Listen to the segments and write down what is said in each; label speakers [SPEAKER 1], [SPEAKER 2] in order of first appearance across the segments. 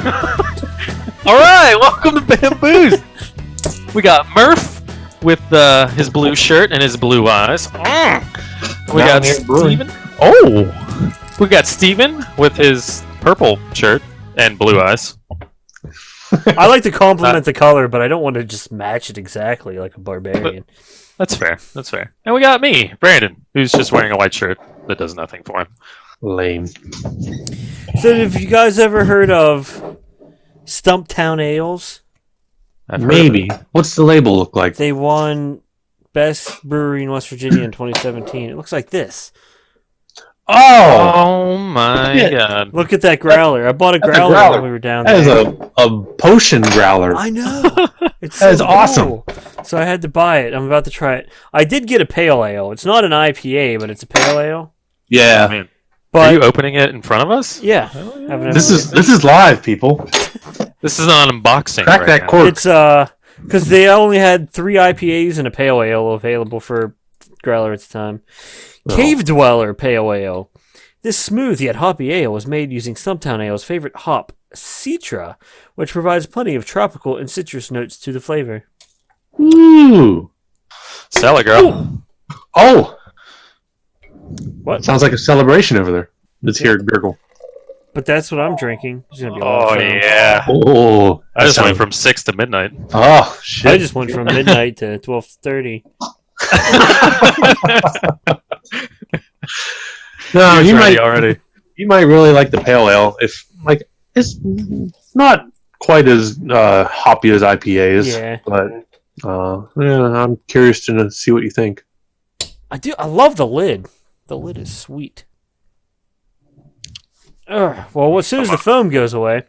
[SPEAKER 1] All right, welcome to Bamboozed. We got Murph with his blue shirt and his blue eyes. We got Steven. Oh, we got Steven with his purple shirt and blue eyes.
[SPEAKER 2] I like to compliment the color, but I don't want to just match it exactly like a barbarian.
[SPEAKER 1] That's fair. That's fair. And we got me, Brandon, who's just wearing a white shirt that does nothing for him.
[SPEAKER 3] Lame.
[SPEAKER 2] So, have you guys ever heard of Stumptown Ales?
[SPEAKER 3] Maybe. What's the label look like?
[SPEAKER 2] They won Best Brewery in West Virginia in 2017. It looks like this.
[SPEAKER 1] Oh my god.
[SPEAKER 2] Look at that growler. I bought a growler when we were down there.
[SPEAKER 3] That is a potion growler.
[SPEAKER 2] I know. It's
[SPEAKER 3] That is
[SPEAKER 2] so
[SPEAKER 3] awesome.
[SPEAKER 2] cool. So I had to buy it. I'm about to try it. I did get a pale ale. It's not an IPA, but it's a pale ale.
[SPEAKER 3] Yeah.
[SPEAKER 1] Man.
[SPEAKER 2] But
[SPEAKER 1] Are you opening it in front of us?
[SPEAKER 2] yeah.
[SPEAKER 3] This is live, people.
[SPEAKER 1] This is an unboxing.
[SPEAKER 3] Crack
[SPEAKER 1] right
[SPEAKER 3] that
[SPEAKER 1] now.
[SPEAKER 3] cork.
[SPEAKER 2] It's because they only had 3 IPAs and a pale ale available for growler at the time. Cave Dweller Pale Ale. This smooth yet hoppy ale was made using Stumptown Ale's favorite hop, Citra, which provides plenty of tropical and citrus notes to the flavor.
[SPEAKER 3] Ooh.
[SPEAKER 1] Sell it, girl.
[SPEAKER 3] Oh.
[SPEAKER 2] What?
[SPEAKER 3] Sounds like a celebration over there. Let's hear it gurgle.
[SPEAKER 2] But that's what I'm drinking. It's gonna be a lot
[SPEAKER 1] Oh
[SPEAKER 2] of fun.
[SPEAKER 1] yeah.
[SPEAKER 3] Oh.
[SPEAKER 1] I just went from 6 to midnight.
[SPEAKER 3] Oh, shit.
[SPEAKER 2] I just went from midnight to 12:30.
[SPEAKER 3] No, you might
[SPEAKER 1] already.
[SPEAKER 3] You might really like the pale ale. If it's not quite as hoppy as IPAs,
[SPEAKER 2] Yeah.
[SPEAKER 3] but I'm curious to see what you think.
[SPEAKER 2] I do. I love the lid. The lid is sweet. Well, as soon as the foam goes away,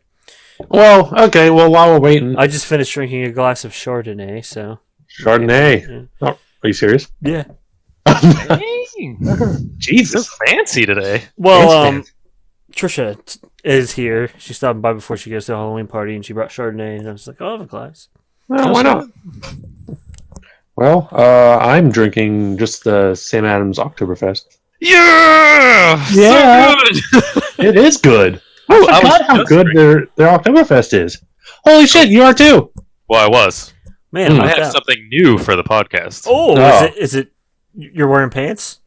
[SPEAKER 3] Well, okay. Well, while we're waiting,
[SPEAKER 2] I just finished drinking a glass of Chardonnay. So
[SPEAKER 3] Chardonnay. Oh, are you serious?
[SPEAKER 2] yeah.
[SPEAKER 1] Jesus, so fancy today.
[SPEAKER 2] Well, Trisha is here. She's stopping by before she goes to the Halloween party, and she brought Chardonnay, and I was like, "I'll have a glass."
[SPEAKER 3] Well, why not? Well, I'm drinking just the Sam Adams Oktoberfest.
[SPEAKER 1] Yeah,
[SPEAKER 3] Yeah.
[SPEAKER 1] so good.
[SPEAKER 3] It is good.
[SPEAKER 1] Oh,
[SPEAKER 3] I forgot how good their Oktoberfest is. Holy shit, you are too.
[SPEAKER 1] Well, I was.
[SPEAKER 2] Man,
[SPEAKER 1] I
[SPEAKER 2] look
[SPEAKER 1] have
[SPEAKER 2] out.
[SPEAKER 1] something new for the podcast.
[SPEAKER 2] Oh,
[SPEAKER 3] Oh.
[SPEAKER 2] is it? You're wearing pants?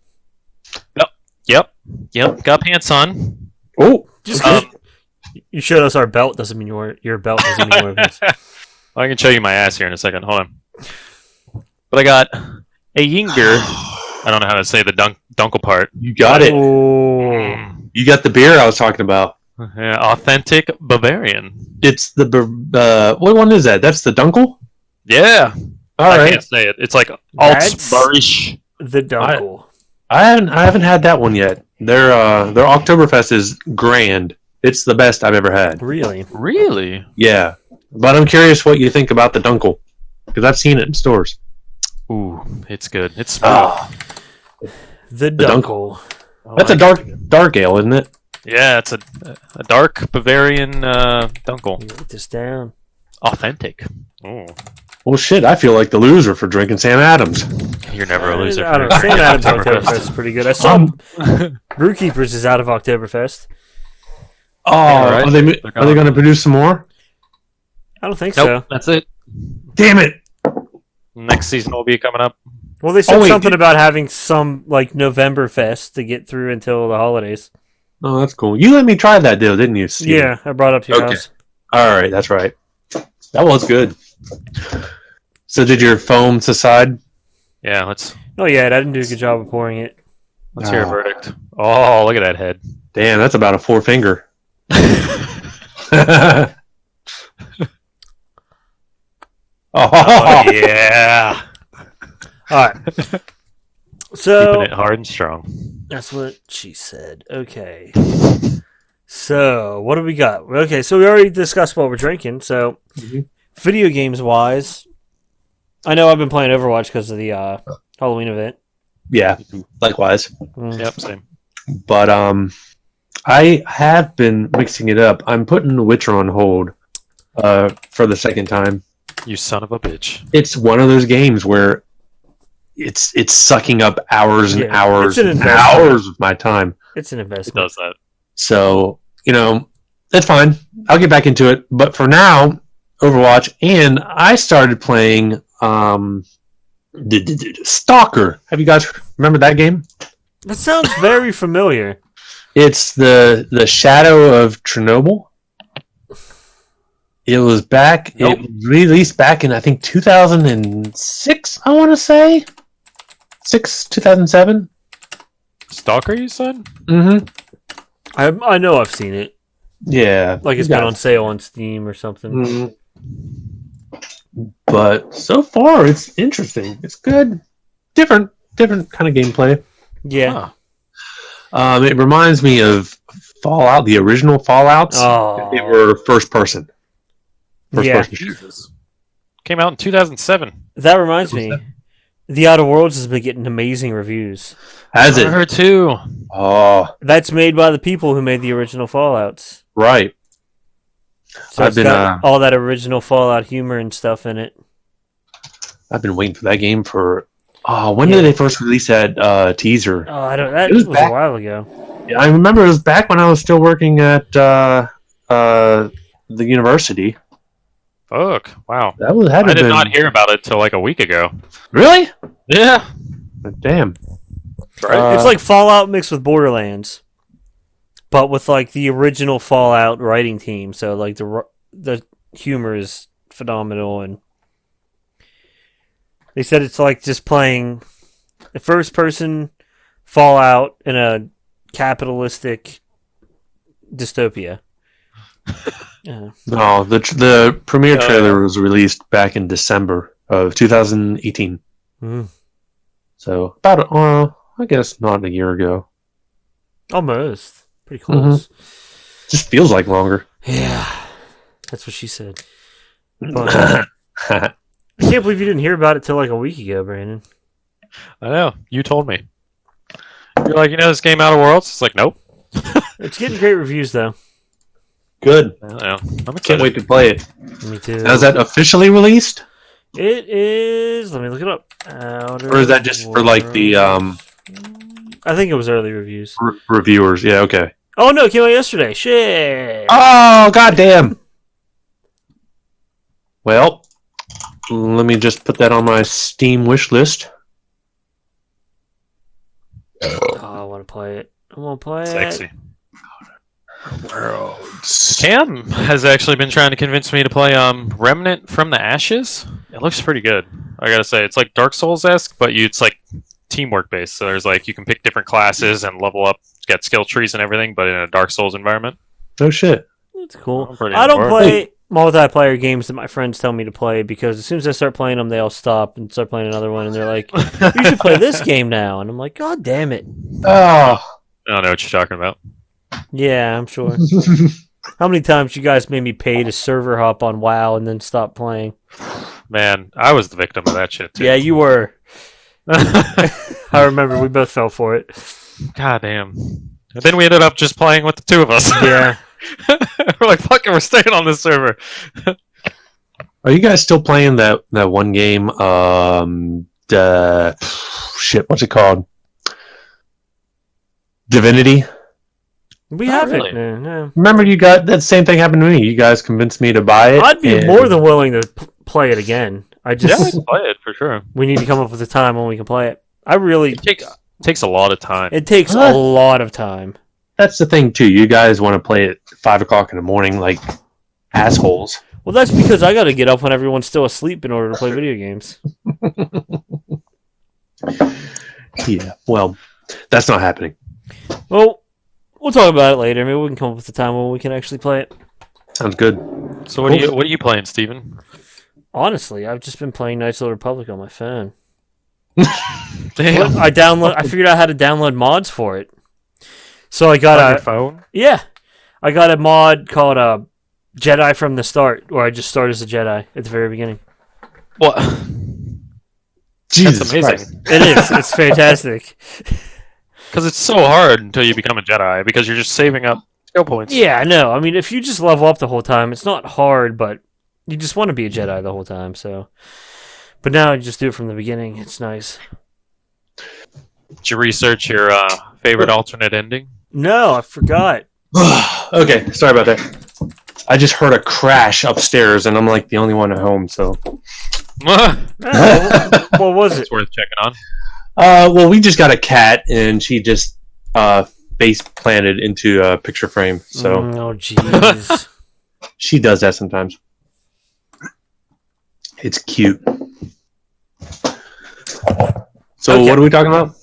[SPEAKER 1] Yep. Got pants on.
[SPEAKER 3] Oh,
[SPEAKER 2] Just 'cause you showed us our belt doesn't mean your belt doesn't mean you're wearing pants.
[SPEAKER 1] I can show you my ass here in a second. Hold on. But I got a Yinger. I don't know how to say the dunkel part.
[SPEAKER 3] you got it.
[SPEAKER 2] Oh,
[SPEAKER 3] You got the beer I was talking about.
[SPEAKER 1] Yeah, authentic Bavarian.
[SPEAKER 3] It's what one is that? That's the Dunkel?
[SPEAKER 1] Yeah.
[SPEAKER 3] All
[SPEAKER 1] I
[SPEAKER 3] right.
[SPEAKER 1] can't say it. It's like
[SPEAKER 2] That's-
[SPEAKER 1] Altbarisch.
[SPEAKER 2] the Dunkel.
[SPEAKER 3] I haven't had that one yet. Their Oktoberfest is grand. It's the best I've ever had.
[SPEAKER 2] Really?
[SPEAKER 1] Really?
[SPEAKER 3] Yeah. But I'm curious what you think about the Dunkel. Because I've seen it in stores.
[SPEAKER 1] Ooh, it's good. It's smooth.
[SPEAKER 2] The
[SPEAKER 3] Dunkel.
[SPEAKER 2] Dunkel.
[SPEAKER 3] That's a dark ale, isn't it?
[SPEAKER 1] Yeah, it's a dark Bavarian Dunkel.
[SPEAKER 2] Write this down.
[SPEAKER 1] Authentic. Oh,
[SPEAKER 3] Well, shit, I feel like the loser for drinking Sam Adams.
[SPEAKER 1] you're never a loser.
[SPEAKER 2] I don't know. Sam Adams Oktoberfest is pretty good. I saw Brewkeepers is out of Oktoberfest.
[SPEAKER 3] Oh,
[SPEAKER 1] right.
[SPEAKER 3] are they going to produce some more?
[SPEAKER 2] I don't think
[SPEAKER 1] Nope,
[SPEAKER 2] so.
[SPEAKER 1] that's it.
[SPEAKER 3] Damn it!
[SPEAKER 1] Next season will be coming up.
[SPEAKER 2] Well, they said
[SPEAKER 3] wait,
[SPEAKER 2] something about having some like Novemberfest to get through until the holidays.
[SPEAKER 3] Oh, that's cool. You let me try that deal, didn't you, Steve?
[SPEAKER 2] Yeah, I brought it up to your
[SPEAKER 3] Okay.
[SPEAKER 2] house.
[SPEAKER 3] All right, that's right. That was good. So, did your foam subside?
[SPEAKER 1] Yeah, let's
[SPEAKER 2] Oh yeah, I didn't do a good job of pouring it.
[SPEAKER 1] hear a verdict. Oh, look at that head.
[SPEAKER 3] Damn, that's about a 4 finger. Oh,
[SPEAKER 1] Oh yeah,
[SPEAKER 2] All right. So
[SPEAKER 1] keeping it hard and strong.
[SPEAKER 2] that's what she said. Okay. So what do we got? Okay, so we already discussed what we're drinking. So video games wise, I know I've been playing Overwatch because of the Halloween event.
[SPEAKER 3] yeah, likewise.
[SPEAKER 1] Yep, same.
[SPEAKER 3] But I have been mixing it up. I'm putting The Witcher on hold for the second time.
[SPEAKER 1] You son of a bitch.
[SPEAKER 3] It's one of those games where it's sucking up hours and
[SPEAKER 2] Yeah,
[SPEAKER 3] hours
[SPEAKER 2] it's an
[SPEAKER 3] and
[SPEAKER 2] investment.
[SPEAKER 3] hours of my time.
[SPEAKER 2] It's an
[SPEAKER 1] It
[SPEAKER 2] investment.
[SPEAKER 1] does that.
[SPEAKER 3] So, it's fine. I'll get back into it. But for now, Overwatch, and I started playing Stalker. Have you guys remember that game?
[SPEAKER 2] That sounds very familiar.
[SPEAKER 3] It's the Shadow of Chernobyl. It was back.
[SPEAKER 1] Nope.
[SPEAKER 3] It was released back in I think 2006. I want to say 2007.
[SPEAKER 1] Stalker, you said?
[SPEAKER 3] Mm-hmm.
[SPEAKER 2] I know I've seen it.
[SPEAKER 3] Yeah,
[SPEAKER 2] Like it's been on sale on Steam or something.
[SPEAKER 3] Mm-hmm. But so far, it's interesting. It's good. Different kind of gameplay.
[SPEAKER 2] Yeah.
[SPEAKER 3] It reminds me of Fallout, the original Fallouts.
[SPEAKER 2] Oh.
[SPEAKER 3] They were first person.
[SPEAKER 2] Yeah.
[SPEAKER 1] Jesus. Came out in 2007.
[SPEAKER 2] That reminds me. The Outer Worlds has been getting amazing reviews.
[SPEAKER 3] Has
[SPEAKER 1] I
[SPEAKER 3] it?
[SPEAKER 1] heard too.
[SPEAKER 3] Oh,
[SPEAKER 2] That's made by the people who made the original Fallouts.
[SPEAKER 3] right.
[SPEAKER 2] So
[SPEAKER 3] I've
[SPEAKER 2] it's
[SPEAKER 3] been
[SPEAKER 2] got all that original Fallout humor and stuff in it.
[SPEAKER 3] I've been waiting for that game for. Oh, when did they first release that teaser?
[SPEAKER 2] Oh, I don't. That
[SPEAKER 3] It was
[SPEAKER 2] was
[SPEAKER 3] back-
[SPEAKER 2] a while ago.
[SPEAKER 3] Yeah, I remember it was back when I was still working at the university.
[SPEAKER 1] Fuck. Wow.
[SPEAKER 3] That was had to
[SPEAKER 1] I did
[SPEAKER 3] been
[SPEAKER 1] not hear about it till like a week ago.
[SPEAKER 3] really.
[SPEAKER 1] Yeah.
[SPEAKER 3] Damn.
[SPEAKER 1] Right.
[SPEAKER 2] It's like Fallout mixed with Borderlands, but with like the original Fallout writing team. So like the humor is phenomenal, and they said it's like just playing a first person Fallout in a capitalistic dystopia. Yeah.
[SPEAKER 3] No, the premiere trailer was released back in December of 2018.
[SPEAKER 2] Mm.
[SPEAKER 3] So about I guess not a year ago.
[SPEAKER 2] Almost. Pretty close.
[SPEAKER 3] Just feels like longer.
[SPEAKER 2] Yeah. That's what she said. But, I can't believe you didn't hear about it till like a week ago, Brandon.
[SPEAKER 1] I know. You told me. You're like, this game Outer Worlds? It's like, nope.
[SPEAKER 2] It's getting great reviews though.
[SPEAKER 3] Good.
[SPEAKER 1] I don't know. I'm
[SPEAKER 3] Can't
[SPEAKER 1] excited.
[SPEAKER 3] wait to play it.
[SPEAKER 2] Me too.
[SPEAKER 3] Now, is that officially released,
[SPEAKER 2] It is. Let me look it up.
[SPEAKER 3] or is that just for like the
[SPEAKER 2] I think it was early reviews.
[SPEAKER 3] reviewers? Yeah. Okay.
[SPEAKER 2] Oh no, it came out yesterday. Shit.
[SPEAKER 3] Oh, goddamn. Well, let me just put that on my Steam wish list.
[SPEAKER 2] Oh, I want to play it. I want to play it.
[SPEAKER 1] Sexy. Cam has actually been trying to convince me to play Remnant from the Ashes. It looks pretty good. I gotta say, it's like Dark Souls-esque, but it's like teamwork based. So there's like you can pick different classes and level up, get skill trees and everything, but in a Dark Souls environment.
[SPEAKER 3] No shit.
[SPEAKER 2] It's cool.
[SPEAKER 1] I'm pretty
[SPEAKER 2] I don't
[SPEAKER 1] on board.
[SPEAKER 2] play multiplayer games that my friends tell me to play because as soon as I start playing them, they all stop and start playing another one, and they're like, "You should play this game now." And I'm like, "God damn it!"
[SPEAKER 3] Oh.
[SPEAKER 1] I don't know what you're talking about.
[SPEAKER 2] Yeah, I'm sure. How many times you guys made me pay to server hop on WoW and then stop playing?
[SPEAKER 1] Man, I was the victim of that shit too.
[SPEAKER 2] Yeah, you were. I remember we both fell for it.
[SPEAKER 1] God damn. And then we ended up just playing with the two of us.
[SPEAKER 2] Yeah.
[SPEAKER 1] We're like, fuck it, we're staying on this server.
[SPEAKER 3] Are you guys still playing that one game? Shit, what's it called? Divinity.
[SPEAKER 2] We
[SPEAKER 1] Not
[SPEAKER 2] haven't.
[SPEAKER 1] really.
[SPEAKER 2] No.
[SPEAKER 3] Remember, you got that same thing happened to me. You guys convinced me to buy it.
[SPEAKER 2] I'd be
[SPEAKER 3] and-
[SPEAKER 2] more than willing to play it again. I
[SPEAKER 1] Yeah,
[SPEAKER 2] just
[SPEAKER 1] I can play it for sure.
[SPEAKER 2] we need to come up with a time when we can play it. I really
[SPEAKER 1] It takes a lot of time.
[SPEAKER 2] it takes
[SPEAKER 3] What?
[SPEAKER 2] a lot of time.
[SPEAKER 3] That's the thing too. You guys want to play at 5 o'clock in the morning, like assholes.
[SPEAKER 2] Well, that's because I got to get up when everyone's still asleep in order to play video games.
[SPEAKER 3] Yeah. Well, that's not happening.
[SPEAKER 2] Well, we'll talk about it later. Maybe we can come up with a time when we can actually play it.
[SPEAKER 3] Sounds good.
[SPEAKER 1] So what are you playing, Steven?
[SPEAKER 2] Honestly, I've just been playing Knights of the Republic on my phone.
[SPEAKER 1] Damn.
[SPEAKER 2] I figured out how to download mods for it. So I
[SPEAKER 1] On
[SPEAKER 2] got
[SPEAKER 1] your
[SPEAKER 2] a
[SPEAKER 1] phone?
[SPEAKER 2] I got a mod called Jedi from the Start, where I just start as a Jedi at the very beginning.
[SPEAKER 1] What?
[SPEAKER 3] Jesus
[SPEAKER 1] That's amazing.
[SPEAKER 3] Christ.
[SPEAKER 2] It is. It's fantastic.
[SPEAKER 1] Because it's so hard until you become a Jedi, because you're just saving up skill points.
[SPEAKER 2] Yeah, I know. I mean, if you just level up the whole time, it's not hard, but you just want to be a Jedi the whole time. So, but now you just do it from the beginning. It's nice.
[SPEAKER 1] Did you research your favorite alternate ending?
[SPEAKER 2] No, I forgot.
[SPEAKER 3] Okay, sorry about that. I just heard a crash upstairs, and I'm like the only one at home. So,
[SPEAKER 2] What was it?
[SPEAKER 1] It's worth checking on.
[SPEAKER 3] well, we just got a cat, and she just face planted into a picture frame. So
[SPEAKER 2] Oh, jeez.
[SPEAKER 3] she does that sometimes. It's cute. So
[SPEAKER 2] Okay.
[SPEAKER 3] what are we talking about?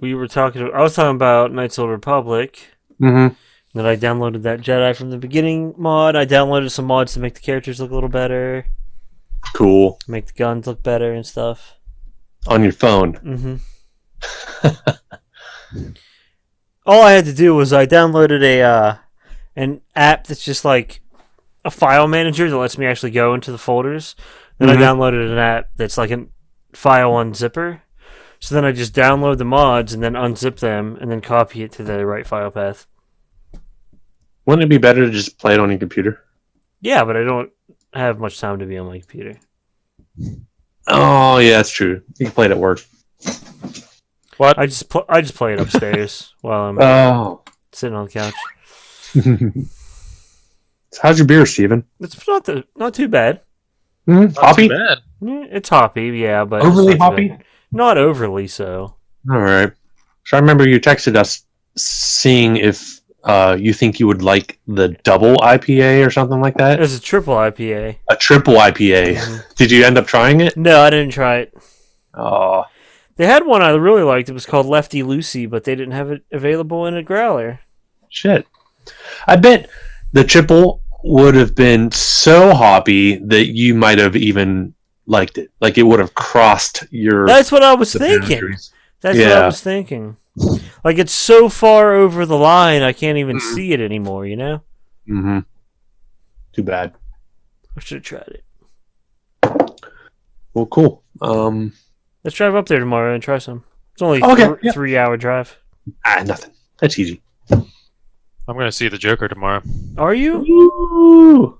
[SPEAKER 2] I was talking about Knights of the Republic.
[SPEAKER 3] Mm-hmm.
[SPEAKER 2] Then I downloaded that Jedi from the beginning mod. I downloaded some mods to make the characters look a little better,
[SPEAKER 3] Cool.
[SPEAKER 2] make the guns look better and stuff.
[SPEAKER 3] On your phone.
[SPEAKER 2] Mm-hmm. All I had to do was I downloaded an app that's just like a file manager that lets me actually go into the folders. Then I downloaded an app that's like a file unzipper. So then I just download the mods and then unzip them and then copy it to the right file path.
[SPEAKER 3] Wouldn't it be better to just play it on your computer?
[SPEAKER 2] Yeah, but I don't have much time to be on my computer.
[SPEAKER 3] Oh, yeah, that's true. You can play it at work.
[SPEAKER 1] What?
[SPEAKER 2] I just play it upstairs while I'm
[SPEAKER 3] Oh.
[SPEAKER 2] sitting on the couch.
[SPEAKER 3] So how's your beer, Steven?
[SPEAKER 2] It's not too bad.
[SPEAKER 3] Mm-hmm. Hoppy?
[SPEAKER 1] Not too bad.
[SPEAKER 2] It's hoppy, yeah, but
[SPEAKER 3] Overly
[SPEAKER 2] it's not too
[SPEAKER 3] hoppy?
[SPEAKER 2] bad. Not overly so.
[SPEAKER 3] All right. So I remember you texted us seeing if you think you would like the double IPA or something like that.
[SPEAKER 2] It's a triple IPA.
[SPEAKER 3] A triple IPA. Did you end up trying it?
[SPEAKER 2] No, I didn't try it.
[SPEAKER 3] Oh,
[SPEAKER 2] They had one I really liked. It was called Lefty Lucy, but they didn't have it available in a growler.
[SPEAKER 3] shit. I bet the triple would have been so hoppy that you might have even liked it. Like it would have crossed your
[SPEAKER 2] That's what I was
[SPEAKER 3] the
[SPEAKER 2] thinking.
[SPEAKER 3] boundaries.
[SPEAKER 2] That's what I was thinking. Like it's so far over the line, I can't even see it anymore. You know?
[SPEAKER 3] Mm-hmm. Too bad.
[SPEAKER 2] I should have tried it.
[SPEAKER 3] Well, cool.
[SPEAKER 2] Let's drive up there tomorrow and try some. It's only
[SPEAKER 3] Okay,
[SPEAKER 2] a 3-hour drive.
[SPEAKER 3] Nothing. That's easy.
[SPEAKER 1] I'm going to see the Joker tomorrow.
[SPEAKER 2] Are you?
[SPEAKER 3] Ooh.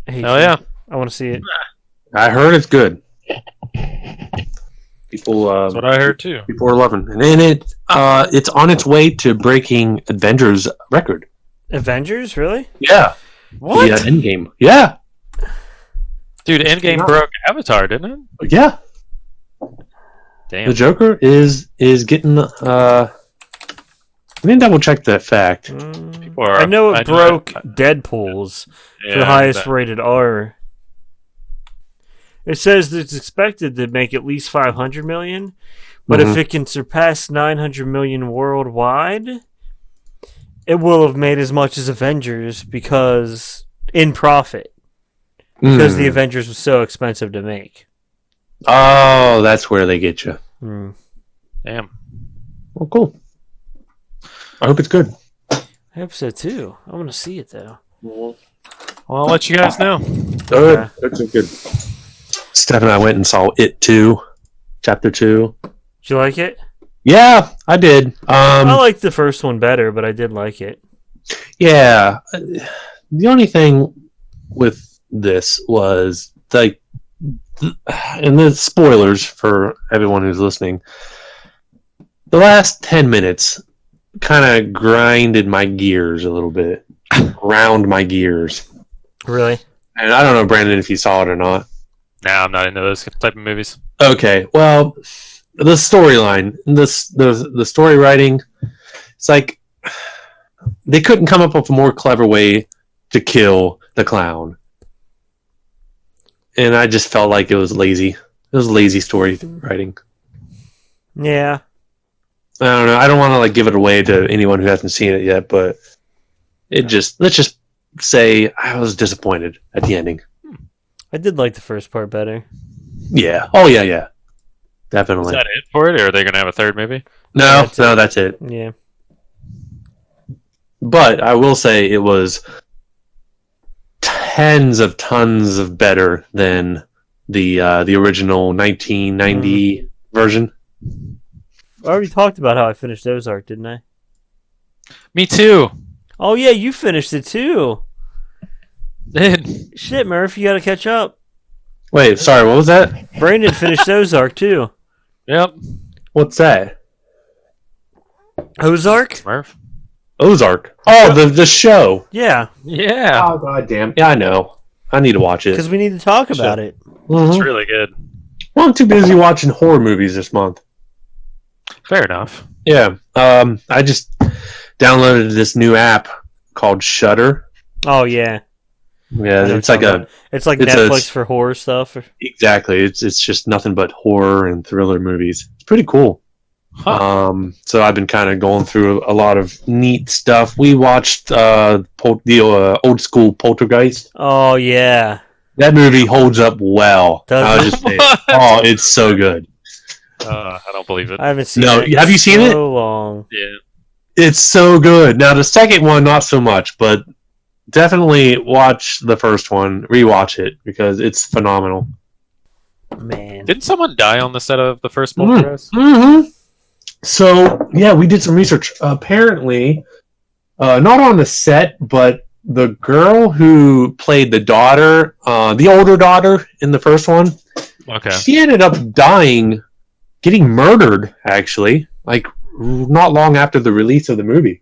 [SPEAKER 2] I hate
[SPEAKER 1] Oh,
[SPEAKER 2] you.
[SPEAKER 1] yeah.
[SPEAKER 2] I want to see it.
[SPEAKER 3] I heard it's good. People,
[SPEAKER 1] That's what I heard, too.
[SPEAKER 3] people are loving, and then it's on its way to breaking Avengers record.
[SPEAKER 2] Avengers, really?
[SPEAKER 3] Yeah,
[SPEAKER 1] What?
[SPEAKER 3] the Endgame. Yeah,
[SPEAKER 1] Dude, Endgame broke Avatar, didn't it?
[SPEAKER 3] yeah.
[SPEAKER 1] Damn.
[SPEAKER 3] The Joker is getting. Let me double check that fact.
[SPEAKER 2] I know it broke Deadpool's for the highest rated R. It says that it's expected to make at least 500 million, but if it can surpass 900 million worldwide, it will have made as much as Avengers because in profit. Because the Avengers was so expensive to make.
[SPEAKER 3] Oh, that's where they get you.
[SPEAKER 1] Damn.
[SPEAKER 3] Well, cool. I hope it's good.
[SPEAKER 2] I hope so too. I want to see it though.
[SPEAKER 1] Well, I'll let you guys know.
[SPEAKER 3] Good. That's good. Steph and I went and saw It 2, Chapter 2.
[SPEAKER 2] Did you like it?
[SPEAKER 3] Yeah, I did.
[SPEAKER 2] I liked the first one better, but I did like it.
[SPEAKER 3] Yeah. The only thing with this was, like, and the spoilers for everyone who's listening, the last 10 minutes kind of grinded my gears a little bit. Ground my gears.
[SPEAKER 2] Really?
[SPEAKER 3] And I don't know, Brandon, if you saw it or not.
[SPEAKER 1] Nah, I'm not into those type of movies.
[SPEAKER 3] Okay, well, the storyline, the story writing, it's like they couldn't come up with a more clever way to kill the clown, and I just felt like it was lazy. It was lazy story writing.
[SPEAKER 2] Yeah.
[SPEAKER 3] I don't know. I don't want to like give it away to anyone who hasn't seen it yet, but let's just say I was disappointed at the ending.
[SPEAKER 2] I did like the first part better.
[SPEAKER 3] Yeah. Oh yeah. Definitely.
[SPEAKER 1] Is that it for it, or are they going to have a third movie?
[SPEAKER 3] No, that's it.
[SPEAKER 2] Yeah.
[SPEAKER 3] But I will say it was tens of tons of better than the original 1990 version.
[SPEAKER 2] I already talked about how I finished Ozark, didn't I?
[SPEAKER 1] Me too.
[SPEAKER 2] Oh yeah, you finished it too.
[SPEAKER 1] Did.
[SPEAKER 2] Shit, Murph, you gotta catch up.
[SPEAKER 3] Wait, sorry, what was that?
[SPEAKER 2] Brandon finished Ozark too.
[SPEAKER 1] Yep.
[SPEAKER 3] What's that?
[SPEAKER 2] Ozark?
[SPEAKER 1] Murph.
[SPEAKER 3] Ozark. Oh, the show.
[SPEAKER 2] Yeah,
[SPEAKER 1] Yeah,
[SPEAKER 3] Oh, god damn. Yeah, I know. I need to watch it.
[SPEAKER 2] because we need to talk about it.
[SPEAKER 3] Mhm.
[SPEAKER 1] it's really good.
[SPEAKER 3] Well, I'm too busy watching horror movies this month.
[SPEAKER 1] Fair enough.
[SPEAKER 3] Yeah. I just downloaded this new app called Shudder.
[SPEAKER 2] Oh yeah,
[SPEAKER 3] Yeah,
[SPEAKER 2] I know
[SPEAKER 3] it's
[SPEAKER 2] what
[SPEAKER 3] like
[SPEAKER 2] you're talking about. It's like
[SPEAKER 3] it's
[SPEAKER 2] Netflix for horror stuff.
[SPEAKER 3] exactly. It's just nothing but horror and thriller movies. It's pretty cool.
[SPEAKER 1] Huh.
[SPEAKER 3] So I've been kind of going through a lot of neat stuff. We watched the old school Poltergeist.
[SPEAKER 2] Oh yeah,
[SPEAKER 3] That movie holds up well.
[SPEAKER 2] Does
[SPEAKER 3] I
[SPEAKER 2] it?
[SPEAKER 3] was just saying. Oh, it's so good.
[SPEAKER 1] I don't believe it.
[SPEAKER 2] I haven't seen.
[SPEAKER 3] No,
[SPEAKER 2] it
[SPEAKER 3] have you seen it?
[SPEAKER 2] So long.
[SPEAKER 1] Yeah.
[SPEAKER 3] It's so good. Now the second one, not so much, but definitely watch the first one. Rewatch it because it's phenomenal.
[SPEAKER 2] Man,
[SPEAKER 1] Didn't someone die on the set of the first Poltergeist?
[SPEAKER 3] Mm-hmm. So yeah, we did some research. Apparently, not on the set, but the girl who played the daughter, the older daughter in the first one,
[SPEAKER 1] Okay.
[SPEAKER 3] she ended up dying, getting murdered. Actually, like not long after the release of the movie,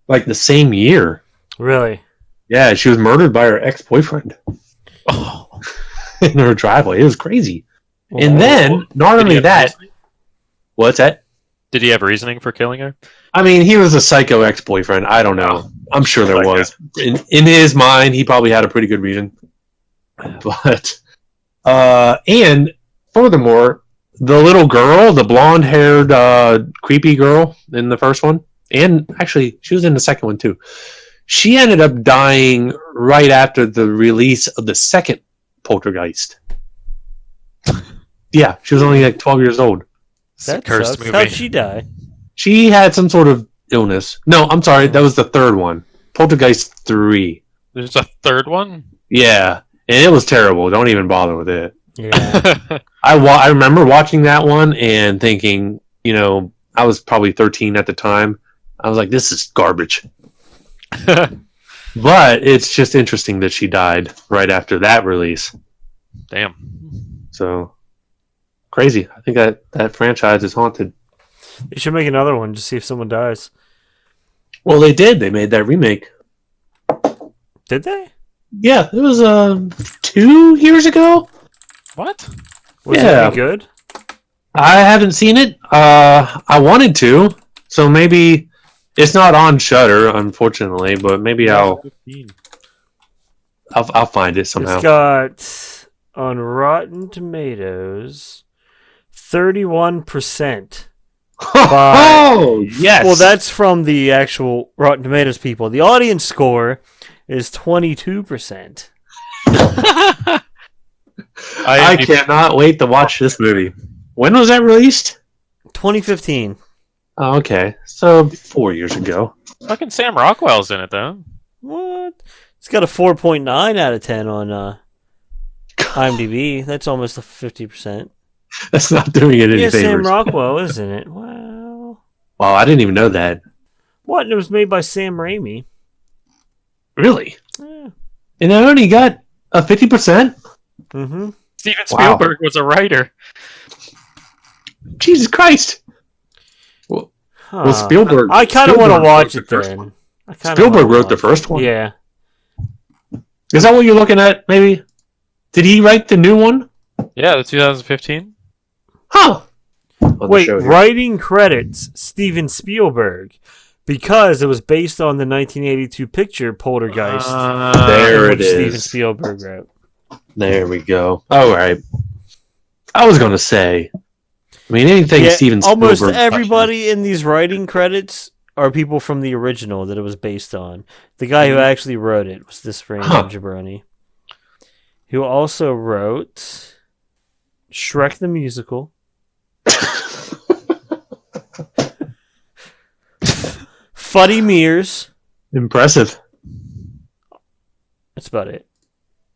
[SPEAKER 3] like the same year.
[SPEAKER 2] really?
[SPEAKER 3] Yeah, she was murdered by her ex-boyfriend
[SPEAKER 1] Oh.
[SPEAKER 3] in her driveway. It was crazy.
[SPEAKER 2] Oh.
[SPEAKER 3] And then, not
[SPEAKER 1] Did he
[SPEAKER 3] only
[SPEAKER 1] have
[SPEAKER 3] that,
[SPEAKER 1] reasoning?
[SPEAKER 3] what's that?
[SPEAKER 1] Did he have reasoning for killing her?
[SPEAKER 3] I mean, he was a psycho ex-boyfriend. I don't know. I'm sure there
[SPEAKER 1] Like
[SPEAKER 3] was. In his mind, he probably had a pretty good reason. But, and furthermore, the little girl, the blonde-haired, creepy girl in the first one, and actually, she was in the second one too. She ended up dying right after the release of the second Poltergeist. Yeah, she was only like 12 years old.
[SPEAKER 1] It's a
[SPEAKER 2] That
[SPEAKER 1] cursed
[SPEAKER 2] sucks.
[SPEAKER 1] movie.
[SPEAKER 2] How'd she die?
[SPEAKER 3] She had some sort of illness. No, I'm sorry, that was the third one. Poltergeist 3.
[SPEAKER 1] There's a third one?
[SPEAKER 3] Yeah, and it was terrible. Don't even bother with it.
[SPEAKER 2] Yeah.
[SPEAKER 3] I remember watching that one and thinking, I was probably 13 at the time. I was like, this is garbage. But it's just interesting that she died right after that release.
[SPEAKER 1] Damn.
[SPEAKER 3] So, crazy. I think that franchise is haunted.
[SPEAKER 2] You should make another one to see if someone dies.
[SPEAKER 3] Well, they did. They made that remake.
[SPEAKER 2] Did they?
[SPEAKER 3] Yeah, it was 2 years ago.
[SPEAKER 1] What?
[SPEAKER 2] Was
[SPEAKER 3] Yeah.
[SPEAKER 2] it any good?
[SPEAKER 3] I haven't seen it. I wanted to, so maybe it's not on Shudder, unfortunately. But maybe I'll find it somehow.
[SPEAKER 2] It's got on Rotten Tomatoes 31%.
[SPEAKER 3] Oh yes.
[SPEAKER 2] Well, that's from the actual Rotten Tomatoes people. The audience score is 22%.
[SPEAKER 3] I cannot wait to watch this movie. When was that released?
[SPEAKER 2] 2015.
[SPEAKER 3] Oh, okay, so 4 years ago.
[SPEAKER 1] Fucking Sam Rockwell's in it, though.
[SPEAKER 2] What? It's got a 4.9 out of 10 on IMDb. That's almost a 50%.
[SPEAKER 3] That's not doing it any
[SPEAKER 2] Yeah, Sam
[SPEAKER 3] favors.
[SPEAKER 2] Rockwell, isn't it? Wow.
[SPEAKER 3] Wow, I didn't even know that.
[SPEAKER 2] What? And it was made by Sam Raimi.
[SPEAKER 3] Really?
[SPEAKER 2] Yeah.
[SPEAKER 3] And I only got a 50%.
[SPEAKER 2] Mm-hmm.
[SPEAKER 1] Steven
[SPEAKER 3] Wow.
[SPEAKER 1] Spielberg was a writer.
[SPEAKER 3] Jesus Christ! Well,
[SPEAKER 2] Huh.
[SPEAKER 3] Spielberg.
[SPEAKER 2] I kind of want to
[SPEAKER 3] Spielberg
[SPEAKER 2] watch
[SPEAKER 3] wrote
[SPEAKER 2] it
[SPEAKER 3] the first
[SPEAKER 2] then.
[SPEAKER 3] one.
[SPEAKER 2] I kinda
[SPEAKER 3] Spielberg
[SPEAKER 2] wanna
[SPEAKER 3] wrote the
[SPEAKER 2] watch
[SPEAKER 3] first
[SPEAKER 2] it.
[SPEAKER 3] one?
[SPEAKER 2] Yeah.
[SPEAKER 3] Is that what you're looking at? Maybe. Did he write the new one?
[SPEAKER 1] Yeah, the 2015.
[SPEAKER 3] Huh. On the
[SPEAKER 2] Wait,
[SPEAKER 3] show here.
[SPEAKER 2] writing credits Steven Spielberg because it was based on the 1982 picture Poltergeist.
[SPEAKER 3] There
[SPEAKER 2] which
[SPEAKER 3] it
[SPEAKER 2] Steven
[SPEAKER 3] is.
[SPEAKER 2] Spielberg wrote.
[SPEAKER 3] There we go. All right. I was going to say, I mean, anything
[SPEAKER 2] Yeah,
[SPEAKER 3] Steven Spielberg.
[SPEAKER 2] almost everybody in these writing credits are people from the original that it was based on. The guy who actually wrote it was this random jabroni, who also wrote Shrek the Musical, Fuddy Mears.
[SPEAKER 3] Impressive.
[SPEAKER 2] That's about it.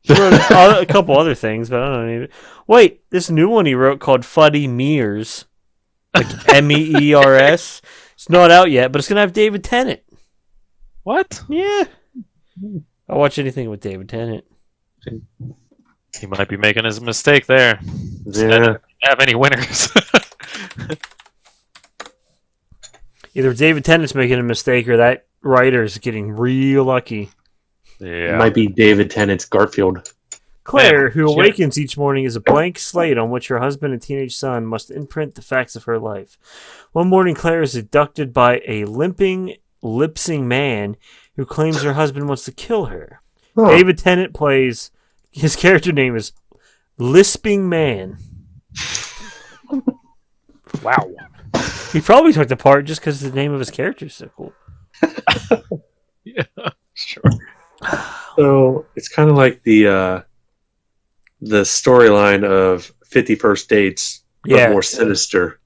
[SPEAKER 2] He wrote a couple other things, but I don't even. Wait, this new one he wrote called Fuddy Mears, like Meers. It's not out yet, but it's gonna have David Tennant.
[SPEAKER 1] What?
[SPEAKER 2] Yeah, I'll watch anything with David Tennant.
[SPEAKER 1] He might be making his mistake there.
[SPEAKER 3] Yeah.
[SPEAKER 1] Have any winners?
[SPEAKER 2] Either David Tennant's making a mistake or that writer's getting real lucky.
[SPEAKER 1] Yeah.
[SPEAKER 3] It might be David Tennant's Garfield.
[SPEAKER 2] Claire, who
[SPEAKER 1] shit.
[SPEAKER 2] awakens each morning, is a blank slate on which her husband and teenage son must imprint the facts of her life. One morning, Claire is abducted by a limping, lipsing man who claims her husband wants to kill her.
[SPEAKER 3] Huh.
[SPEAKER 2] David Tennant plays... His character name is Lisping Man. Wow. He probably took the part just because the name of his character is so cool.
[SPEAKER 1] Yeah, sure.
[SPEAKER 3] So it's kind of like the storyline of 50 First Dates, but
[SPEAKER 2] Yeah.
[SPEAKER 3] more sinister.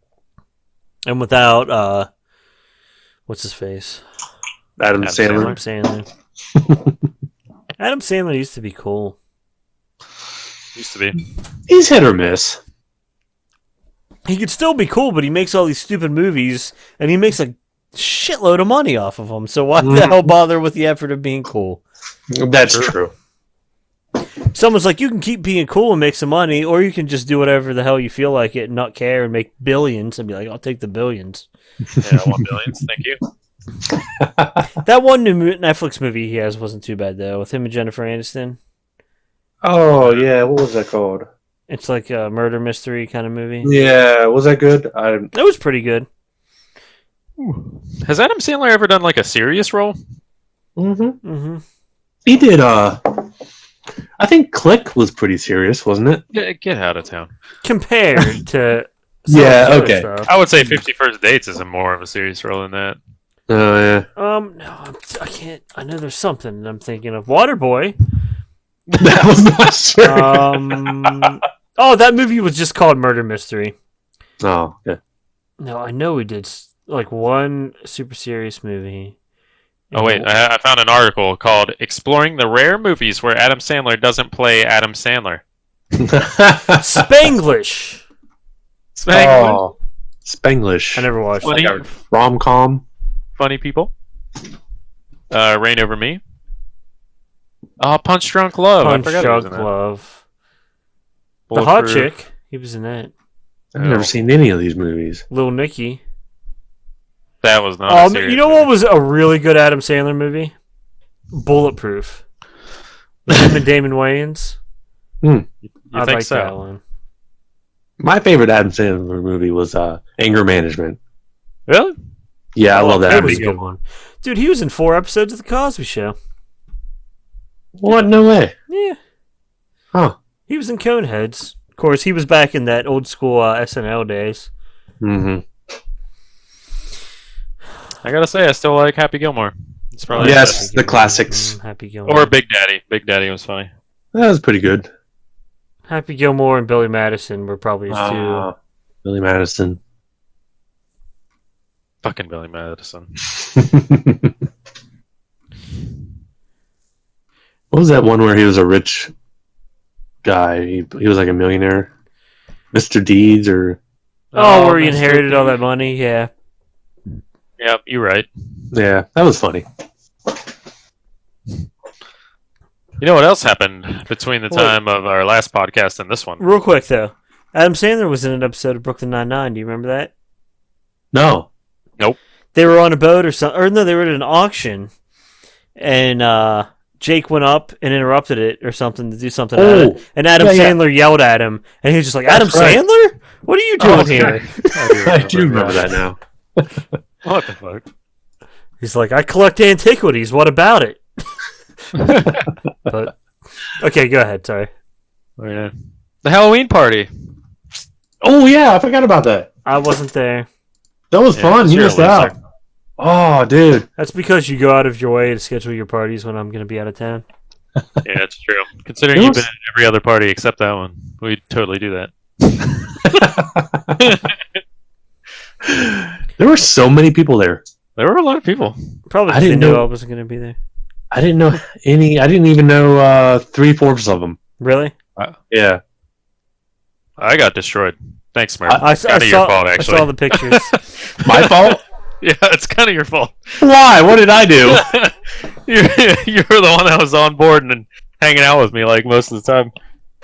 [SPEAKER 2] And without, what's his face?
[SPEAKER 3] Adam Sandler.
[SPEAKER 2] Adam Sandler. Adam Sandler used to be cool.
[SPEAKER 1] Used to be.
[SPEAKER 3] He's hit or miss.
[SPEAKER 2] He could still be cool, but he makes all these stupid movies, and he makes a shitload of money off of them. So why the hell bother with the effort of being cool?
[SPEAKER 3] That's true.
[SPEAKER 2] Someone's like, you can keep being cool and make some money, or you can just do whatever the hell you feel like it and not care and make billions and be like, I'll take the billions.
[SPEAKER 1] Yeah, I want billions. Thank you.
[SPEAKER 2] That one new Netflix movie he has wasn't too bad, though, with him and Jennifer Aniston.
[SPEAKER 3] Oh, yeah. What was that called?
[SPEAKER 2] It's like a murder mystery kind of movie.
[SPEAKER 3] Yeah. Was that good?
[SPEAKER 2] It was pretty good.
[SPEAKER 1] Has Adam Sandler ever done like a serious role?
[SPEAKER 3] Mm-hmm.
[SPEAKER 2] Mm-hmm.
[SPEAKER 3] He did, I think Click was pretty serious, wasn't it?
[SPEAKER 1] Get out of town.
[SPEAKER 2] Compared to...
[SPEAKER 3] Yeah,
[SPEAKER 2] some other
[SPEAKER 3] okay.
[SPEAKER 2] stuff.
[SPEAKER 1] I would say 50 First Dates is a more of a serious role than that.
[SPEAKER 3] Oh, yeah.
[SPEAKER 2] No, I can't. I know there's something I'm thinking of. Waterboy.
[SPEAKER 3] That was not sure.
[SPEAKER 2] Oh, that movie was just called Murder Mystery.
[SPEAKER 3] Oh, yeah.
[SPEAKER 2] No, I know we did like one super serious movie.
[SPEAKER 1] Oh, wait. I found an article called Exploring the Rare Movies Where Adam Sandler Doesn't Play Adam Sandler.
[SPEAKER 2] Spanglish.
[SPEAKER 3] Oh, Spanglish.
[SPEAKER 2] I never watched
[SPEAKER 1] Funny,
[SPEAKER 2] it.
[SPEAKER 3] Like a rom-com.
[SPEAKER 1] funny people. Reign Over Me. Oh, Punch Drunk Love.
[SPEAKER 2] Punch
[SPEAKER 1] I forgot he was in
[SPEAKER 2] Drunk
[SPEAKER 1] that.
[SPEAKER 2] Love. The hot
[SPEAKER 1] Bulletproof.
[SPEAKER 2] chick. He was in that.
[SPEAKER 3] I've never seen any of these movies.
[SPEAKER 2] Little Nicky.
[SPEAKER 1] That was not a serious
[SPEAKER 2] You know
[SPEAKER 1] movie.
[SPEAKER 2] what was a really good Adam Sandler movie? Bulletproof. With him and Damon Wayans.
[SPEAKER 1] You
[SPEAKER 2] I
[SPEAKER 1] think
[SPEAKER 2] like
[SPEAKER 1] so?
[SPEAKER 2] that one.
[SPEAKER 3] My favorite Adam Sandler movie was Anger Management.
[SPEAKER 1] Really?
[SPEAKER 3] Yeah, I love that
[SPEAKER 2] That was a
[SPEAKER 3] movie.
[SPEAKER 2] good one. Dude, he was in 4 episodes of The Cosby Show.
[SPEAKER 3] What? No way.
[SPEAKER 2] Yeah.
[SPEAKER 3] Huh.
[SPEAKER 2] He was in Coneheads. Of course, he was back in that old school SNL days.
[SPEAKER 3] Mm-hmm.
[SPEAKER 1] I gotta say, I still like Happy Gilmore. It's probably
[SPEAKER 3] Yes, the classics.
[SPEAKER 2] Happy Gilmore.
[SPEAKER 1] Or Big Daddy. Big Daddy was funny.
[SPEAKER 3] That was pretty good.
[SPEAKER 2] Happy Gilmore and Billy Madison were probably his two.
[SPEAKER 3] Billy Madison.
[SPEAKER 1] Fucking Billy Madison.
[SPEAKER 3] What was that one where he was a rich guy? He was like a millionaire. Mr. Deeds or...
[SPEAKER 2] Where he
[SPEAKER 1] Mr.
[SPEAKER 2] inherited all that money, yeah.
[SPEAKER 1] Yep, you're right.
[SPEAKER 3] Yeah, that was funny.
[SPEAKER 1] You know what else happened between the time of our last podcast and this one?
[SPEAKER 2] Real quick, though. Adam Sandler was in an episode of Brooklyn Nine-Nine. Do you remember that?
[SPEAKER 3] No.
[SPEAKER 1] Nope.
[SPEAKER 2] They were on a boat or something. Or no, they were at an auction. And Jake went up and interrupted it or something to do something at it. And Adam Sandler yelled at him. And he was just like, Adam Sandler? What are you doing here?
[SPEAKER 3] I do remember that now.
[SPEAKER 1] What the fuck?
[SPEAKER 2] He's like, I collect antiquities. What about it? But okay, go ahead. Sorry.
[SPEAKER 1] The Halloween party.
[SPEAKER 3] Oh, yeah, I forgot about that.
[SPEAKER 2] I wasn't there.
[SPEAKER 3] That was fun. You missed out. Oh, dude.
[SPEAKER 2] That's because you go out of your way to schedule your parties when I'm going to be out of town.
[SPEAKER 1] Yeah, it's true. Considering you've been at every other party except that one, we'd totally do that.
[SPEAKER 3] There were so many people there.
[SPEAKER 1] There were a lot of people.
[SPEAKER 2] Probably because they knew I wasn't going to be there.
[SPEAKER 3] I didn't know any. I didn't even know 3/4 of them.
[SPEAKER 2] Really?
[SPEAKER 3] Yeah.
[SPEAKER 1] I got destroyed. Thanks, Murph.
[SPEAKER 2] I
[SPEAKER 1] It's kind of your fault, actually.
[SPEAKER 2] I saw the pictures.
[SPEAKER 3] My fault?
[SPEAKER 1] Yeah, it's kind of your fault.
[SPEAKER 3] Why? What did I do?
[SPEAKER 1] you were the one that was on board and hanging out with me like most of the time.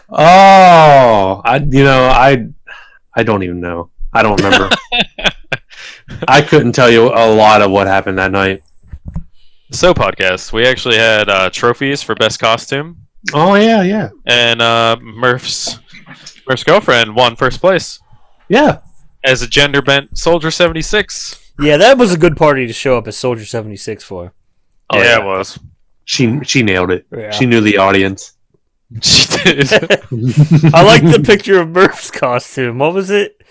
[SPEAKER 3] Oh, I don't even know. I don't remember. I couldn't tell you a lot of what happened that night.
[SPEAKER 1] So podcast, we actually had trophies for best costume,
[SPEAKER 3] Oh yeah.
[SPEAKER 1] and Murph's girlfriend won first place
[SPEAKER 3] Yeah.
[SPEAKER 1] as a gender bent Soldier 76.
[SPEAKER 2] Yeah, that was a good party to show up as Soldier 76 for.
[SPEAKER 3] Oh,
[SPEAKER 1] yeah,
[SPEAKER 3] yeah.
[SPEAKER 1] it was.
[SPEAKER 3] She nailed it.
[SPEAKER 2] Yeah.
[SPEAKER 3] She knew the audience.
[SPEAKER 1] She did.
[SPEAKER 2] I like the picture of Murph's costume. What was it?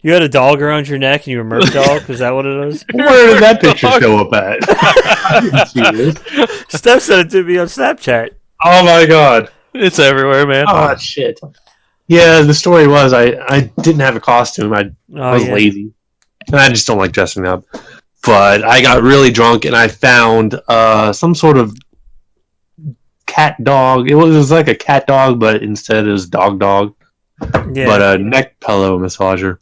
[SPEAKER 2] You had a dog around your neck and you were Murph dog? Was that what it was?
[SPEAKER 3] Where did that picture show up at? I didn't see this.
[SPEAKER 2] Steph sent it to me on Snapchat.
[SPEAKER 3] Oh my god.
[SPEAKER 1] It's everywhere, man.
[SPEAKER 3] Oh shit. Yeah, the story was I didn't have a costume. I was
[SPEAKER 2] yeah.
[SPEAKER 3] lazy. And I just don't like dressing up. But I got really drunk and I found some sort of cat dog. It was like a cat dog, but instead it was dog.
[SPEAKER 2] Yeah.
[SPEAKER 3] But a neck pillow massager.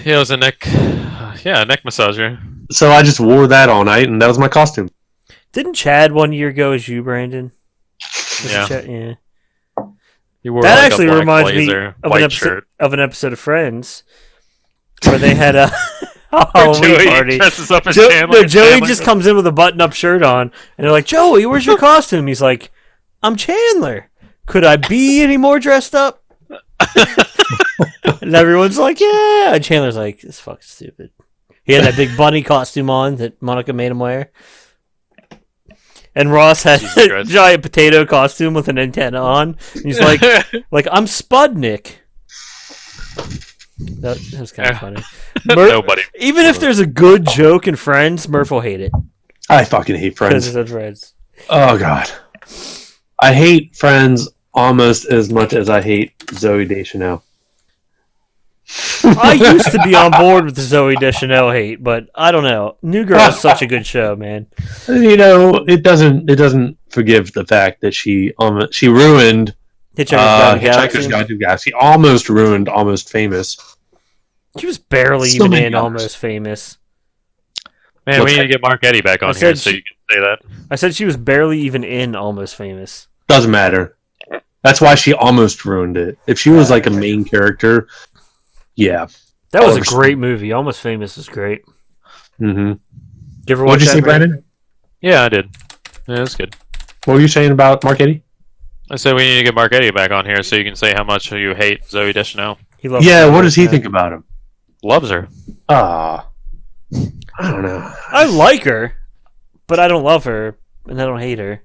[SPEAKER 1] Yeah, it was a neck massager.
[SPEAKER 3] So I just wore that all night, and that was my costume.
[SPEAKER 2] Didn't Chad 1 year go as you, Brandon? Was it
[SPEAKER 1] Yeah.
[SPEAKER 2] Chad? Yeah.
[SPEAKER 1] You wore
[SPEAKER 2] That
[SPEAKER 1] like
[SPEAKER 2] actually
[SPEAKER 1] a black
[SPEAKER 2] reminds
[SPEAKER 1] blazer,
[SPEAKER 2] me of
[SPEAKER 1] white
[SPEAKER 2] an episode
[SPEAKER 1] shirt.
[SPEAKER 2] of Friends where they had a Halloween
[SPEAKER 1] Joey
[SPEAKER 2] party.
[SPEAKER 1] dresses up as
[SPEAKER 2] Joey
[SPEAKER 1] Chandler.
[SPEAKER 2] just comes in with a button-up shirt on, and they're like, "Joey, where's your costume?" He's like, "I'm Chandler. Could I be any more dressed up?" And everyone's like, "Yeah." And Chandler's like, "This fucking stupid." He had that big bunny costume on that Monica made him wear. And Ross had
[SPEAKER 1] Jesus
[SPEAKER 2] a
[SPEAKER 1] Christ.
[SPEAKER 2] giant potato costume with an antenna on. And he's like, "I'm Spudnik." That was kind of funny.
[SPEAKER 1] Nobody.
[SPEAKER 2] Even if there's a good joke in Friends, Murph will hate it.
[SPEAKER 3] I fucking hate
[SPEAKER 2] Because
[SPEAKER 3] Friends.
[SPEAKER 2] it's in Friends.
[SPEAKER 3] Oh god. I hate Friends almost as much as I hate Zoe Deschanel.
[SPEAKER 2] I used to be on board with the Zoe Deschanel hate, but I don't know. New Girl is such a good show, man.
[SPEAKER 3] You know, it doesn't forgive the fact that she ruined
[SPEAKER 2] Hitchhiker's
[SPEAKER 3] Guide to the Galaxy. She almost ruined Almost Famous.
[SPEAKER 2] She was barely
[SPEAKER 3] So
[SPEAKER 2] even
[SPEAKER 3] many
[SPEAKER 2] in
[SPEAKER 3] others.
[SPEAKER 2] Almost Famous.
[SPEAKER 1] Man,
[SPEAKER 3] What's
[SPEAKER 1] we need
[SPEAKER 3] that?
[SPEAKER 1] to get Mark Eddy back on
[SPEAKER 2] I
[SPEAKER 1] here
[SPEAKER 2] said
[SPEAKER 1] so
[SPEAKER 2] she-
[SPEAKER 1] you can say that.
[SPEAKER 2] I said she was barely even in Almost Famous.
[SPEAKER 3] Doesn't matter. That's why she almost ruined it. If she was like a main character, yeah.
[SPEAKER 2] That was a
[SPEAKER 3] Almost-
[SPEAKER 2] great movie. Almost Famous is great.
[SPEAKER 3] Mm-hmm.
[SPEAKER 2] Did you ever watch
[SPEAKER 3] What'd you
[SPEAKER 2] that,
[SPEAKER 3] say, Brandon?
[SPEAKER 1] Yeah, I did. Yeah, that's good.
[SPEAKER 3] What were you saying about Mark Eddy?
[SPEAKER 1] I said we need to get Mark Eddy back on here so you can say how much you hate Zoe Deschanel.
[SPEAKER 2] He loves
[SPEAKER 3] Yeah,
[SPEAKER 2] her.
[SPEAKER 3] what does he think about him?
[SPEAKER 1] Loves her.
[SPEAKER 3] Ah, I don't know.
[SPEAKER 2] I like her, but I don't love her, and I don't hate her.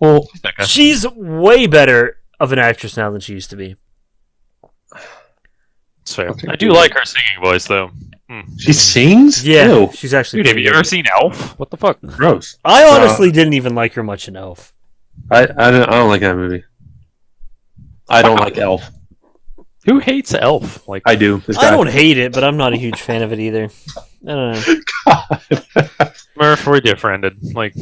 [SPEAKER 3] Well,
[SPEAKER 1] Okay.
[SPEAKER 2] She's way better of an actress now than she used to be.
[SPEAKER 1] That's fair. I do like her singing voice, though.
[SPEAKER 3] she sings?
[SPEAKER 2] Yeah,
[SPEAKER 3] Ew,
[SPEAKER 2] she's actually
[SPEAKER 1] Dude, have
[SPEAKER 2] pretty
[SPEAKER 1] you
[SPEAKER 2] good.
[SPEAKER 1] ever seen Elf? What the fuck?
[SPEAKER 3] gross.
[SPEAKER 2] I honestly didn't even like her much in Elf.
[SPEAKER 3] I don't like that movie. I don't like Elf.
[SPEAKER 1] Who hates Elf? Like,
[SPEAKER 3] I do. This
[SPEAKER 2] I
[SPEAKER 3] guy.
[SPEAKER 2] don't hate it, but I'm not a huge fan of it either. I don't know.
[SPEAKER 1] Murph, we're different. Like,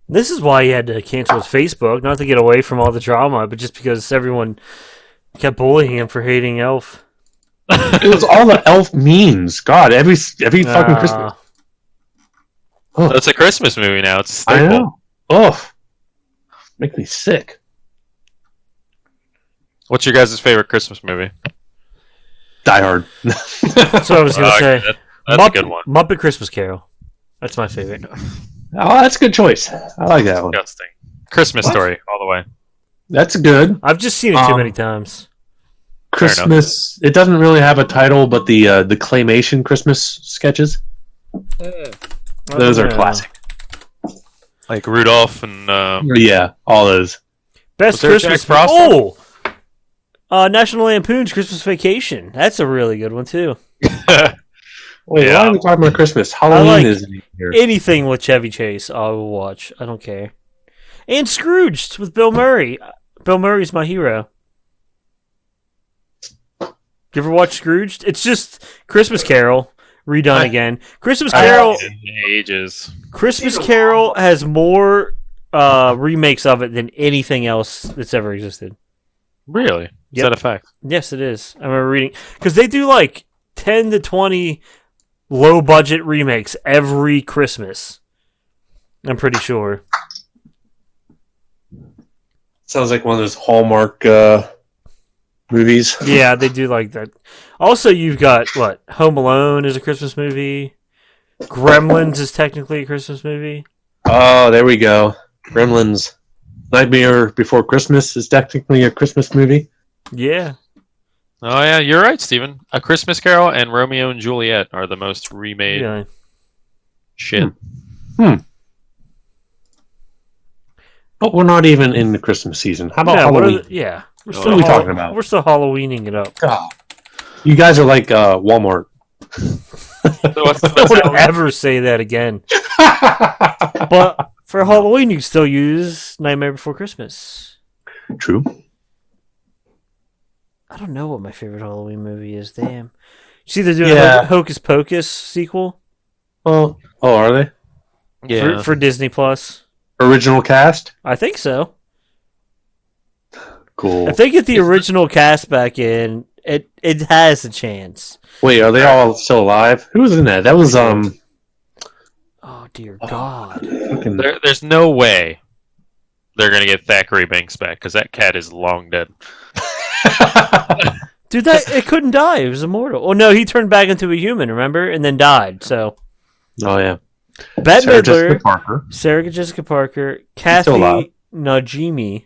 [SPEAKER 2] This is why he had to cancel his Facebook, not to get away from all the drama, but just because everyone kept bullying him for hating Elf.
[SPEAKER 3] It was all the Elf memes. God, every fucking Christmas. Oh,
[SPEAKER 1] it's a Christmas movie now. It's a
[SPEAKER 3] I
[SPEAKER 1] staple.
[SPEAKER 3] know. Oh, make me sick.
[SPEAKER 1] What's your guys' favorite Christmas movie?
[SPEAKER 3] Die Hard.
[SPEAKER 2] That's what I was going to say.
[SPEAKER 1] That's a good one.
[SPEAKER 2] Muppet Christmas Carol. That's my favorite.
[SPEAKER 3] Oh, that's a good choice. I like that one.
[SPEAKER 1] Disgusting. Christmas Story, all the way.
[SPEAKER 3] That's good.
[SPEAKER 2] I've just seen it too many times.
[SPEAKER 3] Christmas. It doesn't really have a title, but the claymation Christmas sketches. Those are
[SPEAKER 2] Yeah.
[SPEAKER 3] classic.
[SPEAKER 1] Like Rudolph and
[SPEAKER 3] Yeah, all those.
[SPEAKER 2] Best
[SPEAKER 1] Was there
[SPEAKER 2] Christmas.
[SPEAKER 1] Jack Frost?
[SPEAKER 2] National Lampoon's Christmas Vacation. That's a really good one too.
[SPEAKER 3] Wait,
[SPEAKER 1] Yeah.
[SPEAKER 3] why are we talking about Christmas? Halloween
[SPEAKER 2] like-
[SPEAKER 3] is here.
[SPEAKER 2] Anything with Chevy Chase, I will watch. I don't care. And Scrooged with Bill Murray. Bill Murray's my hero. You ever watch Scrooged? It's just Christmas Carol redone again. Christmas Carol.
[SPEAKER 1] ages.
[SPEAKER 2] Christmas Carol has more remakes of it than anything else that's ever existed.
[SPEAKER 1] Really? Is
[SPEAKER 2] Yep.
[SPEAKER 1] that a fact?
[SPEAKER 2] Yes, it is. I remember reading because they do like 10 to 20 low budget remakes every Christmas. I'm pretty sure.
[SPEAKER 3] Sounds like one of those Hallmark movies.
[SPEAKER 2] Yeah, they do like that. Also, you've got what? Home Alone is a Christmas movie. Gremlins is technically a Christmas movie.
[SPEAKER 3] Oh, there we go. Gremlins. Nightmare Before Christmas is technically a Christmas movie.
[SPEAKER 2] Yeah.
[SPEAKER 1] Oh yeah, you're right, Steven. A Christmas Carol and Romeo and Juliet are the most remade
[SPEAKER 2] Yeah.
[SPEAKER 1] shit.
[SPEAKER 3] But we're not even in the Christmas season. How about Halloween?
[SPEAKER 2] We're
[SPEAKER 3] What are we talking about?
[SPEAKER 2] We're still Halloweening it up.
[SPEAKER 3] God. You guys are like Walmart.
[SPEAKER 1] So what's
[SPEAKER 2] Don't ever say that again. But for Halloween, you can still use Nightmare Before Christmas.
[SPEAKER 3] True.
[SPEAKER 2] I don't know what my favorite Halloween movie is. Damn. You see, they're doing
[SPEAKER 3] Yeah.
[SPEAKER 2] a Hocus Pocus sequel
[SPEAKER 3] Oh, are they?
[SPEAKER 1] Yeah.
[SPEAKER 2] for Disney Plus.
[SPEAKER 3] Original cast?
[SPEAKER 2] I think so.
[SPEAKER 3] Cool.
[SPEAKER 2] If they get the original cast back in, it has a chance.
[SPEAKER 3] Wait, are they all still alive? Who was in that? That was
[SPEAKER 2] Oh dear God!
[SPEAKER 3] fucking-
[SPEAKER 1] There's no way they're gonna get Thackeray Banks back because that cat is long dead.
[SPEAKER 2] Dude, it couldn't die. It was immortal. Oh no, he turned back into a human, remember, and then died. So
[SPEAKER 3] Oh yeah.
[SPEAKER 2] Bette
[SPEAKER 3] Sarah Jessica
[SPEAKER 2] Midler,
[SPEAKER 3] Parker.
[SPEAKER 2] Sarah Jessica Parker,
[SPEAKER 3] still alive.
[SPEAKER 2] Kathy Najimy.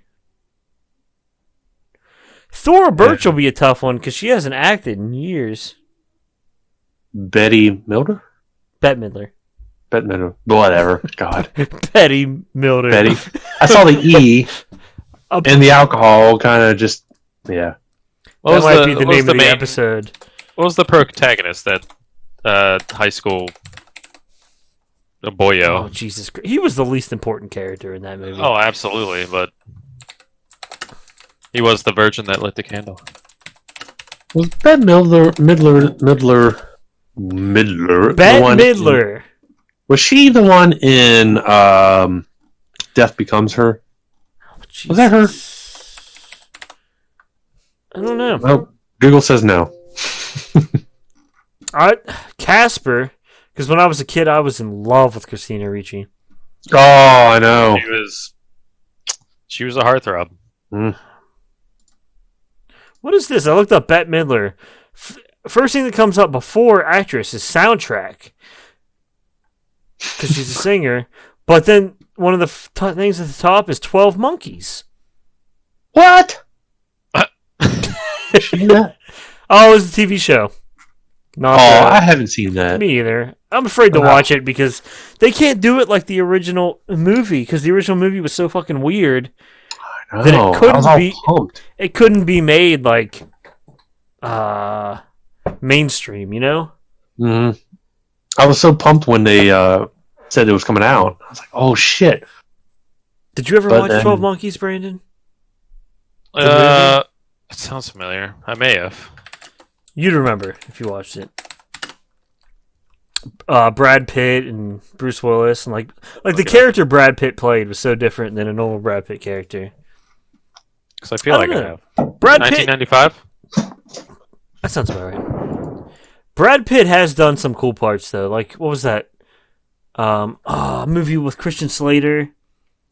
[SPEAKER 2] Thora Birch will be a tough one because she hasn't acted in years.
[SPEAKER 3] Betty Milder?
[SPEAKER 2] Bette Midler.
[SPEAKER 3] Bette Midler. Whatever. God.
[SPEAKER 2] Betty Milder.
[SPEAKER 3] Betty. I saw the E
[SPEAKER 2] Up-
[SPEAKER 3] and the alcohol kind of just, yeah.
[SPEAKER 2] That might be the
[SPEAKER 1] what was
[SPEAKER 2] name of the
[SPEAKER 1] main-
[SPEAKER 2] episode.
[SPEAKER 1] What was the protagonist that high school boyo?
[SPEAKER 2] Oh, Jesus Christ. He was the least important character in that movie.
[SPEAKER 1] Oh, absolutely, but he was the virgin that lit the candle.
[SPEAKER 3] Was Bette Midler
[SPEAKER 2] Bette
[SPEAKER 3] the one
[SPEAKER 2] Midler.
[SPEAKER 3] was she the one in Death Becomes Her?
[SPEAKER 2] Oh,
[SPEAKER 3] Was that her?
[SPEAKER 2] I don't know.
[SPEAKER 3] Well, Google says no.
[SPEAKER 2] Casper, because when I was a kid, I was in love with Christina Ricci.
[SPEAKER 3] Oh, I know.
[SPEAKER 1] She was a heartthrob.
[SPEAKER 2] What is this? I looked up Bette Midler. First thing that comes up before actress is soundtrack, because she's a singer. But then one of the things at the top is 12 Monkeys.
[SPEAKER 3] What? She that?
[SPEAKER 2] Oh, it was a TV show. Not
[SPEAKER 3] I haven't seen that.
[SPEAKER 2] me either. I'm afraid to watch it because they can't do it like the original movie, because the original movie was so fucking weird.
[SPEAKER 3] I
[SPEAKER 2] That
[SPEAKER 3] know.
[SPEAKER 2] it couldn't
[SPEAKER 3] I was all
[SPEAKER 2] be-
[SPEAKER 3] pumped.
[SPEAKER 2] It couldn't be made like mainstream, you know?
[SPEAKER 3] Mm-hmm. I was so pumped when they said it was coming out. I was like, "Oh shit!"
[SPEAKER 2] Did you ever
[SPEAKER 3] But
[SPEAKER 2] watch
[SPEAKER 3] then-
[SPEAKER 2] 12 Monkeys, Brandon?
[SPEAKER 1] It sounds familiar. I may have.
[SPEAKER 2] You'd remember if you watched it. Brad Pitt and Bruce Willis, and like the character Brad Pitt played was so different than a normal Brad Pitt character.
[SPEAKER 1] Because I feel like I
[SPEAKER 2] don't
[SPEAKER 1] have.
[SPEAKER 2] know. Brad Pitt.
[SPEAKER 1] 1995.
[SPEAKER 2] That sounds about right. Brad Pitt has done some cool parts though. Like what was that? A movie with Christian Slater.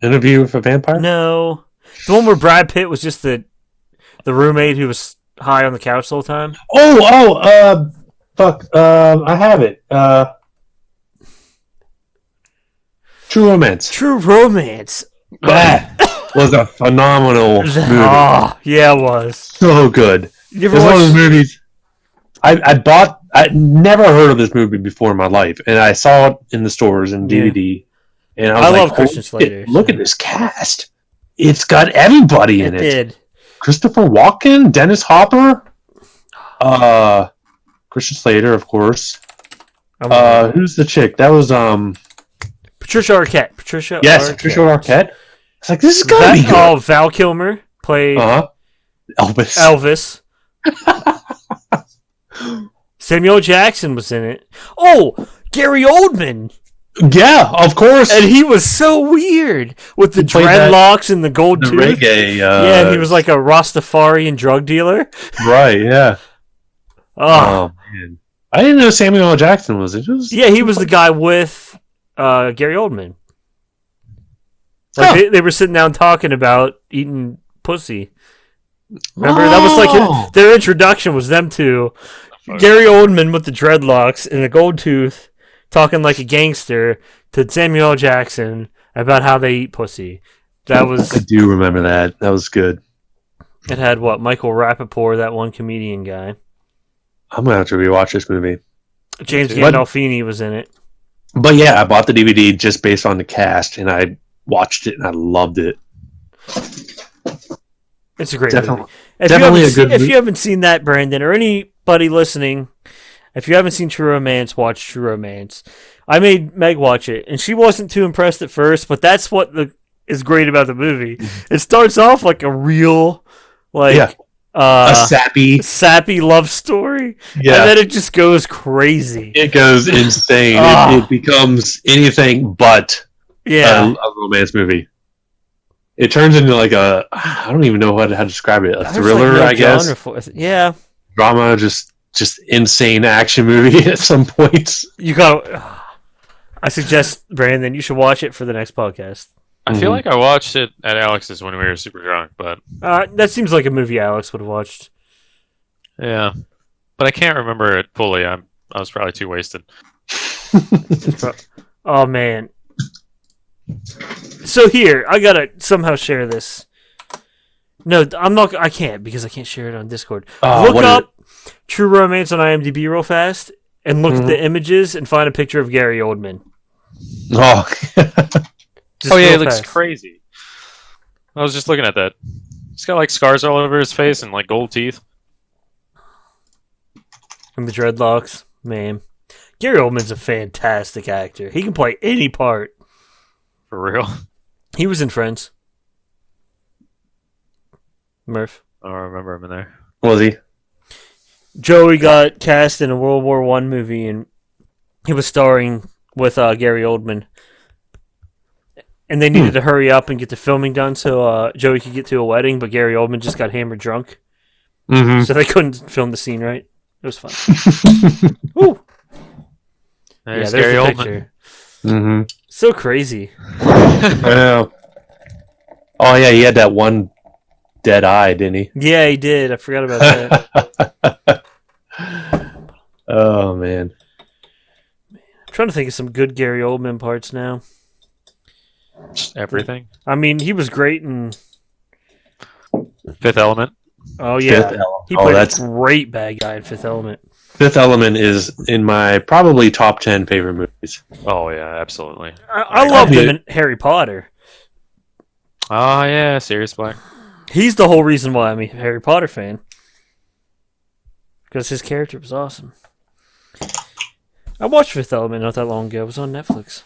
[SPEAKER 3] Interview with a Vampire.
[SPEAKER 2] No, the one where Brad Pitt was just the roommate who was high on the couch the whole time.
[SPEAKER 3] Fuck. I have it. True Romance.
[SPEAKER 2] True Romance.
[SPEAKER 3] That was a phenomenal movie.
[SPEAKER 2] Oh, yeah, it was.
[SPEAKER 3] So good.
[SPEAKER 2] You ever
[SPEAKER 3] It's one of those
[SPEAKER 2] watched?
[SPEAKER 3] movies. I never heard of this movie before in my life, and I saw it in the stores and DVD. And I was
[SPEAKER 2] I
[SPEAKER 3] like,
[SPEAKER 2] love Christian
[SPEAKER 3] "Holy
[SPEAKER 2] Slater,
[SPEAKER 3] shit, look
[SPEAKER 2] so-
[SPEAKER 3] at this cast! It's got everybody in
[SPEAKER 2] It
[SPEAKER 3] it.
[SPEAKER 2] did.
[SPEAKER 3] Christopher Walken, Dennis Hopper, Christian Slater, of course. Who's the chick? That was
[SPEAKER 2] Patricia Arquette. Patricia.
[SPEAKER 3] yes,
[SPEAKER 2] Arquette.
[SPEAKER 3] Patricia Arquette. It's like this is gonna be good.
[SPEAKER 2] Val Kilmer played
[SPEAKER 3] Elvis.
[SPEAKER 2] Elvis. Samuel Jackson was in it. Oh, Gary Oldman,
[SPEAKER 3] Yeah, of course.
[SPEAKER 2] and he was so weird with the
[SPEAKER 3] He played that-
[SPEAKER 2] dreadlocks and the gold
[SPEAKER 3] the
[SPEAKER 2] tooth.
[SPEAKER 3] reggae.
[SPEAKER 2] Yeah, and he was like a Rastafarian drug dealer.
[SPEAKER 3] right. Yeah.
[SPEAKER 2] Oh,
[SPEAKER 3] Oh man, I didn't know Samuel L. Jackson was it.
[SPEAKER 2] yeah, he was the guy with Gary Oldman. Like
[SPEAKER 3] Huh.
[SPEAKER 2] they were sitting down talking about eating pussy. Remember, that was like their introduction was them two. Gary Oldman with the dreadlocks and a gold tooth talking like a gangster to Samuel L. Jackson about how they eat pussy. That was...
[SPEAKER 3] I do remember that. That was good.
[SPEAKER 2] It had, Michael Rappaport, that one comedian guy.
[SPEAKER 3] I'm going to have to rewatch this movie.
[SPEAKER 2] James Gandolfini was in it.
[SPEAKER 3] But yeah, I bought the DVD just based on the cast, and I watched it, and I loved it.
[SPEAKER 2] It's a great
[SPEAKER 3] Definitely.
[SPEAKER 2] movie. If you haven't seen that, Brandon, or anybody listening, if you haven't seen True Romance, watch True Romance. I made Meg watch it, and she wasn't too impressed at first, but that's what is great about the movie. It starts off like a real, a sappy love story, and then it just goes crazy.
[SPEAKER 3] It goes insane. It becomes anything but a romance movie. It turns into like I don't even know how to describe it. A thriller, I guess.
[SPEAKER 2] Yeah.
[SPEAKER 3] Drama, just insane action movie at some points.
[SPEAKER 2] I suggest, Brandon, you should watch it for the next podcast.
[SPEAKER 1] I feel like I watched it at Alex's when we were super drunk, but...
[SPEAKER 2] that seems like a movie Alex would have watched.
[SPEAKER 1] Yeah. But I can't remember it fully. I was probably too wasted.
[SPEAKER 2] Oh, man. So here, I gotta somehow share this. No, I can't, because I can't share it on Discord. Look up True Romance on IMDb real fast, and look at the images, and find a picture of Gary Oldman.
[SPEAKER 3] Oh,
[SPEAKER 1] it looks crazy. I was just looking at that. He's got like scars all over his face and like gold teeth.
[SPEAKER 2] And the dreadlocks. Man. Gary Oldman's a fantastic actor. He can play any part.
[SPEAKER 1] For real?
[SPEAKER 2] He was in Friends. Murph.
[SPEAKER 1] I don't remember him in there.
[SPEAKER 3] Was he?
[SPEAKER 2] Joey got cast in a World War I movie, and he was starring with Gary Oldman. And they needed to hurry up and get the filming done so Joey could get to a wedding, but Gary Oldman just got hammered drunk.
[SPEAKER 3] Mm-hmm.
[SPEAKER 2] So they couldn't film the scene right. It was fun. Ooh.
[SPEAKER 1] There's Gary
[SPEAKER 2] the
[SPEAKER 1] Oldman.
[SPEAKER 2] picture.
[SPEAKER 3] Mm-hmm.
[SPEAKER 2] So crazy.
[SPEAKER 3] I know. Oh, yeah, he had that one dead eye, didn't he?
[SPEAKER 2] Yeah, he did. I forgot about that.
[SPEAKER 3] Oh, man.
[SPEAKER 2] I'm trying to think of some good Gary Oldman parts now.
[SPEAKER 1] Everything.
[SPEAKER 2] I mean, he was great in
[SPEAKER 1] Fifth Element.
[SPEAKER 2] Oh, yeah. He played
[SPEAKER 3] that's
[SPEAKER 2] a great bad guy in Fifth Element.
[SPEAKER 3] Fifth Element is in my probably top 10 favorite movies.
[SPEAKER 1] Oh, yeah, absolutely.
[SPEAKER 2] I loved him in Harry Potter.
[SPEAKER 1] Oh, yeah, Sirius Black.
[SPEAKER 2] He's the whole reason why I'm a Harry Potter fan. Because his character was awesome. I watched Fifth Element not that long ago. It was on Netflix.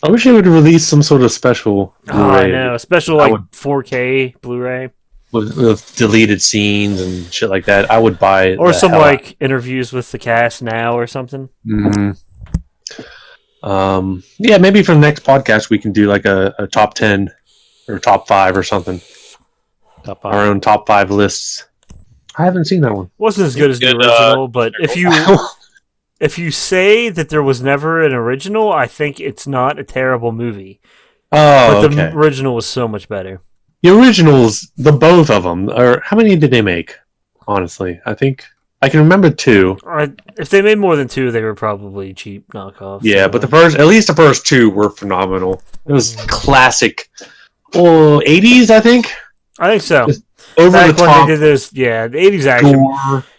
[SPEAKER 3] I wish they would release some sort of special Blu-ray.
[SPEAKER 2] Oh, I know. A special 4K Blu-ray.
[SPEAKER 3] With deleted scenes and shit like that. I would buy it.
[SPEAKER 2] Or some interviews with the cast now or something.
[SPEAKER 3] Mm-hmm. Yeah, maybe for the next podcast we can do like a top 10 or top 5 or something.
[SPEAKER 1] Top 5.
[SPEAKER 3] Our own top 5 lists. I haven't seen that one.
[SPEAKER 2] Wasn't as good as the original, but if you say that there was never an original, I think it's not a terrible movie.
[SPEAKER 3] Oh,
[SPEAKER 2] but the original was so much better.
[SPEAKER 3] The originals, the both of them, or how many did they make? Honestly, I think I can remember 2.
[SPEAKER 2] If they made more than 2, they were probably cheap knockoffs.
[SPEAKER 3] Yeah, but at least the first 2 were phenomenal. It was classic. 80s, I think.
[SPEAKER 2] I think so.
[SPEAKER 3] Just over
[SPEAKER 2] Back
[SPEAKER 3] the top.
[SPEAKER 2] when they did those, the 80s action.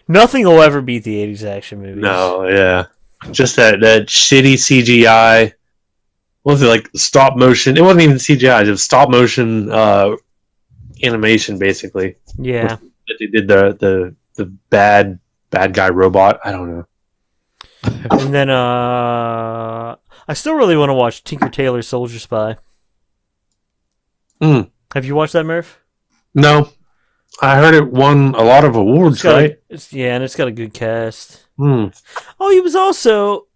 [SPEAKER 2] Nothing will ever beat the 80s action movies.
[SPEAKER 3] No, yeah, just that shitty CGI. What was it, like stop motion? It wasn't even CGI. It was stop motion animation, basically.
[SPEAKER 2] Yeah,
[SPEAKER 3] That they did the bad guy robot. I don't know.
[SPEAKER 2] And then I still really want to watch Tinker Tailor Soldier Spy. Have you watched that, Murph?
[SPEAKER 3] No, I heard it won a lot of awards, right?
[SPEAKER 2] And it's got a good cast. Oh, he was also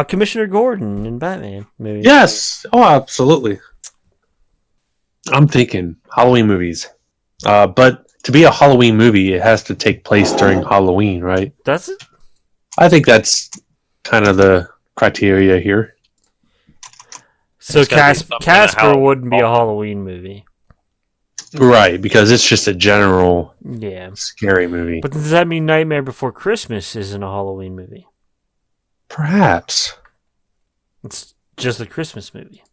[SPEAKER 2] Commissioner Gordon in Batman movie.
[SPEAKER 3] Yes. Oh, absolutely. I'm thinking Halloween movies. But to be a Halloween movie, it has to take place during Halloween, right?
[SPEAKER 2] That's it?
[SPEAKER 3] I think that's kind of the criteria here.
[SPEAKER 2] So Casper wouldn't be a Halloween movie.
[SPEAKER 3] Right, because it's just a general scary movie.
[SPEAKER 2] But does that mean Nightmare Before Christmas isn't a Halloween movie?
[SPEAKER 3] Perhaps.
[SPEAKER 2] It's just a Christmas movie.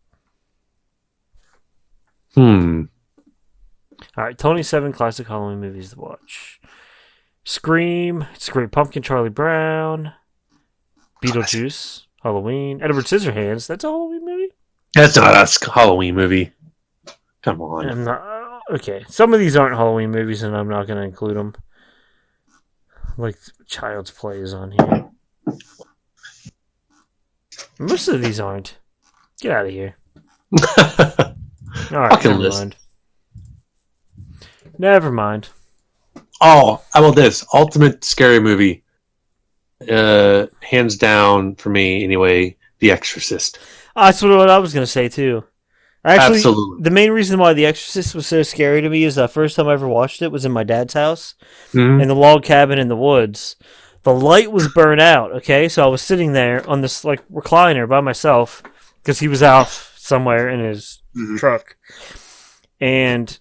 [SPEAKER 3] All
[SPEAKER 2] right, 27 classic Halloween movies to watch. Scream, It's a Great Pumpkin, Charlie Brown, Beetlejuice, Halloween, Edward Scissorhands. That's a Halloween movie?
[SPEAKER 3] That's not a Halloween movie. Come on.
[SPEAKER 2] Okay, some of these aren't Halloween movies, and I'm not going to include them. Like Child's Play is on here. Most of these aren't. Get out of here. All right, never mind. Never mind.
[SPEAKER 3] Oh, how about this? Ultimate scary movie. Hands down, for me anyway, The Exorcist.
[SPEAKER 2] That's what I was going to say, too. Actually,
[SPEAKER 3] Absolutely.
[SPEAKER 2] The main reason why The Exorcist was so scary to me is the first time I ever watched it was in my dad's house, in the log cabin in the woods. The light was burnt out, okay? So I was sitting there on this like recliner by myself because he was out somewhere in his truck. And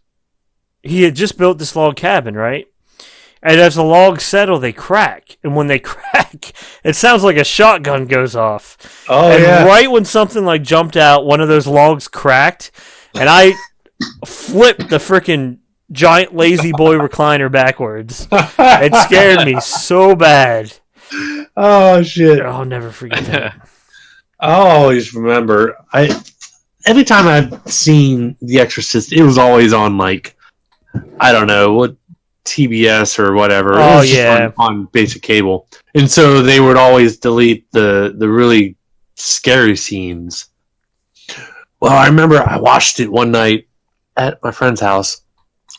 [SPEAKER 2] he had just built this log cabin, right? And as the logs settle, they crack. And when they crack, it sounds like a shotgun goes off.
[SPEAKER 3] Oh,
[SPEAKER 2] and right when something like jumped out, one of those logs cracked, and I flipped the freaking giant lazy boy recliner backwards. It scared me so bad.
[SPEAKER 3] Oh, shit.
[SPEAKER 2] I'll never forget that.
[SPEAKER 3] I always remember. Every time I've seen The Exorcist, it was always on, like, I don't know, what TBS or whatever.
[SPEAKER 2] Oh,
[SPEAKER 3] it was just on basic cable. And so they would always delete the really scary scenes. Well, I remember I watched it one night at my friend's house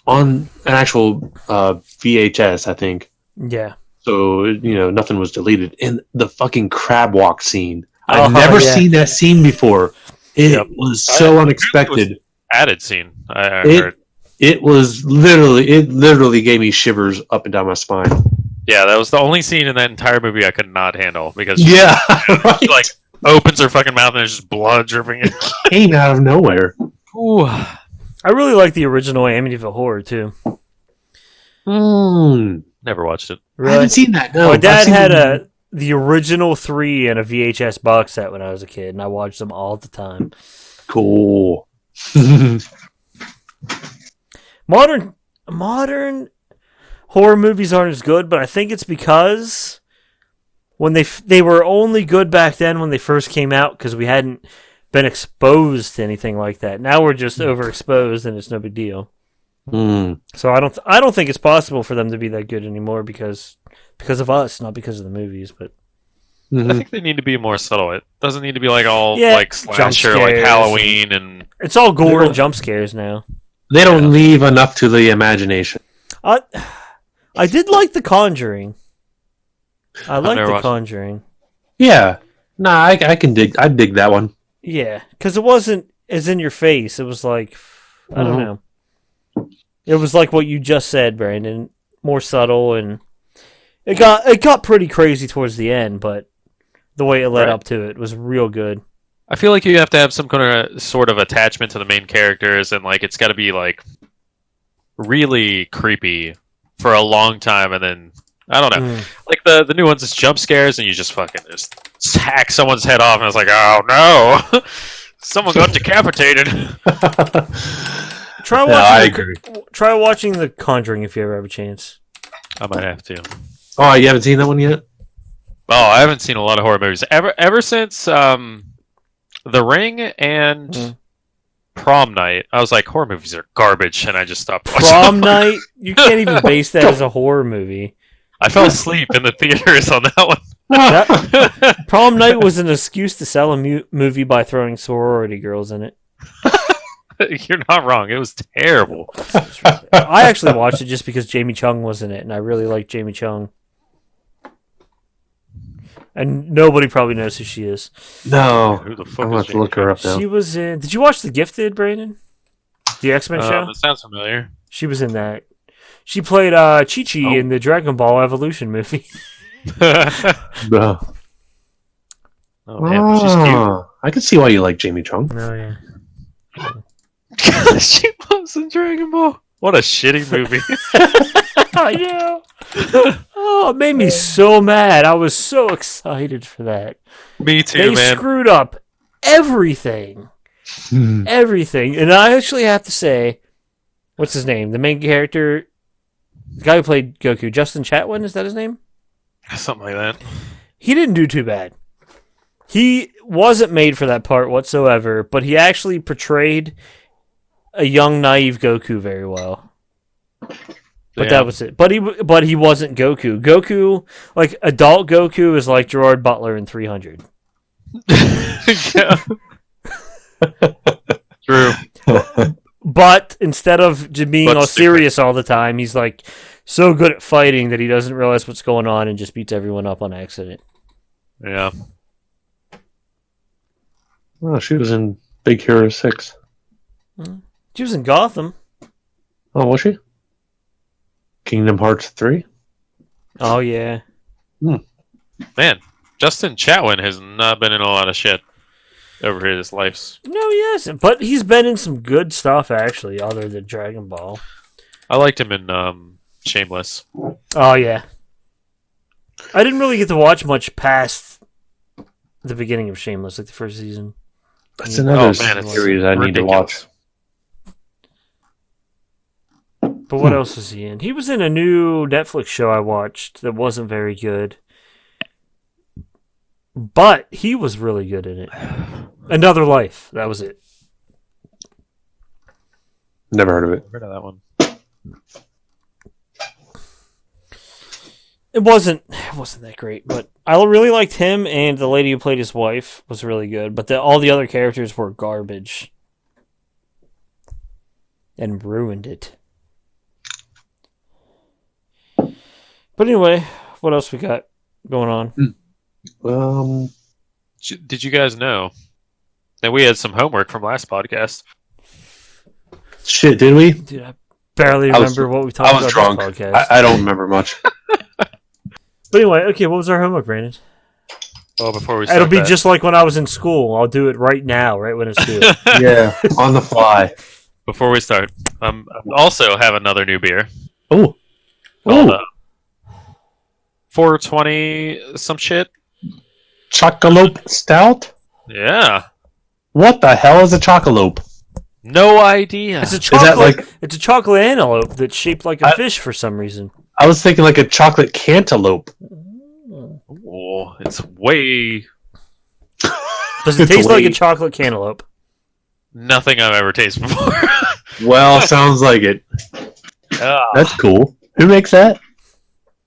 [SPEAKER 3] on an actual VHS, I think.
[SPEAKER 2] Yeah.
[SPEAKER 3] So, nothing was deleted. And the fucking crab walk scene. I've never seen that scene before. It was so unexpected.
[SPEAKER 1] It was added scene, I heard.
[SPEAKER 3] It literally gave me shivers up and down my spine.
[SPEAKER 1] Yeah, that was the only scene in that entire movie I could not handle because
[SPEAKER 3] she
[SPEAKER 1] like opens her fucking mouth and there's just blood dripping.
[SPEAKER 3] It came out of nowhere.
[SPEAKER 2] Ooh. I really like the original Amityville Horror too.
[SPEAKER 1] Never watched it.
[SPEAKER 3] Really? I haven't seen that. No,
[SPEAKER 2] my dad had the original 3 in a VHS box set when I was a kid, and I watched them all the time.
[SPEAKER 3] Cool.
[SPEAKER 2] Modern horror movies aren't as good, but I think it's because when they were only good back then when they first came out because we hadn't been exposed to anything like that. Now we're just overexposed and it's no big deal. So I don't think it's possible for them to be that good anymore because of us, not because of the movies. But
[SPEAKER 1] I think they need to be more subtle. It doesn't need to be like all like slasher, like Halloween, and
[SPEAKER 2] it's all gore and jump scares now.
[SPEAKER 3] They don't leave enough to the imagination.
[SPEAKER 2] I did like The Conjuring. I like The Conjuring.
[SPEAKER 3] Yeah. Nah, I can dig. I dig that one.
[SPEAKER 2] Yeah, because it wasn't as in your face. It was like, I don't know. It was like what you just said, Brandon. More subtle, and it got pretty crazy towards the end, but the way it led up to it was real good.
[SPEAKER 1] I feel like you have to have some kind of sort of attachment to the main characters, and like it's got to be like really creepy for a long time, and then I don't know, like the new ones, it's jump scares, and you just fucking just hack someone's head off, and it's like, oh no, someone got decapitated.
[SPEAKER 2] Try watching The Conjuring if you ever have a chance.
[SPEAKER 1] I might have to.
[SPEAKER 3] Oh, you haven't seen that one yet?
[SPEAKER 1] Oh, I haven't seen a lot of horror movies ever since The Ring and Prom Night. I was like, horror movies are garbage, and I just stopped watching
[SPEAKER 2] Prom Night? You can't even base that as a horror movie.
[SPEAKER 1] I fell asleep in the theaters on that
[SPEAKER 2] one. Prom Night was an excuse to sell a movie by throwing sorority girls in it.
[SPEAKER 1] You're not wrong. It was terrible.
[SPEAKER 2] I actually watched it just because Jamie Chung was in it, and I really like Jamie Chung. And nobody probably knows who she is.
[SPEAKER 3] No.
[SPEAKER 1] Who the fuck
[SPEAKER 3] I'm going to have to look her up now.
[SPEAKER 2] She was in... Did you watch The Gifted, Brandon? The X-Men show?
[SPEAKER 1] That sounds familiar.
[SPEAKER 2] She was in that. She played Chi-Chi in the Dragon Ball Evolution movie.
[SPEAKER 3] No.
[SPEAKER 1] Oh, man. She's cute.
[SPEAKER 3] I can see why you like Jamie Chung.
[SPEAKER 2] Oh, yeah.
[SPEAKER 1] She was in Dragon Ball. What a shitty movie.
[SPEAKER 2] I know. Oh, it made me so mad. I was so excited for that.
[SPEAKER 1] Me too,
[SPEAKER 2] They
[SPEAKER 1] man.
[SPEAKER 2] screwed up everything. Everything. And I actually have to say, what's his name? The main character, the guy who played Goku, Justin Chatwin, is that his name?
[SPEAKER 1] Something like that.
[SPEAKER 2] He didn't do too bad. He wasn't made for that part whatsoever, but he actually portrayed a young, naive Goku very well. But that was it. But he wasn't Goku. Goku, like adult Goku, is like Gerard Butler in 300.
[SPEAKER 1] Yeah. True.
[SPEAKER 2] But instead of just being
[SPEAKER 1] But
[SPEAKER 2] all
[SPEAKER 1] stupid.
[SPEAKER 2] serious all the time, he's like so good at fighting that he doesn't realize what's going on and just beats everyone up on accident.
[SPEAKER 1] Yeah.
[SPEAKER 3] Oh, she was in Big Hero 6.
[SPEAKER 2] She was in Gotham.
[SPEAKER 3] Oh, was she? Kingdom Hearts 3?
[SPEAKER 2] Oh, yeah.
[SPEAKER 1] Man, Justin Chatwin has not been in a lot of shit over his life.
[SPEAKER 2] No, he hasn't. But he's been in some good stuff, actually, other than Dragon Ball.
[SPEAKER 1] I liked him in Shameless.
[SPEAKER 2] Oh, yeah. I didn't really get to watch much past the beginning of Shameless, like the first season.
[SPEAKER 3] That's another
[SPEAKER 1] it's
[SPEAKER 3] series I need to watch.
[SPEAKER 2] But what else was he in? He was in a new Netflix show I watched that wasn't very good. But he was really good in it. Another Life. That was it.
[SPEAKER 3] Never heard of it.
[SPEAKER 1] Heard of that one.
[SPEAKER 2] It wasn't that great, but I really liked him, and the lady who played his wife was really good. But all the other characters were garbage. And ruined it. But anyway, what else we got going on?
[SPEAKER 1] Did you guys know that we had some homework from last podcast?
[SPEAKER 3] Shit, did we?
[SPEAKER 2] Dude, I barely remember what we talked
[SPEAKER 3] I
[SPEAKER 2] about
[SPEAKER 3] was drunk.
[SPEAKER 2] this podcast.
[SPEAKER 3] I don't remember much.
[SPEAKER 2] But anyway, okay, what was our homework, Brandon?
[SPEAKER 1] Oh, before we start
[SPEAKER 2] It'll be
[SPEAKER 1] that.
[SPEAKER 2] just like when I was in school. I'll do it right now, right when it's due.
[SPEAKER 3] Yeah, on the fly.
[SPEAKER 1] Before we start, I also have another new beer.
[SPEAKER 3] Oh,
[SPEAKER 1] Called, 420 some shit.
[SPEAKER 3] Chocolope Stout?
[SPEAKER 1] Yeah.
[SPEAKER 3] What the hell is a Chocolope?
[SPEAKER 1] No idea.
[SPEAKER 2] It's a
[SPEAKER 3] Is that
[SPEAKER 2] chocolate.
[SPEAKER 3] like?
[SPEAKER 2] It's a chocolate antelope that's shaped like a fish for some reason.
[SPEAKER 3] I was thinking like a chocolate cantaloupe.
[SPEAKER 1] Oh, it's way
[SPEAKER 2] Does it
[SPEAKER 3] It's
[SPEAKER 2] taste like a
[SPEAKER 3] way-
[SPEAKER 2] chocolate cantaloupe?
[SPEAKER 1] nothing I've ever tasted before.
[SPEAKER 3] Well, sounds like it.
[SPEAKER 1] Ah.
[SPEAKER 3] That's cool. Who makes that?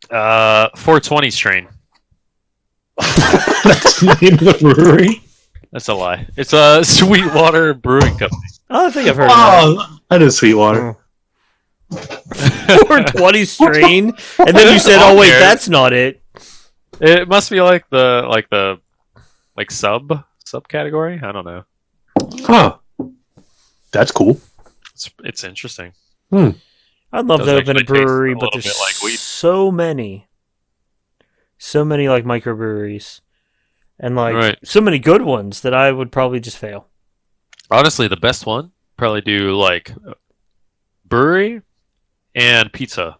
[SPEAKER 1] 420 strain.
[SPEAKER 3] That's the name of the brewery.
[SPEAKER 1] That's a lie. It's a Sweetwater Brewing Company.
[SPEAKER 2] I don't think I've heard of that.
[SPEAKER 3] Oh, that is Sweetwater.
[SPEAKER 2] 420 strain, and then you said, "Oh wait, that's not it."
[SPEAKER 1] It must be like the subcategory. I don't know.
[SPEAKER 3] Huh. That's cool.
[SPEAKER 1] It's interesting.
[SPEAKER 2] I'd love
[SPEAKER 1] Does
[SPEAKER 2] to open a
[SPEAKER 1] actually taste
[SPEAKER 2] brewery,
[SPEAKER 1] a
[SPEAKER 2] but
[SPEAKER 1] little
[SPEAKER 2] there's
[SPEAKER 1] bit like weed.
[SPEAKER 2] so many like microbreweries, and like
[SPEAKER 1] Right.
[SPEAKER 2] so many good ones that I would probably just fail.
[SPEAKER 1] Honestly, the best one probably do like brewery and pizza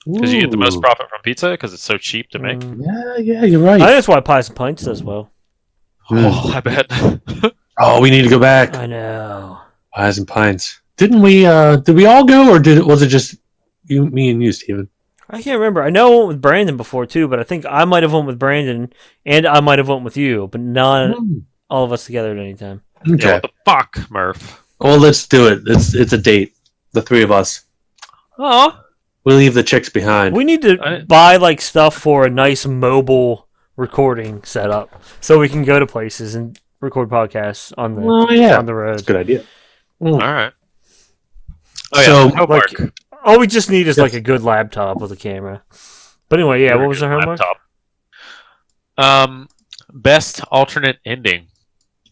[SPEAKER 1] because you get the most
[SPEAKER 3] Ooh.
[SPEAKER 1] profit from pizza because it's so cheap to make.
[SPEAKER 3] Yeah, you're right.
[SPEAKER 2] I think that's why Pies and Pints does well.
[SPEAKER 1] Oh, I bet.
[SPEAKER 3] Oh, we need to go back.
[SPEAKER 2] I know.
[SPEAKER 3] Pies and Pints. Didn't we? Did we all go, or was it just you, me, and you, Steven?
[SPEAKER 2] I can't remember. I know I went with Brandon before too, but I think I might have went with Brandon and I might have went with you, but not all of us together at any time.
[SPEAKER 3] Okay.
[SPEAKER 1] Yeah, what the fuck, Murph?
[SPEAKER 3] Well, let's do it. It's a date. The three of us.
[SPEAKER 1] Oh,
[SPEAKER 3] We leave the chicks behind.
[SPEAKER 2] We need to buy like stuff for a nice mobile recording setup so we can go to places and record podcasts on the on the
[SPEAKER 3] That's
[SPEAKER 2] road.
[SPEAKER 3] a good idea.
[SPEAKER 1] all right. Oh,
[SPEAKER 3] So,
[SPEAKER 1] yeah, homework.
[SPEAKER 2] like, all we just need is like a good laptop with a camera. But anyway, yeah, what was our homework?
[SPEAKER 1] Laptop. Best alternate ending.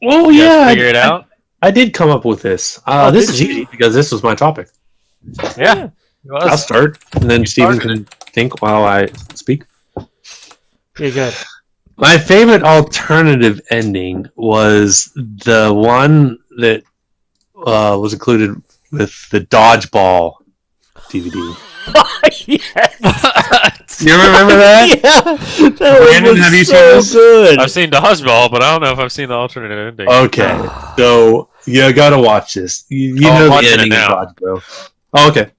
[SPEAKER 3] Oh
[SPEAKER 1] You guys
[SPEAKER 3] yeah,
[SPEAKER 1] figure it out.
[SPEAKER 3] I did come up with this. This is easy because this was my topic.
[SPEAKER 1] Yeah.
[SPEAKER 3] I'll start, and then Steven can think while I speak.
[SPEAKER 2] Yeah, good.
[SPEAKER 3] My favorite alternative ending was the one that was included with the dodgeball DVD.
[SPEAKER 2] Yes.
[SPEAKER 3] You remember that?
[SPEAKER 2] Yeah, that
[SPEAKER 3] Brandon,
[SPEAKER 2] was
[SPEAKER 3] have you
[SPEAKER 2] so
[SPEAKER 3] seen this?
[SPEAKER 2] good.
[SPEAKER 1] I've seen Dodgeball, but I don't know if I've seen the alternate ending.
[SPEAKER 3] Okay, so you gotta watch this. You
[SPEAKER 1] I'm
[SPEAKER 3] know the
[SPEAKER 1] watching it
[SPEAKER 3] ending of
[SPEAKER 1] now.
[SPEAKER 3] Dodgeball. Oh, okay.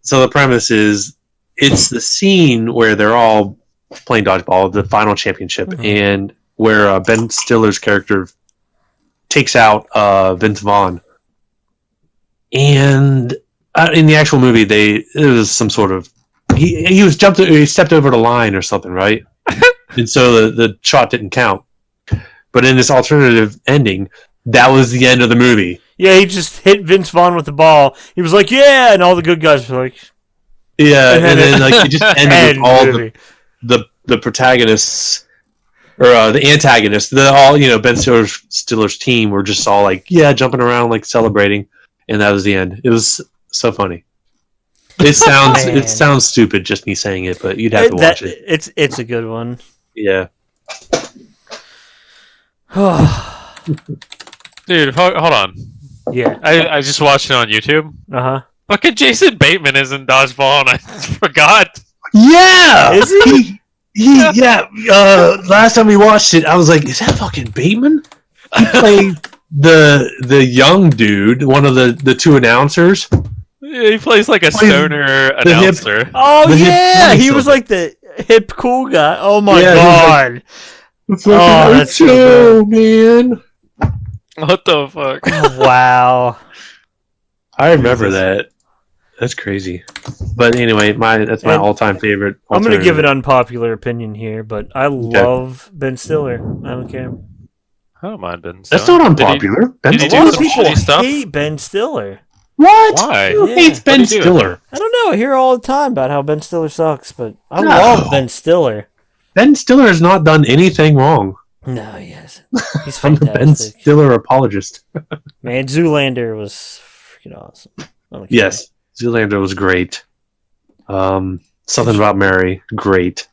[SPEAKER 3] So the premise is it's the scene where they're all playing dodgeball, the final championship, and where Ben Stiller's character takes out Vince Vaughn. And in the actual movie, it was some sort of he stepped over the line or something, right? And so the shot didn't count. But in this alternative ending, that was the end of the movie.
[SPEAKER 2] Yeah, he just hit Vince Vaughn with the ball. He was like, "Yeah," and all the good guys were like,
[SPEAKER 3] Yeah, and then like it just ended with all the protagonists or the antagonists. Ben Stiller's team were just all like, yeah, jumping around, like celebrating, and that was the end. It was so funny. It sounds stupid just me saying it, but you'd have to watch it.
[SPEAKER 2] It's a good one.
[SPEAKER 3] Yeah.
[SPEAKER 1] Dude, hold on.
[SPEAKER 2] Yeah.
[SPEAKER 1] I just watched it on YouTube.
[SPEAKER 2] Uh-huh.
[SPEAKER 1] Fucking Jason Bateman is in Dodgeball, and I forgot.
[SPEAKER 3] Yeah!
[SPEAKER 2] Is he?
[SPEAKER 3] Yeah. Last time we watched it, I was like, is that fucking Bateman? He played the young dude, one of the two announcers.
[SPEAKER 1] Yeah, he plays like a stoner announcer.
[SPEAKER 2] Oh, yeah! He
[SPEAKER 3] hip-
[SPEAKER 2] was like the hip cool guy. Oh, my
[SPEAKER 3] Yeah,
[SPEAKER 2] God.
[SPEAKER 3] Oh,
[SPEAKER 2] that's so
[SPEAKER 3] man.
[SPEAKER 1] What the fuck?
[SPEAKER 2] Wow.
[SPEAKER 3] I remember that. That's crazy. But anyway, that's my all-time favorite.
[SPEAKER 2] I'm going to give an unpopular opinion here, but I love Ben Stiller. I don't care.
[SPEAKER 1] I don't mind Ben Stiller.
[SPEAKER 3] That's not unpopular.
[SPEAKER 1] did he
[SPEAKER 2] A
[SPEAKER 1] do
[SPEAKER 2] lot of
[SPEAKER 1] some
[SPEAKER 2] people
[SPEAKER 1] shitty stuff?
[SPEAKER 2] hate Ben Stiller.
[SPEAKER 3] What?
[SPEAKER 1] Why?
[SPEAKER 3] Who hates Ben
[SPEAKER 1] What'd he do?
[SPEAKER 3] Stiller?
[SPEAKER 2] I don't know. I hear all the time about how Ben Stiller sucks, but I
[SPEAKER 3] No.
[SPEAKER 2] love Ben Stiller.
[SPEAKER 3] Ben Stiller has not done anything wrong.
[SPEAKER 2] No, he hasn't. He's
[SPEAKER 3] I'm a Ben
[SPEAKER 2] fantastic.
[SPEAKER 3] Stiller apologist.
[SPEAKER 2] Man, Zoolander was freaking awesome. I don't care.
[SPEAKER 3] Yes, Zoolander was great. Something About Mary, great.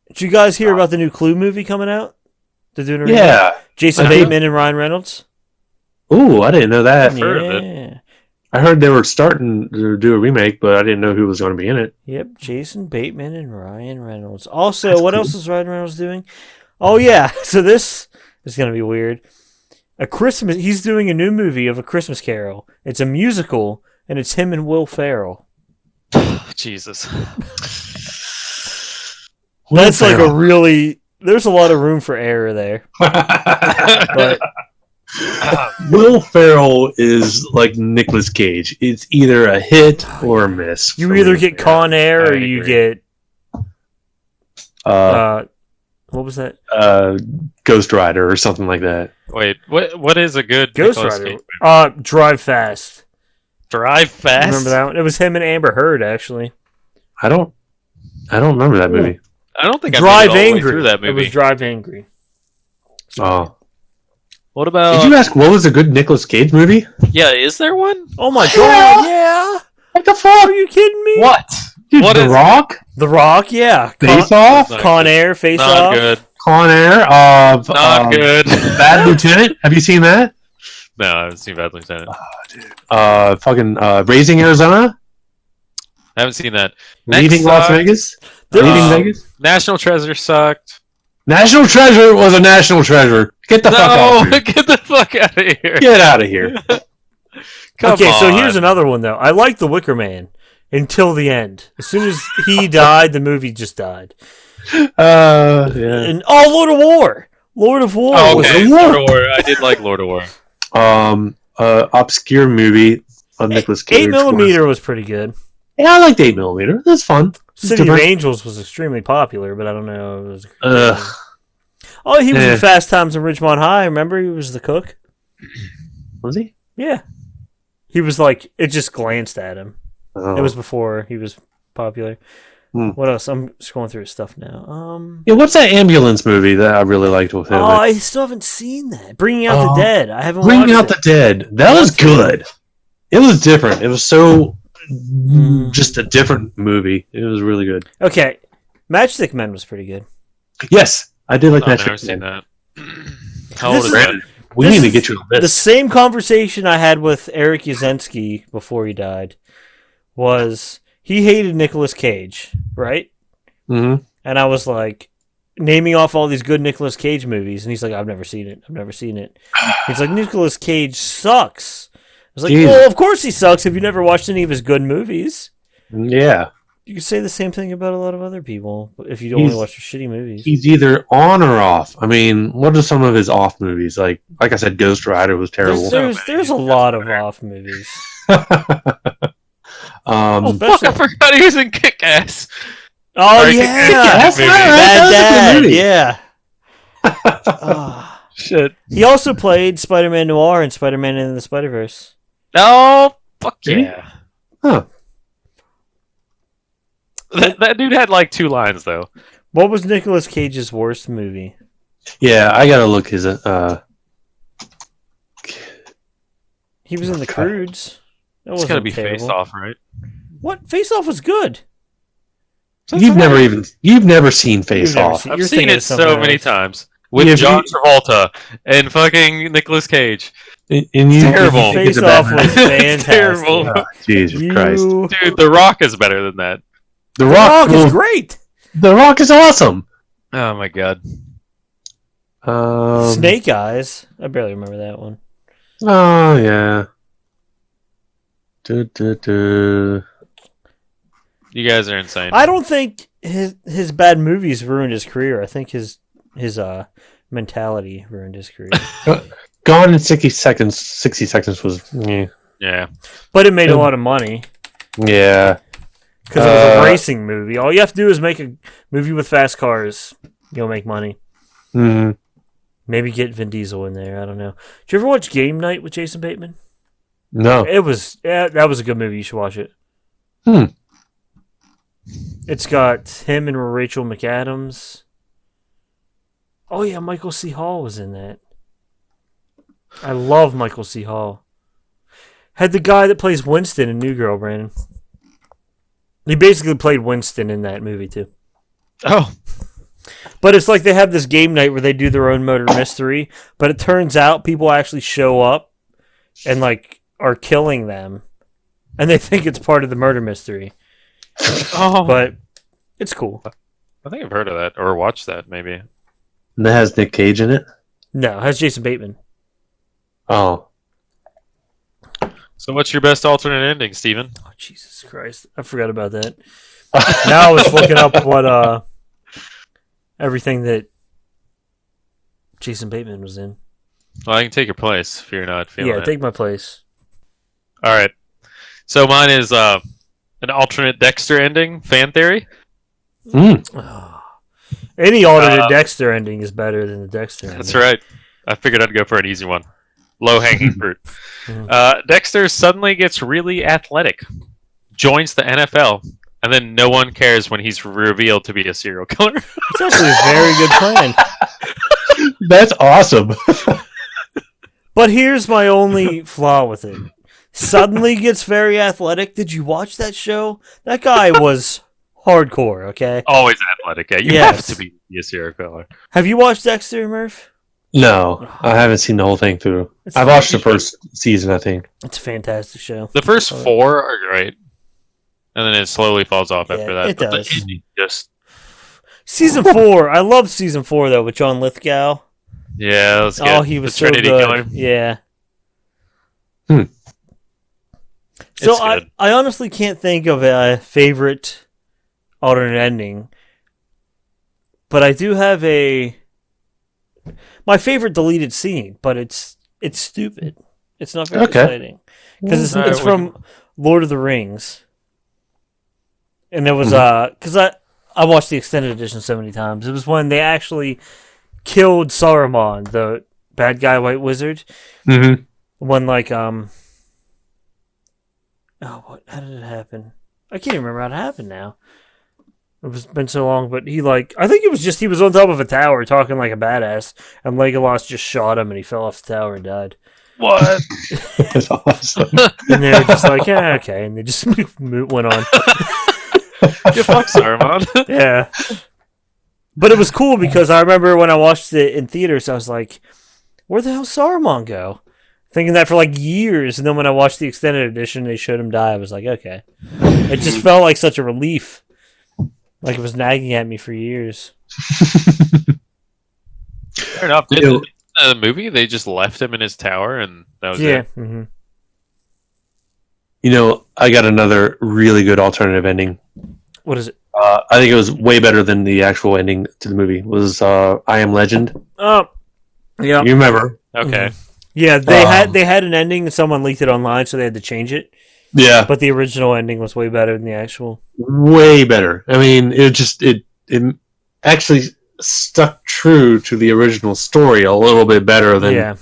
[SPEAKER 2] Did you guys hear about the new Clue movie coming out? They're doing a remake?
[SPEAKER 3] Yeah.
[SPEAKER 2] Jason
[SPEAKER 3] I did.
[SPEAKER 2] Bateman and Ryan Reynolds.
[SPEAKER 3] Ooh, I didn't know that.
[SPEAKER 1] heard of
[SPEAKER 2] Yeah.
[SPEAKER 3] I heard they were starting to do a remake, but I didn't know who was going to be in it.
[SPEAKER 2] Yep, Jason Bateman and Ryan Reynolds. Also,
[SPEAKER 3] That's
[SPEAKER 2] what
[SPEAKER 3] cool.
[SPEAKER 2] else is Ryan Reynolds doing? Oh yeah, so this is gonna be weird. He's doing a new movie of A Christmas Carol. It's a musical, and it's him and Will Ferrell.
[SPEAKER 1] Jesus.
[SPEAKER 2] That's like there's a lot of room for error there. But
[SPEAKER 3] Will Ferrell is like Nicolas Cage. It's either a hit or a miss.
[SPEAKER 2] you
[SPEAKER 3] for
[SPEAKER 2] either
[SPEAKER 3] me.
[SPEAKER 2] get Con Air or
[SPEAKER 1] I
[SPEAKER 2] you
[SPEAKER 1] agree.
[SPEAKER 2] get
[SPEAKER 3] uh,
[SPEAKER 2] what was that?
[SPEAKER 3] Ghost Rider or something like that.
[SPEAKER 1] Wait, what is a good
[SPEAKER 2] Ghost
[SPEAKER 1] Nicolas
[SPEAKER 2] Rider.
[SPEAKER 1] Cage?
[SPEAKER 2] Drive Fast.
[SPEAKER 1] Drive Fast?
[SPEAKER 2] Remember that one? It was him and Amber Heard actually.
[SPEAKER 3] I don't remember that movie.
[SPEAKER 1] I don't think I
[SPEAKER 2] Drive
[SPEAKER 1] made it all the way
[SPEAKER 2] Angry.
[SPEAKER 1] through that
[SPEAKER 2] It
[SPEAKER 1] movie.
[SPEAKER 2] was Drive Angry.
[SPEAKER 3] Oh,
[SPEAKER 1] What about...
[SPEAKER 3] did you ask what was a good Nicolas Cage movie?
[SPEAKER 1] Yeah, is there one?
[SPEAKER 2] Oh my god, yeah.
[SPEAKER 3] What the fuck?
[SPEAKER 2] Are you kidding me?
[SPEAKER 1] What?
[SPEAKER 3] Dude,
[SPEAKER 1] What
[SPEAKER 3] The
[SPEAKER 1] is it?
[SPEAKER 3] Rock,
[SPEAKER 2] The Rock, yeah.
[SPEAKER 3] Face Off,
[SPEAKER 1] Not
[SPEAKER 2] Con
[SPEAKER 1] good.
[SPEAKER 2] Air, Face
[SPEAKER 1] Not
[SPEAKER 2] Off.
[SPEAKER 1] good.
[SPEAKER 3] Con Air,
[SPEAKER 1] Not good.
[SPEAKER 3] Bad Lieutenant. Have you seen that?
[SPEAKER 1] No, I haven't seen Bad Lieutenant.
[SPEAKER 3] Raising Arizona,
[SPEAKER 1] I haven't seen that.
[SPEAKER 3] Leaving Las Vegas, Leaving Vegas.
[SPEAKER 1] National Treasure sucked.
[SPEAKER 3] National Treasure was a national treasure. Get the fuck out of here.
[SPEAKER 1] Get the fuck out of here.
[SPEAKER 3] Get out of here.
[SPEAKER 1] Come
[SPEAKER 2] Okay, so
[SPEAKER 1] on.
[SPEAKER 2] here's another one though. I like The Wicker Man until the end. As soon as he died, the movie just died.
[SPEAKER 3] Yeah.
[SPEAKER 2] And Lord of War. Lord of War
[SPEAKER 1] Oh,
[SPEAKER 2] was
[SPEAKER 1] okay.
[SPEAKER 3] a-
[SPEAKER 1] Lord of War. I did like Lord of War.
[SPEAKER 3] Obscure movie of Nicolas Cage.
[SPEAKER 2] 8mm was pretty good.
[SPEAKER 3] Yeah, I liked 8mm. That's fun.
[SPEAKER 2] City of
[SPEAKER 3] Different.
[SPEAKER 2] Angels was extremely popular, but I don't know. It was
[SPEAKER 3] Ugh.
[SPEAKER 2] Oh, he was
[SPEAKER 3] Eh.
[SPEAKER 2] in Fast Times at Ridgemont High. Remember, he was the cook.
[SPEAKER 3] Was he?
[SPEAKER 2] Yeah, he was like it. Just glanced at him.
[SPEAKER 3] Oh.
[SPEAKER 2] It was before he was popular.
[SPEAKER 3] Hmm.
[SPEAKER 2] What else? I'm scrolling through his stuff now.
[SPEAKER 3] Yeah, what's that ambulance movie that I really liked with him?
[SPEAKER 2] Oh, I still haven't seen that. Bringing Out the Dead. I haven't
[SPEAKER 3] Bringing Out
[SPEAKER 2] watched
[SPEAKER 3] the Dead. That was good. It was different. It was so just a different movie. It was really good.
[SPEAKER 2] it. Okay, Matchstick Men was pretty good.
[SPEAKER 3] Yes, I did like
[SPEAKER 1] I've
[SPEAKER 3] that.
[SPEAKER 1] never seen that. How
[SPEAKER 2] This
[SPEAKER 1] old is
[SPEAKER 2] is-
[SPEAKER 1] that?
[SPEAKER 3] We
[SPEAKER 2] This
[SPEAKER 3] need to
[SPEAKER 2] is
[SPEAKER 3] get you on
[SPEAKER 2] The
[SPEAKER 3] this.
[SPEAKER 2] same conversation I had with Eric Yazensky before he died. was he hated Nicolas Cage, right?
[SPEAKER 3] Mm-hmm.
[SPEAKER 2] And I was like, naming off all these good Nicolas Cage movies, and he's like, I've never seen it. He's like, Nicolas Cage sucks. I was like,
[SPEAKER 3] Jesus.
[SPEAKER 2] well, of course he sucks if you never watched any of his good movies.
[SPEAKER 3] Yeah.
[SPEAKER 2] You can say the same thing about a lot of other people if you only watch their shitty movies.
[SPEAKER 3] He's either on or off. I mean, what are some of his off movies? Like I said, Ghost Rider was terrible.
[SPEAKER 2] There's a lot of off movies.
[SPEAKER 1] Fuck, I forgot he was in Kick-Ass.
[SPEAKER 2] Oh,
[SPEAKER 1] Sorry,
[SPEAKER 2] yeah.
[SPEAKER 1] Kick-Ass movie.
[SPEAKER 2] Bad
[SPEAKER 3] movie.
[SPEAKER 2] Dad, yeah.
[SPEAKER 1] Shit.
[SPEAKER 2] He also played Spider-Man Noir and Spider-Man in the Spider-Verse.
[SPEAKER 1] Oh, fuck
[SPEAKER 3] Did he?
[SPEAKER 1] yeah.
[SPEAKER 3] Huh.
[SPEAKER 1] That dude had like 2 lines, though.
[SPEAKER 2] What was Nicolas Cage's worst movie?
[SPEAKER 3] Yeah, I gotta look his.
[SPEAKER 2] He was in The Croods. That
[SPEAKER 1] It's
[SPEAKER 2] wasn't
[SPEAKER 1] gotta be
[SPEAKER 2] terrible.
[SPEAKER 1] Face Off, right?
[SPEAKER 2] What? Face Off was good.
[SPEAKER 3] you've never seen Face
[SPEAKER 2] You've never
[SPEAKER 3] Off.
[SPEAKER 2] seen-
[SPEAKER 1] I've
[SPEAKER 2] You're
[SPEAKER 1] seen
[SPEAKER 2] thinking
[SPEAKER 1] it
[SPEAKER 2] of something
[SPEAKER 1] so many
[SPEAKER 2] else.
[SPEAKER 1] times. With
[SPEAKER 3] Yeah,
[SPEAKER 1] John Travolta and fucking Nicolas Cage.
[SPEAKER 3] And you
[SPEAKER 1] terrible.
[SPEAKER 3] think it's a
[SPEAKER 2] Face Off
[SPEAKER 3] bad
[SPEAKER 2] was
[SPEAKER 3] movie.
[SPEAKER 2] fantastic.
[SPEAKER 1] Terrible.
[SPEAKER 3] Oh, Jesus Christ!
[SPEAKER 1] Dude, The Rock is better than that.
[SPEAKER 3] The
[SPEAKER 2] The
[SPEAKER 3] Rock,
[SPEAKER 2] Rock is great.
[SPEAKER 3] The Rock is awesome.
[SPEAKER 1] Oh my god.
[SPEAKER 2] Snake Eyes. I barely remember that one.
[SPEAKER 3] Oh yeah. Du.
[SPEAKER 1] You guys are insane.
[SPEAKER 2] I don't think his bad movies ruined his career. I think his mentality ruined his career.
[SPEAKER 3] Gone in 60 seconds. 60 seconds was
[SPEAKER 1] Yeah.
[SPEAKER 2] But it made a lot of money
[SPEAKER 3] yeah.
[SPEAKER 2] because it was a racing movie. All you have to do is make a movie with fast cars. You'll make money.
[SPEAKER 3] Mm-hmm.
[SPEAKER 2] Maybe get Vin Diesel in there. I don't know. Did you ever watch Game Night with Jason Bateman?
[SPEAKER 3] No.
[SPEAKER 2] That was a good movie. You should watch it.
[SPEAKER 3] Hmm.
[SPEAKER 2] It's got him and Rachel McAdams. Oh yeah, Michael C. Hall was in that. I love Michael C. Hall. Had the guy that plays Winston in New Girl, Brandon. He basically played Winston in that movie too.
[SPEAKER 1] Oh.
[SPEAKER 2] But it's like they have this game night where they do their own murder mystery, but it turns out people actually show up and like are killing them, and they think it's part of the murder mystery.
[SPEAKER 1] Oh.
[SPEAKER 2] But it's cool.
[SPEAKER 1] I think I've heard of that or watched that maybe.
[SPEAKER 3] And that has Nick Cage in it.
[SPEAKER 2] No, it has Jason Bateman.
[SPEAKER 3] Oh.
[SPEAKER 1] So what's your best alternate ending, Steven?
[SPEAKER 2] Oh, Jesus Christ. I forgot about that. Now I was looking up what everything that Jason Bateman was in.
[SPEAKER 1] Well, I can take your place if you're not feeling
[SPEAKER 2] Yeah,
[SPEAKER 1] it.
[SPEAKER 2] take my place.
[SPEAKER 1] All right. So mine is an alternate Dexter ending, fan theory.
[SPEAKER 2] Any alternate Dexter ending is better than the Dexter ending.
[SPEAKER 1] That's right. I figured I'd go for an easy one. Low-hanging fruit. Dexter suddenly gets really athletic, joins the NFL, and then no one cares when he's revealed to be a serial killer.
[SPEAKER 2] It's actually a very good plan.
[SPEAKER 3] That's awesome.
[SPEAKER 2] But here's my only flaw with it. Suddenly gets very athletic. Did you watch that show? That guy was hardcore, okay?
[SPEAKER 1] Always athletic. Yeah, you
[SPEAKER 2] Yes.
[SPEAKER 1] have to be a serial killer.
[SPEAKER 2] Have you watched Dexter, Murph?
[SPEAKER 3] No, I haven't seen the whole thing through.
[SPEAKER 2] It's
[SPEAKER 3] I watched the first season, I think.
[SPEAKER 2] It's a fantastic show.
[SPEAKER 1] The first 4 are great, and then it slowly falls off
[SPEAKER 2] Yeah,
[SPEAKER 1] after that.
[SPEAKER 2] it
[SPEAKER 1] But
[SPEAKER 2] does.
[SPEAKER 1] the ending just
[SPEAKER 2] Season 4, I loved Season 4, though, with John Lithgow.
[SPEAKER 1] yeah, let's get
[SPEAKER 2] Oh, he was
[SPEAKER 1] the
[SPEAKER 2] so
[SPEAKER 1] Trinity
[SPEAKER 2] good.
[SPEAKER 1] Killer.
[SPEAKER 2] Yeah.
[SPEAKER 3] Hmm.
[SPEAKER 2] So
[SPEAKER 1] It's good.
[SPEAKER 2] I honestly can't think of a favorite alternate ending, but I do have my favorite deleted scene, but it's stupid. It's not very
[SPEAKER 3] Okay.
[SPEAKER 2] exciting because it's
[SPEAKER 1] Alright,
[SPEAKER 2] from Lord of the Rings, and it was because I watched the extended edition so many times. It was when they actually killed Saruman, the bad guy, White Wizard.
[SPEAKER 3] Mm-hmm.
[SPEAKER 2] When how did it happen? I can't even remember how it happened now. It's been so long, but I think it was just he was on top of a tower talking like a badass, and Legolas just shot him and he fell off the tower and died.
[SPEAKER 1] What?
[SPEAKER 3] That's awesome.
[SPEAKER 2] And they were just like, yeah, okay, and they just went on.
[SPEAKER 1] Get fucked, Saruman.
[SPEAKER 2] Yeah. But it was cool because I remember when I watched it in theaters, I was like, where the hell Saruman go? Thinking that for like years, and then when I watched the extended edition, they showed him die. I was like, okay. It just felt like such a relief. Like it was nagging at me for years.
[SPEAKER 1] Fair enough. In the movie, they just left him in his tower, and that was it.
[SPEAKER 2] Mm-hmm.
[SPEAKER 3] You know, I got another really good alternative ending.
[SPEAKER 2] What is it?
[SPEAKER 3] I think it was way better than the actual ending to the movie. It was I Am Legend.
[SPEAKER 2] Oh, yeah.
[SPEAKER 3] You remember?
[SPEAKER 1] Okay.
[SPEAKER 2] Mm-hmm. Yeah, they had an ending, and someone leaked it online, so they had to change it.
[SPEAKER 3] Yeah,
[SPEAKER 2] But the original ending was way better than the actual.
[SPEAKER 3] way better. I mean, it actually stuck true to the original story a little bit better than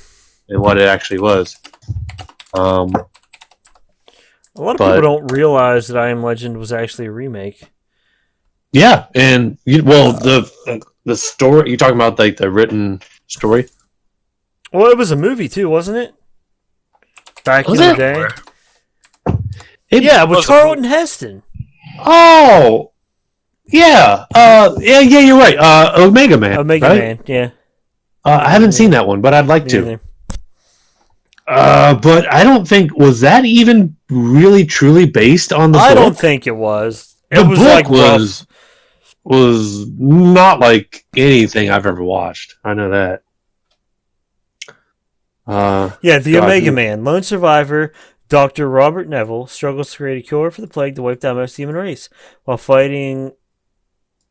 [SPEAKER 3] what it actually was.
[SPEAKER 2] A lot of people don't realize that I Am Legend was actually a remake.
[SPEAKER 3] Yeah, and the story you're talking about, like the written story.
[SPEAKER 2] Well, it was a movie too, wasn't it? Back
[SPEAKER 3] Was
[SPEAKER 2] in
[SPEAKER 3] it?
[SPEAKER 2] the day.
[SPEAKER 3] It
[SPEAKER 2] with Charlton Heston.
[SPEAKER 3] Oh, yeah. Yeah. You're right. Omega Man.
[SPEAKER 2] Omega
[SPEAKER 3] right?
[SPEAKER 2] Man. Yeah.
[SPEAKER 3] I haven't seen that one, but I'd like to.
[SPEAKER 2] Either.
[SPEAKER 3] But I don't think was that even really truly based on the book?
[SPEAKER 2] I don't think it was. It
[SPEAKER 3] The
[SPEAKER 2] was
[SPEAKER 3] book
[SPEAKER 2] like
[SPEAKER 3] was not like anything I've ever watched. I know that.
[SPEAKER 2] The Omega Man, lone survivor, Dr. Robert Neville struggles to create a cure for the plague to wipe out most of the human race while fighting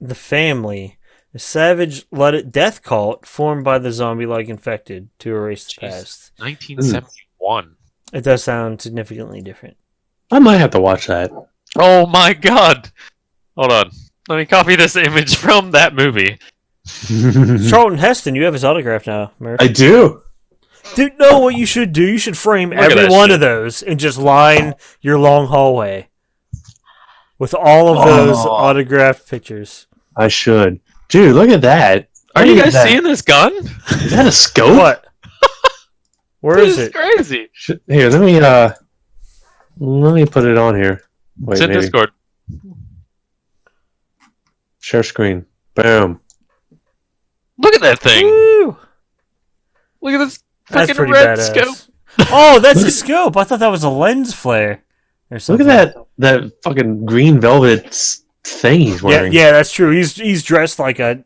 [SPEAKER 2] the family. A savage death cult formed by the zombie-like infected to erase the past.
[SPEAKER 1] 1971.
[SPEAKER 2] It does sound significantly different.
[SPEAKER 3] I might have to watch that.
[SPEAKER 1] Oh my god! Hold on. Let me copy this image from that movie.
[SPEAKER 2] Charlton Heston, you have his autograph now, Murph.
[SPEAKER 3] I do.
[SPEAKER 2] Dude, know what you should do? You should frame every one of those and just line your long hallway with all of those autographed pictures.
[SPEAKER 3] I should. Dude, look at that.
[SPEAKER 1] Are you guys seeing this gun?
[SPEAKER 3] Is that a scope?
[SPEAKER 2] What? Where is it?
[SPEAKER 1] Crazy.
[SPEAKER 3] Here, let me put it on here. Wait,
[SPEAKER 1] It's in
[SPEAKER 3] maybe.
[SPEAKER 1] Discord.
[SPEAKER 3] Share screen. Boom.
[SPEAKER 1] Look at that thing.
[SPEAKER 2] Woo!
[SPEAKER 1] Look at this
[SPEAKER 2] That's
[SPEAKER 1] fucking
[SPEAKER 2] pretty
[SPEAKER 1] red
[SPEAKER 2] badass.
[SPEAKER 1] scope.
[SPEAKER 2] Oh, that's a scope. I thought that was a lens flare or
[SPEAKER 3] Look
[SPEAKER 2] something.
[SPEAKER 3] at that fucking green velvet thing he's wearing.
[SPEAKER 2] Yeah, that's true. He's dressed like a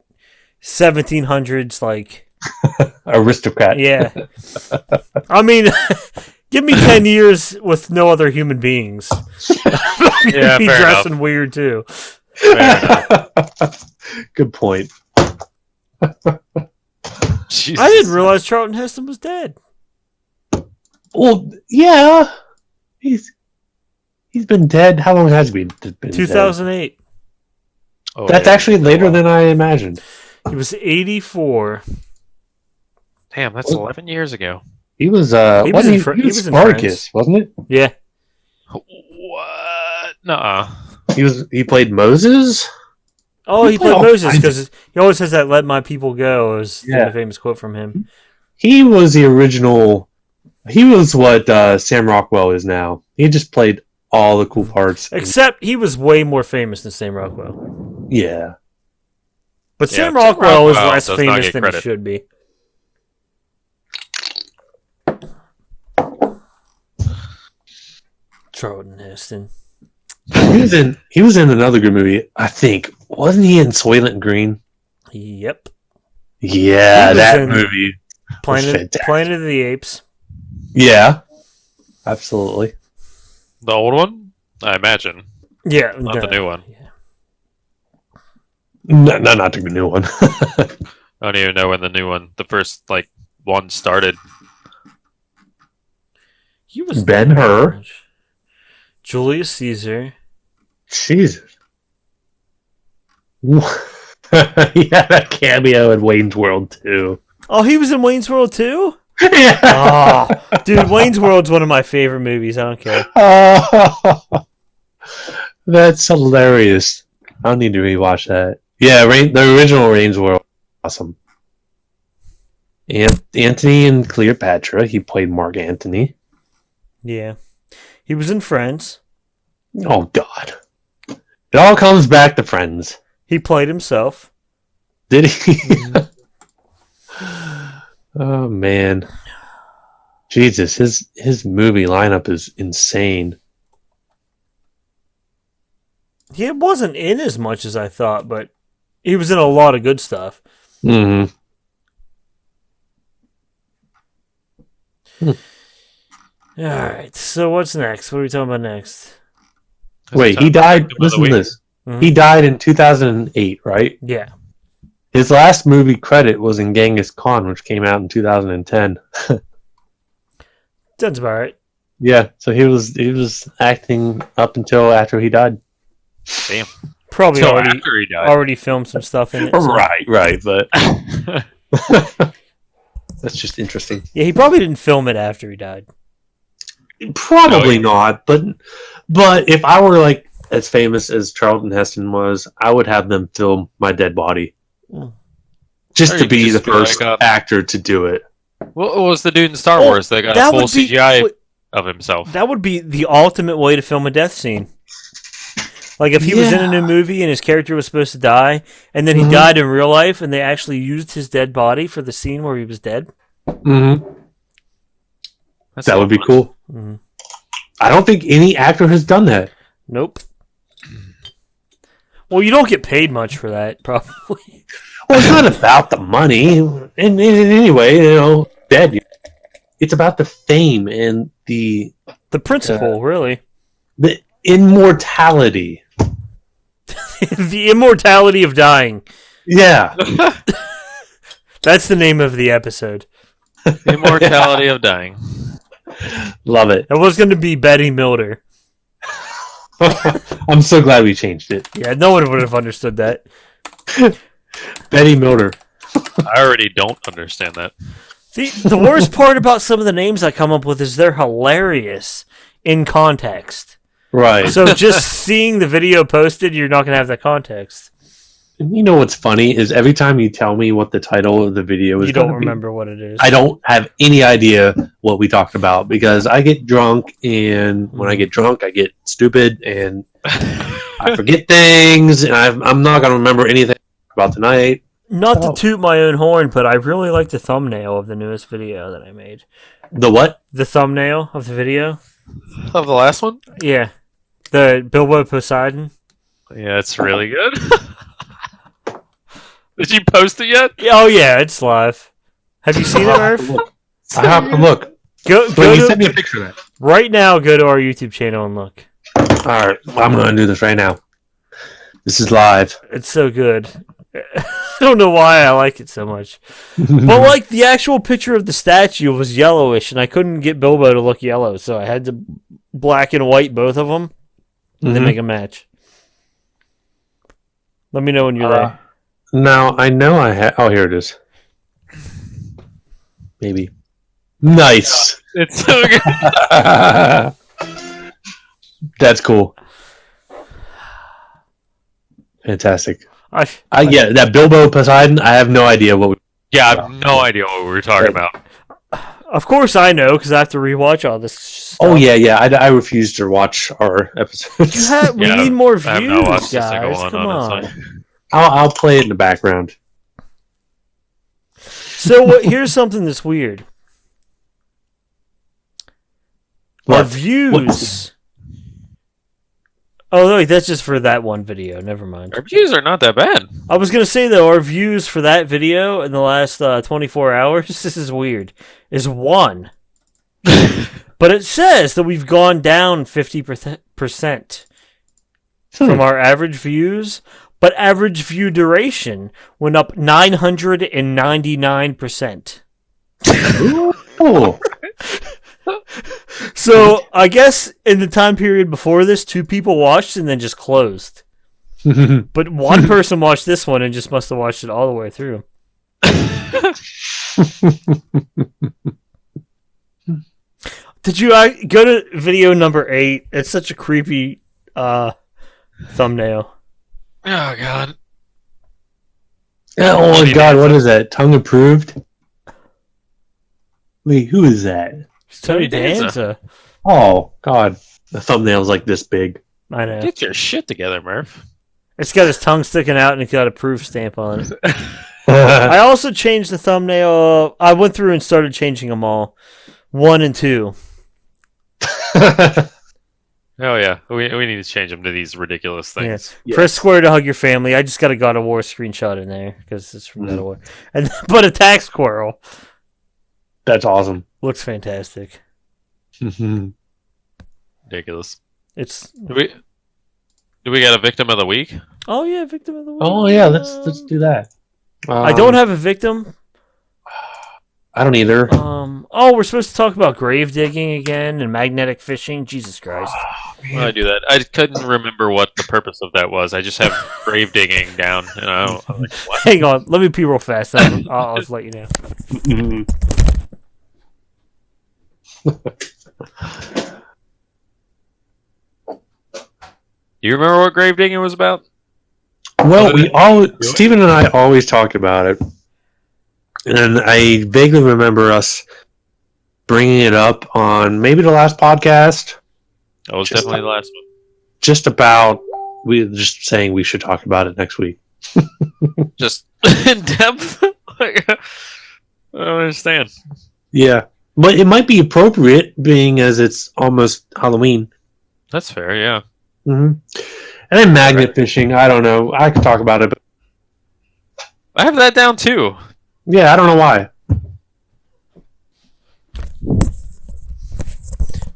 [SPEAKER 2] 1700s
[SPEAKER 3] Aristocrat.
[SPEAKER 2] Yeah. I mean, give me 10 years with no other human beings.
[SPEAKER 1] Yeah,
[SPEAKER 2] Be
[SPEAKER 1] fair
[SPEAKER 2] dressing
[SPEAKER 1] enough.
[SPEAKER 2] weird too.
[SPEAKER 3] Good point.
[SPEAKER 1] Jesus.
[SPEAKER 2] I didn't realize Charlton Heston was dead.
[SPEAKER 3] Well, yeah. He's been dead. How long has he been
[SPEAKER 2] 2008.
[SPEAKER 1] Oh,
[SPEAKER 3] dead? That's
[SPEAKER 1] yeah.
[SPEAKER 3] actually later than I imagined.
[SPEAKER 2] He was 84.
[SPEAKER 1] Damn, that's 11 years ago.
[SPEAKER 3] He was
[SPEAKER 2] He was in
[SPEAKER 3] he was
[SPEAKER 2] in
[SPEAKER 3] Spartacus,
[SPEAKER 2] Friends.
[SPEAKER 3] wasn't it?
[SPEAKER 2] Yeah.
[SPEAKER 1] What? Nuh-uh.
[SPEAKER 3] He played Moses?
[SPEAKER 2] Oh, he played
[SPEAKER 3] all
[SPEAKER 2] Moses
[SPEAKER 3] kinds
[SPEAKER 2] because he always has that "Let my people go" is
[SPEAKER 3] Yeah.
[SPEAKER 2] the famous quote from him.
[SPEAKER 3] He was the original. He was what Sam Rockwell is now. He just played all the cool parts.
[SPEAKER 2] Except he was way more famous than Sam Rockwell.
[SPEAKER 3] Yeah.
[SPEAKER 2] But
[SPEAKER 1] Yeah,
[SPEAKER 2] Sam
[SPEAKER 1] Sam
[SPEAKER 2] Rockwell is
[SPEAKER 1] Rockwell
[SPEAKER 2] less
[SPEAKER 1] does not
[SPEAKER 2] famous
[SPEAKER 1] get
[SPEAKER 2] than he
[SPEAKER 1] credit.
[SPEAKER 2] should be. Charlton Heston.
[SPEAKER 3] He was in another good movie, I think. Wasn't he in Soylent Green?
[SPEAKER 2] Yep.
[SPEAKER 3] Yeah,
[SPEAKER 2] He was
[SPEAKER 3] that
[SPEAKER 2] in
[SPEAKER 3] movie. fantastic.
[SPEAKER 2] Planet of the Apes.
[SPEAKER 3] Yeah. Absolutely.
[SPEAKER 1] The old one? I imagine.
[SPEAKER 2] Yeah.
[SPEAKER 1] Not the new one.
[SPEAKER 2] Yeah.
[SPEAKER 3] No, not the new one.
[SPEAKER 1] I don't even know when the new one, the first, one started.
[SPEAKER 2] He was
[SPEAKER 3] Ben-Hur.
[SPEAKER 2] Julius Caesar.
[SPEAKER 3] Jesus. Yeah, that cameo in Wayne's World too.
[SPEAKER 2] Oh, he was in Wayne's World too?
[SPEAKER 3] Yeah.
[SPEAKER 2] Oh, dude, Wayne's World's one of my favorite movies. I don't care.
[SPEAKER 3] Oh, that's hilarious. I'll need to rewatch that. Yeah, the original Wayne's World, awesome. And Anthony and Cleopatra, he played Mark Antony.
[SPEAKER 2] Yeah. He was in Friends.
[SPEAKER 3] Oh God, it all comes back to Friends.
[SPEAKER 2] He played himself.
[SPEAKER 3] Did he? Oh man. Jesus, his movie lineup is insane.
[SPEAKER 2] He wasn't in as much as I thought, but he was in a lot of good stuff.
[SPEAKER 3] Mm-hmm.
[SPEAKER 2] All right, so what's next? What are we talking about next?
[SPEAKER 3] Wait, he died. Listen to this.
[SPEAKER 2] Mhm.
[SPEAKER 3] He died in 2008, right?
[SPEAKER 2] Yeah.
[SPEAKER 3] His last movie credit was in Genghis Khan, which came out in 2010.
[SPEAKER 2] Sounds about right.
[SPEAKER 3] Yeah, so he was acting up until after he died.
[SPEAKER 1] Damn.
[SPEAKER 2] Probably
[SPEAKER 1] So
[SPEAKER 2] already
[SPEAKER 1] after he died.
[SPEAKER 2] already filmed some stuff in it. so-
[SPEAKER 3] Right, but that's just interesting.
[SPEAKER 2] Yeah, he probably didn't film it after he died.
[SPEAKER 3] Probably not, but if I were like as famous as Charlton Heston was, I would have them film my dead body.
[SPEAKER 2] Mm.
[SPEAKER 3] Just
[SPEAKER 1] Or
[SPEAKER 3] to
[SPEAKER 1] you
[SPEAKER 3] be
[SPEAKER 1] could
[SPEAKER 3] the
[SPEAKER 1] just be
[SPEAKER 3] first
[SPEAKER 1] like,
[SPEAKER 3] actor to do it.
[SPEAKER 1] What was the dude in Star
[SPEAKER 2] Oh,
[SPEAKER 1] Wars that got a
[SPEAKER 2] that
[SPEAKER 1] full
[SPEAKER 2] would be-
[SPEAKER 1] CGI
[SPEAKER 2] wait.
[SPEAKER 1] of himself?
[SPEAKER 2] That would be the ultimate way to film a death scene. Like if he was in a new movie and his character was supposed to die, and then he
[SPEAKER 3] Mhm.
[SPEAKER 2] died in real life, and they actually used his dead body for the scene where he was dead.
[SPEAKER 3] Mm-hmm.
[SPEAKER 1] That's
[SPEAKER 3] That
[SPEAKER 1] not
[SPEAKER 3] would be
[SPEAKER 1] much.
[SPEAKER 3] cool.
[SPEAKER 2] Mhm.
[SPEAKER 3] I don't think any actor has done that.
[SPEAKER 2] Nope. Well, you don't get paid much for that, probably.
[SPEAKER 3] Well, it's not about the money. In any way, dead. It's about the fame and the
[SPEAKER 2] The principle, really.
[SPEAKER 3] immortality.
[SPEAKER 2] The immortality of dying.
[SPEAKER 3] Yeah.
[SPEAKER 2] That's the name of the episode.
[SPEAKER 1] Immortality of dying.
[SPEAKER 3] Love it.
[SPEAKER 2] It was going to be Betty Milder.
[SPEAKER 3] I'm so glad we changed it.
[SPEAKER 2] Yeah, no one would have understood that.
[SPEAKER 3] Betty Milder.
[SPEAKER 1] I already don't understand that.
[SPEAKER 2] The worst part about some of the names I come up with is they're hilarious in context.
[SPEAKER 3] Right.
[SPEAKER 2] So just seeing the video posted, you're not going to have that context.
[SPEAKER 3] You know what's funny is every time you tell me what the title of the video is,
[SPEAKER 2] You don't
[SPEAKER 3] gonna be,
[SPEAKER 2] remember what it is.
[SPEAKER 3] I don't have any idea what we talked about because I get drunk, and when I get drunk, I get stupid and I forget things, and I'm not going to remember anything about tonight.
[SPEAKER 2] Not to toot my own horn, but I really like the thumbnail of the newest video that I made.
[SPEAKER 3] The what?
[SPEAKER 2] The thumbnail of the video?
[SPEAKER 1] Of the last one?
[SPEAKER 2] Yeah. The Bilbo Poseidon.
[SPEAKER 1] Yeah, it's really good. Did you post it yet?
[SPEAKER 2] Oh, yeah, it's live. Have you seen it, Murph?
[SPEAKER 3] I have to look.
[SPEAKER 2] Go
[SPEAKER 3] Wait, you
[SPEAKER 2] to,
[SPEAKER 3] sent me a picture of that.
[SPEAKER 2] right now, go to our YouTube channel and look.
[SPEAKER 3] All right, I'm going to do this right now. This is live.
[SPEAKER 2] It's so good. I don't know why I like it so much. But, like, the actual picture of the statue was yellowish, and I couldn't get Bilbo to look yellow, so I had to black and white both of them, and then
[SPEAKER 3] Mhm.
[SPEAKER 2] make a match. Let me know when you're there.
[SPEAKER 3] Now, I know I have... Oh, here it is. Maybe. Nice.
[SPEAKER 1] It's so good.
[SPEAKER 3] That's cool. Fantastic.
[SPEAKER 2] Yeah,
[SPEAKER 3] That Bilbo Poseidon, I have no idea what we...
[SPEAKER 1] Yeah, I have no idea what we were talking about.
[SPEAKER 2] of course I know, because I have to rewatch all this stuff.
[SPEAKER 3] Oh, yeah. I refuse to watch our episodes.
[SPEAKER 2] We
[SPEAKER 1] Yeah,
[SPEAKER 2] need more
[SPEAKER 1] I have not watched
[SPEAKER 2] views,
[SPEAKER 1] a single
[SPEAKER 2] guys.
[SPEAKER 1] one
[SPEAKER 2] Come
[SPEAKER 1] on
[SPEAKER 2] on.
[SPEAKER 1] it.
[SPEAKER 3] I'll play it in the background.
[SPEAKER 2] So here's something that's weird. Our
[SPEAKER 3] What?
[SPEAKER 2] views. Oh, wait, that's just for that one video. Never mind.
[SPEAKER 1] Our views are not that bad.
[SPEAKER 2] I was going to say, though, our views for that video in the last 24 hours, this is weird, is 1. But it says that we've gone down 50% from our average views, but average view duration went up 999%.
[SPEAKER 3] Oh.
[SPEAKER 2] So I guess in the time period before this, 2 people watched and then just closed. But one person watched this one and just must have watched it all the way through. Did you go to video number 8? It's such a creepy thumbnail.
[SPEAKER 1] Oh, God.
[SPEAKER 3] Oh, my God. What is that? Tongue approved? Wait, who is that?
[SPEAKER 2] It's Tony
[SPEAKER 1] Danza.
[SPEAKER 2] Danza.
[SPEAKER 3] Oh, God. The thumbnail's like this big.
[SPEAKER 2] I know.
[SPEAKER 1] Get your shit together, Murph.
[SPEAKER 2] It's got his tongue sticking out and it's got a proof stamp on it. I also changed the thumbnail. I went through and started changing them all. 1 and 2.
[SPEAKER 1] Oh yeah, we need to change them to these ridiculous things.
[SPEAKER 2] Yeah. Press square to hug your family. I just got a God of War screenshot in there because it's from God of War. And but attack squirrel.
[SPEAKER 3] That's awesome.
[SPEAKER 2] Looks fantastic.
[SPEAKER 1] Ridiculous.
[SPEAKER 2] It's
[SPEAKER 1] Do we got a victim of the week?
[SPEAKER 2] oh yeah, victim of the week.
[SPEAKER 3] Oh yeah, let's do that.
[SPEAKER 2] I don't have a victim.
[SPEAKER 3] I don't either.
[SPEAKER 2] We're supposed to talk about grave digging again and magnetic fishing. Jesus Christ.
[SPEAKER 1] Well, I do that. I couldn't remember what the purpose of that was. I just have grave digging down, and I'm like, what?
[SPEAKER 2] Hang on, let me pee real fast. I'll just let you know.
[SPEAKER 1] Do you remember what grave digging was about?
[SPEAKER 3] Well, Stephen and I always talk about it, and I vaguely remember us bringing it up on maybe the last podcast.
[SPEAKER 1] That was definitely the last one.
[SPEAKER 3] Just about we just saying we should talk about it next week.
[SPEAKER 1] Just in depth. I don't understand.
[SPEAKER 3] Yeah, but it might be appropriate, being as it's almost Halloween.
[SPEAKER 1] That's fair. Yeah.
[SPEAKER 3] Mm-hmm. And then magnet fishing. I don't know. I could talk about it. But
[SPEAKER 1] I have that down too.
[SPEAKER 3] yeah, I don't know why.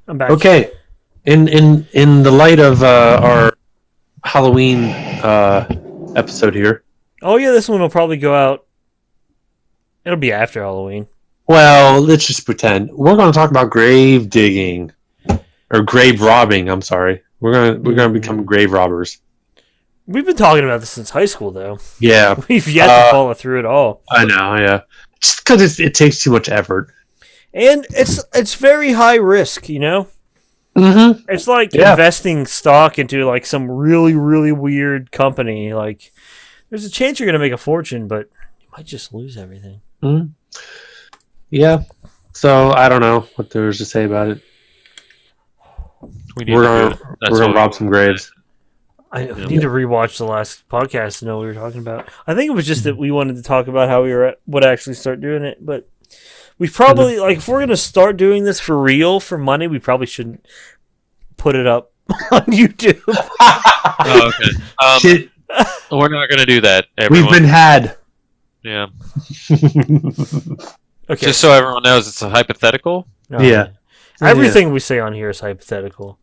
[SPEAKER 2] I'm back.
[SPEAKER 3] Okay, in the light of our Halloween episode here.
[SPEAKER 2] Oh yeah, this one will probably go out. It'll be after Halloween.
[SPEAKER 3] Well, let's just pretend we're going to talk about grave digging or grave robbing. I'm sorry. We're gonna become grave robbers.
[SPEAKER 2] We've been talking about this since high school, though.
[SPEAKER 3] Yeah,
[SPEAKER 2] We've yet to follow through at all.
[SPEAKER 3] I know. Yeah, just because it takes too much effort.
[SPEAKER 2] And it's very high risk, you know?
[SPEAKER 3] Mm-hmm.
[SPEAKER 2] It's like investing stock into like some really, really weird company. Like, there's a chance you're going to make a fortune, but you might just lose everything.
[SPEAKER 3] Mm-hmm. Yeah. So I don't know what there is to say about it. We're gonna rob some graves.
[SPEAKER 2] I need to rewatch the last podcast to know what we were talking about. I think it was just that we wanted to talk about how would actually start doing it, but we probably like if we're gonna start doing this for real for money, we probably shouldn't put it up on YouTube.
[SPEAKER 1] Oh, okay.
[SPEAKER 3] Shit.
[SPEAKER 1] We're not gonna do that. Everyone.
[SPEAKER 3] We've been had.
[SPEAKER 1] Yeah.
[SPEAKER 2] Okay.
[SPEAKER 1] Just so everyone knows, it's a hypothetical.
[SPEAKER 3] Yeah.
[SPEAKER 2] Everything we say on here is hypothetical.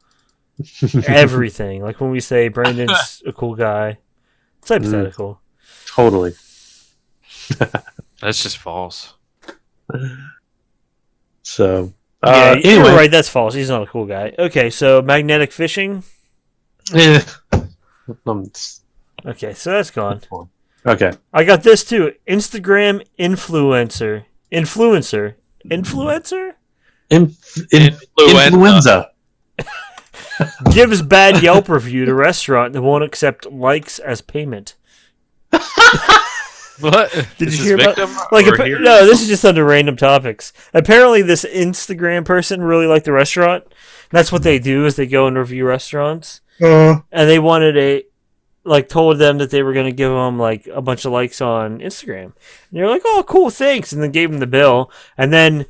[SPEAKER 2] Everything. Like when we say Brandon's a cool guy, it's hypothetical.
[SPEAKER 3] Totally.
[SPEAKER 1] That's just false.
[SPEAKER 3] So,
[SPEAKER 2] yeah,
[SPEAKER 3] anyway.
[SPEAKER 2] you're right. That's false. He's not a cool guy. Okay, so magnetic fishing.
[SPEAKER 3] Eh.
[SPEAKER 2] Okay, so that's gone.
[SPEAKER 3] Okay.
[SPEAKER 2] I got this too. Instagram influencer.
[SPEAKER 3] Influenza.
[SPEAKER 2] Gives bad Yelp review to restaurant that won't accept likes as payment.
[SPEAKER 1] What?
[SPEAKER 2] Did you hear about? No, this is just under random topics. Apparently, this Instagram person really liked the restaurant. That's what they do is they go and review restaurants, and they wanted told them that they were going to give them like a bunch of likes on Instagram. And they're like, "Oh, cool, thanks," and then gave them the bill, and then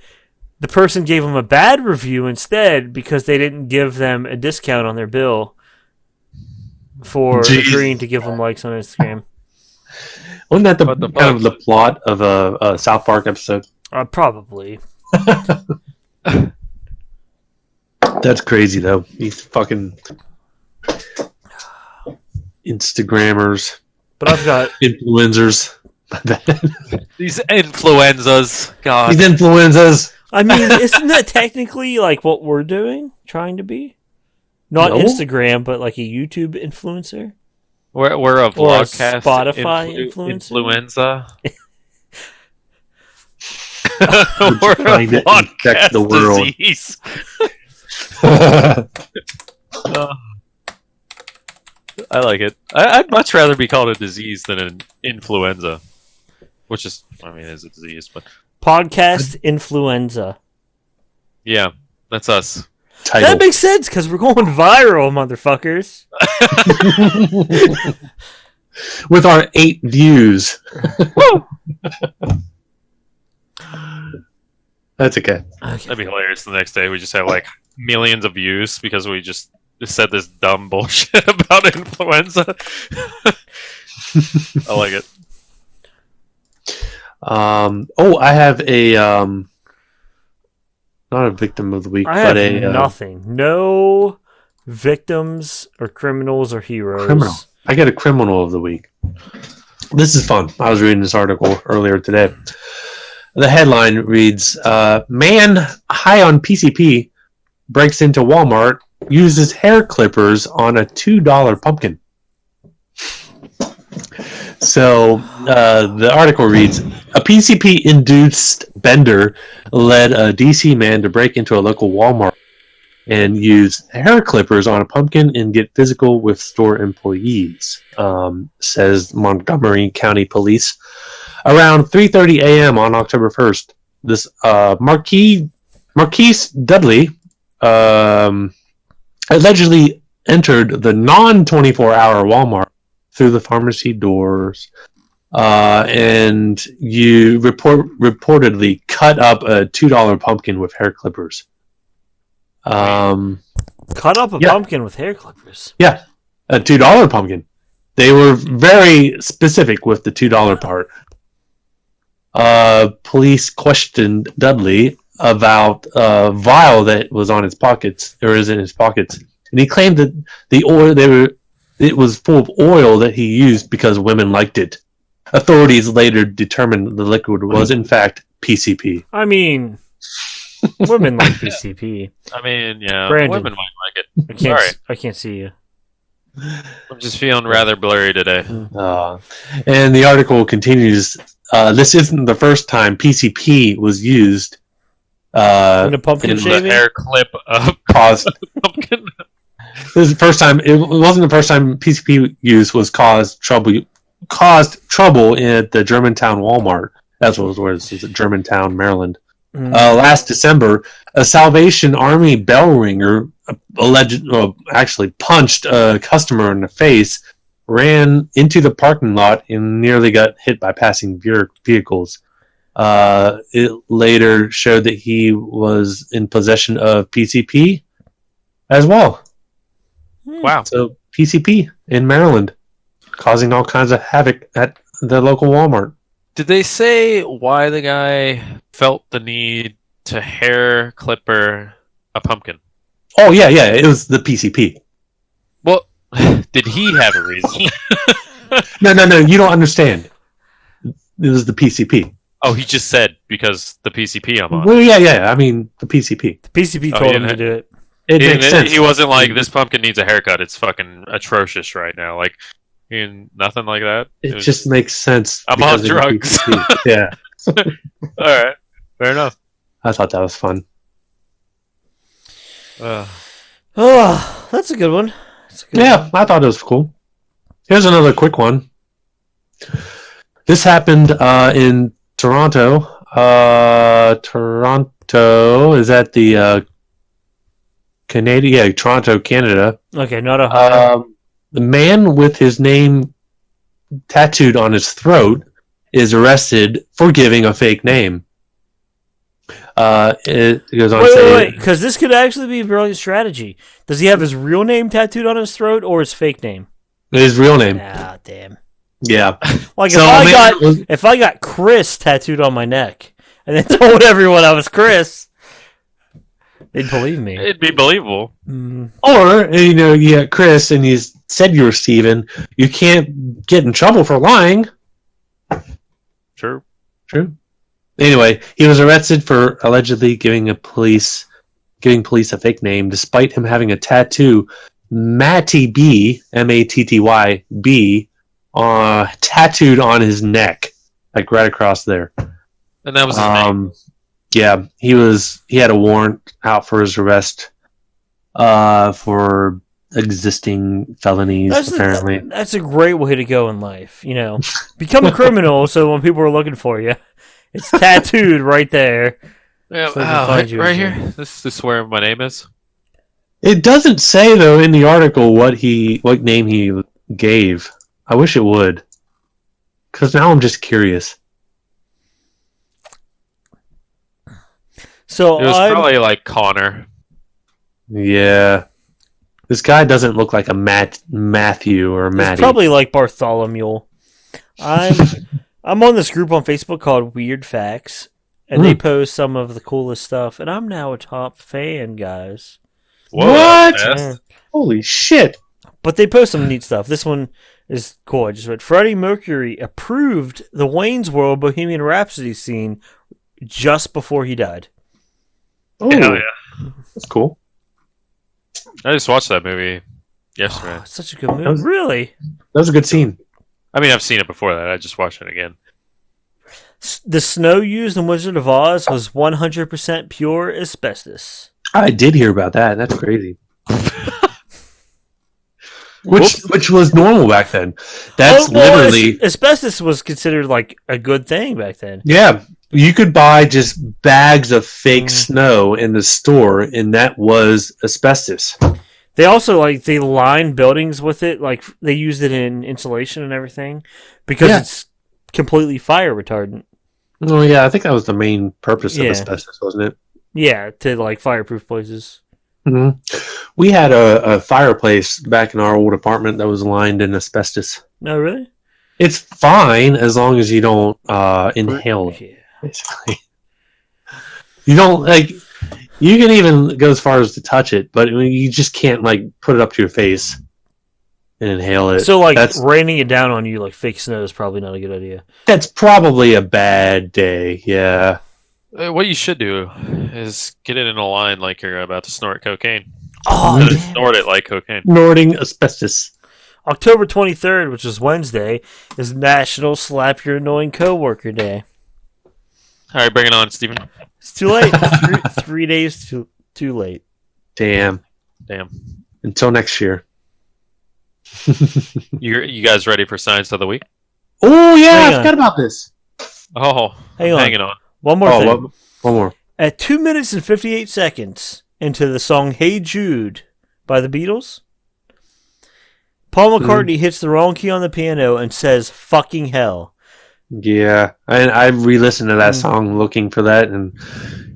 [SPEAKER 2] the person gave them a bad review instead because they didn't give them a discount on their bill for agreeing to give them likes on Instagram.
[SPEAKER 3] Wasn't that kind of the plot of a South Park episode?
[SPEAKER 2] Probably.
[SPEAKER 3] That's crazy, though. These fucking Instagrammers.
[SPEAKER 2] But I've got
[SPEAKER 3] influencers.
[SPEAKER 1] These influenzas. God.
[SPEAKER 3] These influenzas.
[SPEAKER 2] I mean, isn't that technically like what we're doing? Trying to be? Not Instagram, but like a YouTube influencer?
[SPEAKER 1] We're a vlogcast.
[SPEAKER 2] Spotify influencer?
[SPEAKER 1] Influenza.
[SPEAKER 3] We're trying to infect the world.
[SPEAKER 1] Disease. I like it. I'd much rather be called a disease than an influenza. Which is, is a disease, but...
[SPEAKER 2] Podcast influenza.
[SPEAKER 1] Yeah, that's us.
[SPEAKER 3] Title.
[SPEAKER 2] That makes sense, because we're going viral, motherfuckers.
[SPEAKER 3] With our 8 views. That's okay.
[SPEAKER 1] That'd be hilarious. The next day, we just have like millions of views because we just said this dumb bullshit about influenza. I like it.
[SPEAKER 3] I have a not a victim of the week,
[SPEAKER 2] I have
[SPEAKER 3] but a
[SPEAKER 2] nothing. No victims or criminals or heroes.
[SPEAKER 3] criminal. I get a criminal of the week. This is fun. I was reading this article earlier today. The headline reads, man high on PCP breaks into Walmart, uses hair clippers on a $2 pumpkin. So the article reads, a PCP-induced bender led a DC man to break into a local Walmart and use hair clippers on a pumpkin and get physical with store employees, says Montgomery County Police. Around 3:30 a.m. on October 1st, this Marquise Dudley allegedly entered the non-24-hour Walmart through the pharmacy doors, and you reportedly cut up a $2 pumpkin with hair clippers.
[SPEAKER 2] Cut up a pumpkin with hair clippers.
[SPEAKER 3] Yeah, a $2 pumpkin. They were very specific with the $2 part. Police questioned Dudley about a vial that was on his pockets, or is in his pockets, and he claimed that it was full of oil that he used because women liked it. Authorities later determined the liquid was in fact PCP.
[SPEAKER 2] I mean, women like PCP.
[SPEAKER 1] I mean, yeah,
[SPEAKER 2] Brandon,
[SPEAKER 1] women might like it.
[SPEAKER 2] I can't see you.
[SPEAKER 1] I'm just feeling rather blurry today.
[SPEAKER 3] And the article continues. This isn't the first time PCP was used.
[SPEAKER 2] In a pumpkin shaving?
[SPEAKER 1] The hair clip of
[SPEAKER 3] caused
[SPEAKER 1] pumpkin.
[SPEAKER 3] This is the first time. It wasn't the first time PCP use was caused trouble at the Germantown Walmart. That's what it was. It was Germantown, Maryland. Last December, a Salvation Army bell ringer actually punched a customer in the face, ran into the parking lot, and nearly got hit by passing vehicles. It later showed that he was in possession of PCP as well.
[SPEAKER 1] Wow.
[SPEAKER 3] So PCP in Maryland, causing all kinds of havoc at the local Walmart.
[SPEAKER 1] Did they say why the guy felt the need to hair clipper a pumpkin?
[SPEAKER 3] Oh, yeah, it was the PCP.
[SPEAKER 1] Well, did he have a reason?
[SPEAKER 3] No, you don't understand. It was the PCP.
[SPEAKER 1] Oh, he just said because the PCP I'm on.
[SPEAKER 3] Well, yeah, I mean, the PCP.
[SPEAKER 2] The PCP told him to do it.
[SPEAKER 3] It makes sense.
[SPEAKER 1] He wasn't like, this pumpkin needs a haircut. It's fucking atrocious right now. Like, nothing like that.
[SPEAKER 3] It just makes sense.
[SPEAKER 1] I'm on drugs.
[SPEAKER 3] Yeah.
[SPEAKER 1] All right. Fair enough.
[SPEAKER 3] I thought that was fun.
[SPEAKER 2] Oh, that's a good one.
[SPEAKER 3] Yeah, I thought it was cool. Here's another quick one. This happened in Toronto. Toronto is at the Toronto, Canada.
[SPEAKER 2] Okay, not Ohio.
[SPEAKER 3] The man with his name tattooed on his throat is arrested for giving a fake name. It goes on to say...
[SPEAKER 2] Wait, because this could actually be a brilliant strategy. Does he have his real name tattooed on his throat or his fake name?
[SPEAKER 3] His real name.
[SPEAKER 2] Ah, damn.
[SPEAKER 3] Yeah.
[SPEAKER 2] Like, if I got Chris tattooed on my neck and then told everyone I was Chris, they'd believe me.
[SPEAKER 1] It'd be believable.
[SPEAKER 3] Or, you got Chris and you said you were Steven. You can't get in trouble for lying.
[SPEAKER 1] True.
[SPEAKER 3] Anyway, he was arrested for allegedly giving police a fake name, despite him having a tattoo, Matty B, Matty B, tattooed on his neck, like right across there.
[SPEAKER 1] And that was his name.
[SPEAKER 3] Yeah, he had a warrant out for his arrest for existing felonies, apparently.
[SPEAKER 2] That's a great way to go in life, Become a criminal so when people are looking for you, it's tattooed right there.
[SPEAKER 1] Yeah,
[SPEAKER 2] so
[SPEAKER 1] right here. This is where my name is.
[SPEAKER 3] It doesn't say though in the article what name he gave. I wish it would, because now I'm just curious.
[SPEAKER 2] So
[SPEAKER 1] It was probably like Connor.
[SPEAKER 3] Yeah. This guy doesn't look like a Matthew or Matty.
[SPEAKER 2] It's probably like Bartholomew. I'm on this group on Facebook called Weird Facts, and they post some of the coolest stuff, and I'm now a top fan, guys.
[SPEAKER 1] Whoa,
[SPEAKER 3] What?
[SPEAKER 2] Yeah.
[SPEAKER 3] Holy shit.
[SPEAKER 2] But they post some neat stuff. This one is cool. I just read Freddie Mercury approved the Wayne's World Bohemian Rhapsody scene just before he died.
[SPEAKER 3] Oh,
[SPEAKER 1] Hell yeah.
[SPEAKER 3] That's cool.
[SPEAKER 1] I just watched that movie yesterday.
[SPEAKER 2] Oh, such a good movie. Really?
[SPEAKER 3] That was a good scene.
[SPEAKER 1] I mean, I've seen it before that. I just watched it again.
[SPEAKER 2] The snow used in Wizard of Oz was 100% pure asbestos.
[SPEAKER 3] I did hear about that. That's crazy. which was normal back then. That's literally...
[SPEAKER 2] Asbestos was considered like a good thing back then.
[SPEAKER 3] Yeah. You could buy just bags of fake snow in the store, and that was asbestos.
[SPEAKER 2] They also they lined buildings with it, like they used it in insulation and everything because it's completely fire retardant.
[SPEAKER 3] Oh yeah, I think that was the main purpose of asbestos, wasn't it?
[SPEAKER 2] Yeah, to like fireproof places.
[SPEAKER 3] Mm-hmm. We had a fireplace back in our old apartment that was lined in asbestos.
[SPEAKER 2] No, really?
[SPEAKER 3] It's fine as long as you don't inhale it.
[SPEAKER 2] Yeah.
[SPEAKER 3] Basically, you don't You can even go as far as to touch it, but you just can't put it up to your face and inhale it.
[SPEAKER 2] So raining it down on you like fake snow is probably not a good idea.
[SPEAKER 3] That's probably a bad day. Yeah.
[SPEAKER 1] What you should do is get it in a line like you're about to snort cocaine.
[SPEAKER 2] Oh,
[SPEAKER 1] snort it like cocaine.
[SPEAKER 3] Snorting asbestos.
[SPEAKER 2] October 23rd, which is Wednesday, is National Slap Your Annoying Coworker Day.
[SPEAKER 1] All right, bring it on, Steven.
[SPEAKER 2] It's too late. 3 days too late.
[SPEAKER 3] Damn. Until next year.
[SPEAKER 1] You guys ready for Science of the Week?
[SPEAKER 3] Oh, yeah, I forgot about this.
[SPEAKER 1] Oh, hanging on.
[SPEAKER 2] One more thing.
[SPEAKER 3] One more.
[SPEAKER 2] At 2 minutes and 58 seconds into the song Hey Jude by the Beatles, Paul McCartney hits the wrong key on the piano and says, fucking hell.
[SPEAKER 3] Yeah, I re-listened to that song looking for that, and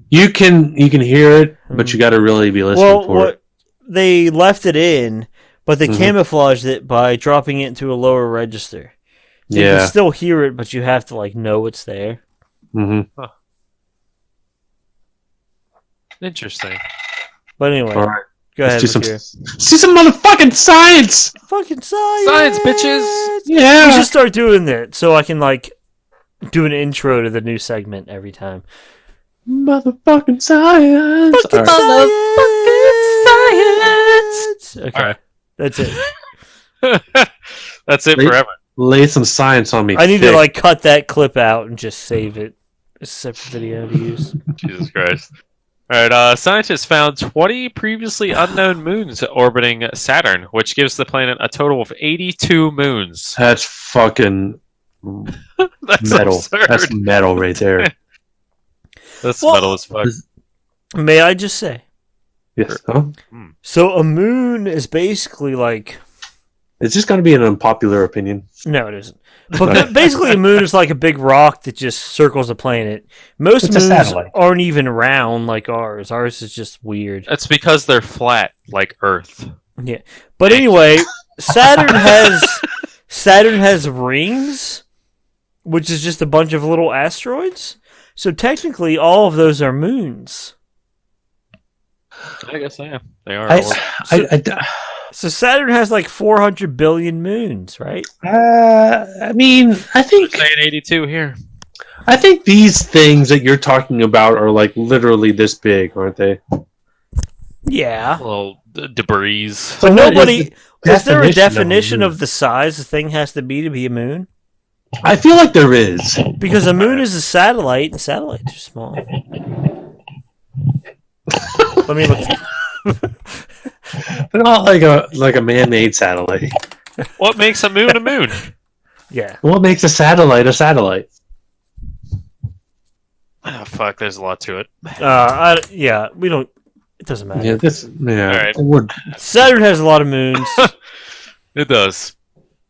[SPEAKER 3] you can hear it, but you got to really be listening for it.
[SPEAKER 2] They left it in, but they camouflaged it by dropping it into a lower register. So you can still hear it, but you have to know it's there.
[SPEAKER 3] Mm-hmm.
[SPEAKER 1] Huh. Interesting.
[SPEAKER 2] But anyway,
[SPEAKER 3] all right.
[SPEAKER 2] Go ahead.
[SPEAKER 3] See some motherfucking science.
[SPEAKER 2] Fucking science,
[SPEAKER 1] science, bitches.
[SPEAKER 3] Yeah,
[SPEAKER 2] we should start doing that so I can do an intro to the new segment every time.
[SPEAKER 3] Motherfucking science.
[SPEAKER 2] Fucking science. Okay,
[SPEAKER 1] all right.
[SPEAKER 2] That's it.
[SPEAKER 1] That's it forever.
[SPEAKER 3] Lay some science on me.
[SPEAKER 2] I need to cut that clip out and just save it as a separate video to use.
[SPEAKER 1] Jesus Christ. All right, scientists found 20 previously unknown moons orbiting Saturn, which gives the planet a total of 82 moons.
[SPEAKER 3] That's fucking
[SPEAKER 1] That's
[SPEAKER 3] metal.
[SPEAKER 1] absurd.
[SPEAKER 3] That's metal right there.
[SPEAKER 1] That's metal as fuck.
[SPEAKER 2] May I just say?
[SPEAKER 3] Yes. Huh?
[SPEAKER 2] So a moon is basically
[SPEAKER 3] It's just going to be an unpopular opinion.
[SPEAKER 2] No, it isn't. But basically, a moon is like a big rock that just circles a planet. Most moons aren't even round like ours. Ours is just weird.
[SPEAKER 1] That's because they're flat, like Earth.
[SPEAKER 2] Yeah. But anyway, Saturn has rings, which is just a bunch of little asteroids. So technically, all of those are moons.
[SPEAKER 1] I guess I am. They are.
[SPEAKER 2] So Saturn has 400 billion moons, right?
[SPEAKER 3] I mean, I think
[SPEAKER 1] saying 82 here.
[SPEAKER 3] I think these things that you're talking about are literally this big, aren't they?
[SPEAKER 2] Yeah.
[SPEAKER 1] Well, debris.
[SPEAKER 2] But nobody. Is there a definition of the size the thing has to be a moon?
[SPEAKER 3] I feel like there is.
[SPEAKER 2] Because a moon is a satellite, and satellites are small. Let me look.
[SPEAKER 3] They're not like a man-made satellite.
[SPEAKER 1] What makes a moon a moon?
[SPEAKER 2] Yeah.
[SPEAKER 3] What makes a satellite a satellite?
[SPEAKER 1] Oh, fuck, there's a lot to it.
[SPEAKER 2] We don't. It doesn't matter.
[SPEAKER 3] Yeah,
[SPEAKER 1] All right.
[SPEAKER 2] Saturn has a lot of moons.
[SPEAKER 1] It does.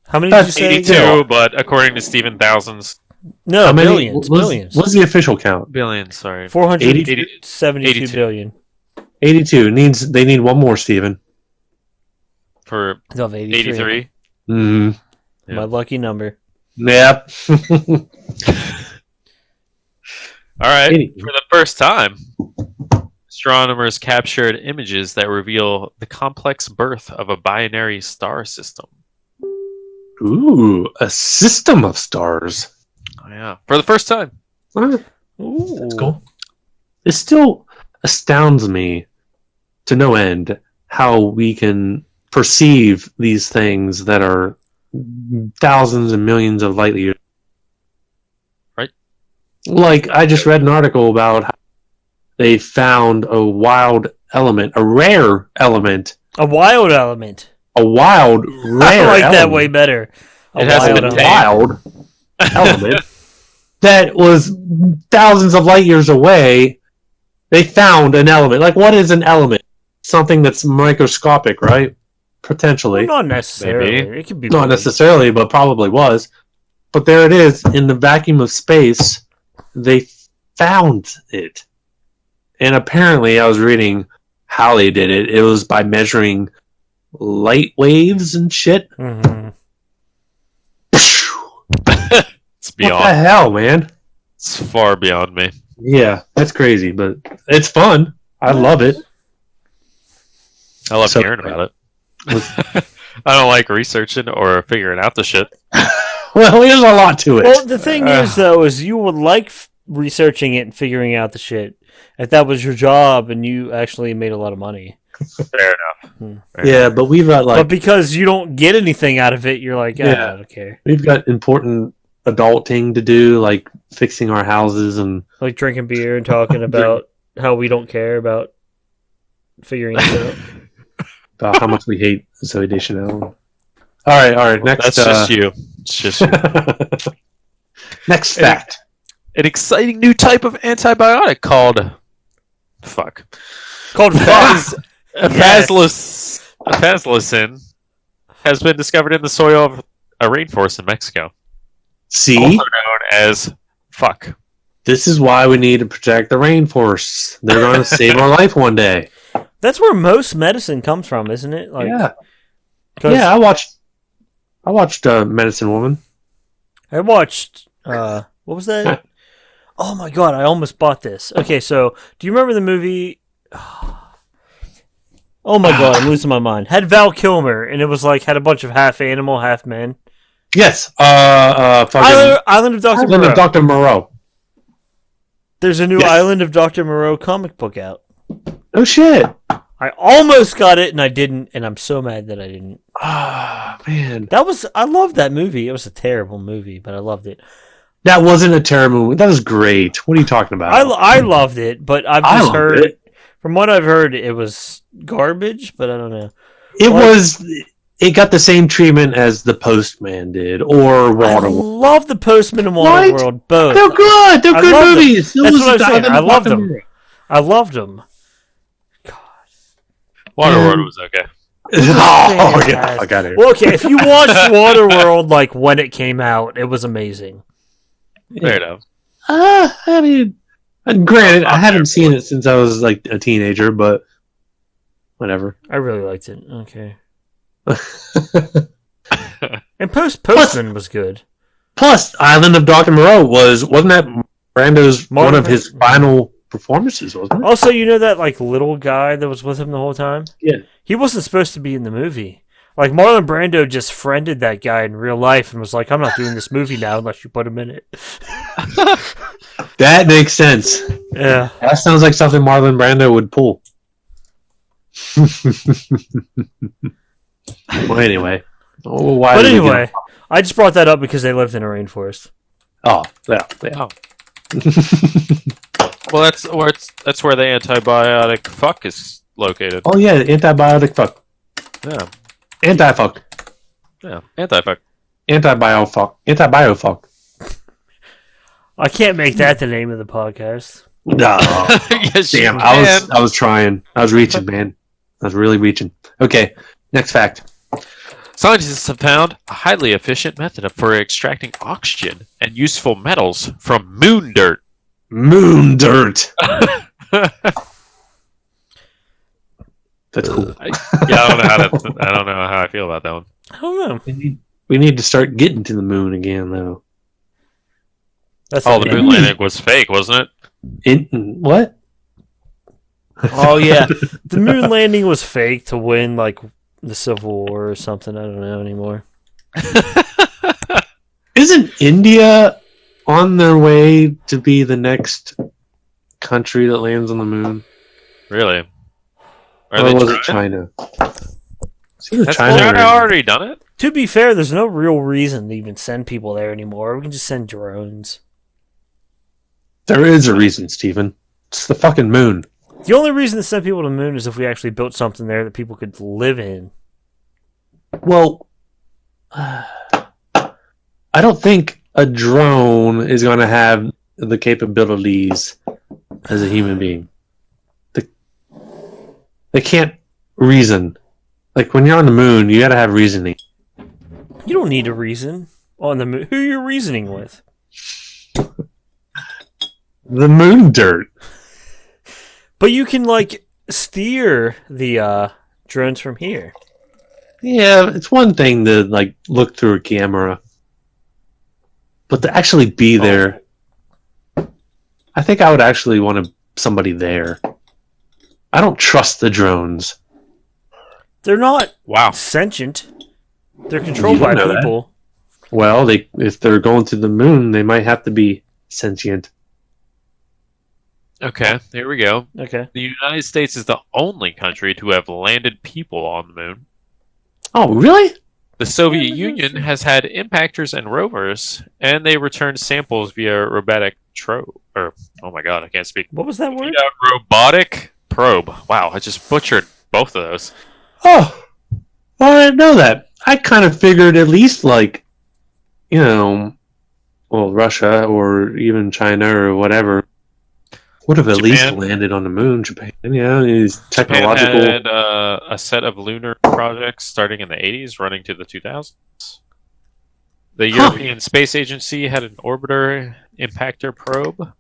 [SPEAKER 2] How many did you say?
[SPEAKER 1] 82, but according to Steven, thousands.
[SPEAKER 2] No,
[SPEAKER 3] How many?
[SPEAKER 2] billions. Billions.
[SPEAKER 3] What's the official count?
[SPEAKER 1] Billions, sorry.
[SPEAKER 2] 472 billion.
[SPEAKER 3] 82. They need one more, Steven.
[SPEAKER 1] For
[SPEAKER 2] Of
[SPEAKER 1] 83.
[SPEAKER 3] Mm-hmm.
[SPEAKER 1] Yeah.
[SPEAKER 2] My lucky number.
[SPEAKER 3] Yep.
[SPEAKER 1] All right.
[SPEAKER 3] 80.
[SPEAKER 1] For the first time, astronomers captured images that reveal the complex birth of a binary star system.
[SPEAKER 3] Ooh, a system of stars.
[SPEAKER 1] Oh, yeah. For the first time.
[SPEAKER 3] Huh,
[SPEAKER 2] Ooh.
[SPEAKER 3] that's cool. It still astounds me to no end how we can perceive these things that are thousands and millions of light years.
[SPEAKER 1] Right.
[SPEAKER 3] Like, I just read an article about how they found a wild element, a rare element.
[SPEAKER 2] A wild element.
[SPEAKER 3] A wild, rare
[SPEAKER 2] I like that
[SPEAKER 3] element.
[SPEAKER 2] way better.
[SPEAKER 1] It hasn't been
[SPEAKER 3] A
[SPEAKER 1] tamed.
[SPEAKER 3] wild element that was thousands of light years away. They found an element. Like, what is an element? Something that's microscopic, right? Potentially.
[SPEAKER 2] Well, not necessarily.
[SPEAKER 1] Maybe.
[SPEAKER 2] It could be
[SPEAKER 3] Not
[SPEAKER 2] big.
[SPEAKER 3] necessarily, but probably was. But there it is. In the vacuum of space, they found it. And apparently, I was reading how they did it. It was by measuring light waves and shit.
[SPEAKER 2] Mhm.
[SPEAKER 1] It's
[SPEAKER 3] What the
[SPEAKER 1] beyond.
[SPEAKER 3] hell, man?
[SPEAKER 1] It's far beyond me.
[SPEAKER 3] Yeah, that's crazy, but it's fun. I love it.
[SPEAKER 1] I love
[SPEAKER 3] So-
[SPEAKER 1] hearing about it. I don't like researching or figuring out the shit.
[SPEAKER 3] Well, there's a lot to it.
[SPEAKER 2] Well, the thing is, though, is you would like researching it and figuring out the shit if that was your job and you actually made a lot of money.
[SPEAKER 1] Fair enough. Fair
[SPEAKER 3] Yeah, but we've got
[SPEAKER 2] But because you don't get anything out of it, you're like,
[SPEAKER 3] Yeah.
[SPEAKER 2] I don't care.
[SPEAKER 3] we've got important adulting to do, like fixing our houses and
[SPEAKER 2] Like drinking beer and talking about how we don't care about figuring it out.
[SPEAKER 3] about how much we hate Zoe Deschanel. All right. Next,
[SPEAKER 1] That's just you. It's just you.
[SPEAKER 3] next fact.
[SPEAKER 1] An exciting new type of antibiotic called
[SPEAKER 2] Called fuck.
[SPEAKER 1] Faslacin has been discovered in the soil of a rainforest in Mexico.
[SPEAKER 3] See,
[SPEAKER 1] Also known as fuck.
[SPEAKER 3] this is why we need to protect the rainforests. They're going to save our life one day.
[SPEAKER 2] That's where most medicine comes from, isn't it? Like,
[SPEAKER 3] Yeah,
[SPEAKER 2] 'cause
[SPEAKER 3] yeah. I watched Medicine Woman.
[SPEAKER 2] I watched. What was that? Oh my god! I almost bought this. Okay, so do you remember the movie? Oh my god, I'm losing my mind. Had Val Kilmer, and it was like had a bunch of half animal, half men.
[SPEAKER 3] Yes, fucking
[SPEAKER 2] Island of Dr.
[SPEAKER 3] Island
[SPEAKER 2] Moreau.
[SPEAKER 3] of Dr. Moreau.
[SPEAKER 2] There's a new
[SPEAKER 3] Yes.
[SPEAKER 2] Island of Dr. Moreau comic book out.
[SPEAKER 3] Oh shit!
[SPEAKER 2] I almost got it, and I didn't, and I'm so mad that I didn't.
[SPEAKER 3] Ah, man,
[SPEAKER 2] I loved that movie. It was a terrible movie, but I loved it.
[SPEAKER 3] that wasn't a terrible movie. That was great. What are you talking about?
[SPEAKER 2] I loved it, but I've
[SPEAKER 3] I
[SPEAKER 2] just
[SPEAKER 3] loved
[SPEAKER 2] heard
[SPEAKER 3] it.
[SPEAKER 2] from what I've heard, it was garbage. But I don't know.
[SPEAKER 3] It
[SPEAKER 2] Like-
[SPEAKER 3] was. It got the same treatment as The Postman did, or
[SPEAKER 2] I
[SPEAKER 3] Waterworld.
[SPEAKER 2] love the Postman and
[SPEAKER 3] What?
[SPEAKER 2] Waterworld both.
[SPEAKER 3] They're good. They're
[SPEAKER 2] I
[SPEAKER 3] good
[SPEAKER 2] loved them.
[SPEAKER 3] movies. It
[SPEAKER 2] That's
[SPEAKER 3] was
[SPEAKER 2] what I'm saying.
[SPEAKER 3] Island
[SPEAKER 2] I
[SPEAKER 3] of
[SPEAKER 2] loved
[SPEAKER 3] Dr.
[SPEAKER 2] them.
[SPEAKER 3] Moreau.
[SPEAKER 2] I loved them.
[SPEAKER 1] Waterworld was okay.
[SPEAKER 3] Oh, yeah, I got it.
[SPEAKER 2] Well, okay, if you watched Waterworld like when it came out, it was amazing.
[SPEAKER 1] Fair enough.
[SPEAKER 3] I mean, granted, I haven't seen it since I was like a teenager, but whatever.
[SPEAKER 2] I really liked it. Okay, and Postman was good.
[SPEAKER 3] Plus, Island of Dr. Moreau wasn't that Brando's one of
[SPEAKER 2] Martin-
[SPEAKER 3] his final performances, wasn't it?
[SPEAKER 2] Also, you know that like little guy that was with him the whole time?
[SPEAKER 3] Yeah.
[SPEAKER 2] He wasn't supposed to be in the movie. Like Marlon Brando just friended that guy in real life and was like, "I'm not doing this movie now unless you put him in it."
[SPEAKER 3] That makes sense.
[SPEAKER 2] Yeah.
[SPEAKER 3] That sounds like something Marlon Brando would pull. Well, anyway. Oh, why
[SPEAKER 2] But
[SPEAKER 3] did we get-
[SPEAKER 2] anyway, I just brought that up because they lived in a rainforest.
[SPEAKER 3] Oh, yeah.
[SPEAKER 1] Oh. Well, that's where the antibiotic fuck is located.
[SPEAKER 3] Oh, yeah, antibiotic fuck.
[SPEAKER 1] Yeah.
[SPEAKER 3] Anti-fuck.
[SPEAKER 1] Yeah. Anti-fuck.
[SPEAKER 3] Antibiofuck. Antibiofuck.
[SPEAKER 2] I can't make that the name of the podcast.
[SPEAKER 3] No.
[SPEAKER 1] Yes, you
[SPEAKER 3] Damn,
[SPEAKER 1] can.
[SPEAKER 3] I was trying. I was reaching, man. I was really reaching. Okay, next fact.
[SPEAKER 1] Scientists have found a highly efficient method for extracting oxygen and useful metals from moon dirt.
[SPEAKER 3] Moon dirt. That's cool.
[SPEAKER 1] I don't know how I feel about that one.
[SPEAKER 2] I don't know.
[SPEAKER 3] We need to start getting to the moon again, though.
[SPEAKER 2] That's
[SPEAKER 1] The moon landing was fake, wasn't it?
[SPEAKER 3] What?
[SPEAKER 2] Oh yeah, the moon landing was fake to win like the Civil War or something. I don't know anymore.
[SPEAKER 3] Isn't India on their way to be the next country that lands on the moon?
[SPEAKER 1] Really?
[SPEAKER 3] Or was it China?
[SPEAKER 1] Has China already done it?
[SPEAKER 2] To be fair, there's no real reason to even send people there anymore. We can just send drones.
[SPEAKER 3] There is a reason, Stephen. It's the fucking moon.
[SPEAKER 2] The only reason to send people to the moon is if we actually built something there that people could live in.
[SPEAKER 3] Well, I don't think a drone is going to have the capabilities as a human being. They can't reason. Like, when you're on the moon, you got to have reasoning.
[SPEAKER 2] You don't need a reason on the moon. Who are you reasoning with?
[SPEAKER 3] The moon dirt.
[SPEAKER 2] But you can, like, steer the drones from here.
[SPEAKER 3] Yeah, it's one thing to, like, look through a camera. But to actually be there, I think I would actually want somebody there. I don't trust the drones.
[SPEAKER 2] They're not sentient. They're controlled by people.
[SPEAKER 3] That. Well, if they're going to the moon, they might have to be sentient.
[SPEAKER 1] Okay, here we go.
[SPEAKER 2] Okay.
[SPEAKER 1] The United States is the only country to have landed people on the moon.
[SPEAKER 3] Oh, really?
[SPEAKER 1] The Soviet Union has had impactors and rovers, and they returned samples via robotic oh my god, I can't speak.
[SPEAKER 2] What was that word?
[SPEAKER 3] Robotic
[SPEAKER 1] probe. Wow, I just butchered both of those.
[SPEAKER 3] Oh, well, I didn't know that. I kind of figured at least Russia or even China or whatever would have at least landed on the moon. Japan, is technological.
[SPEAKER 1] Japan had a set of lunar projects starting in the 80s, running to the 2000s. The European Space Agency had an orbiter impactor probe.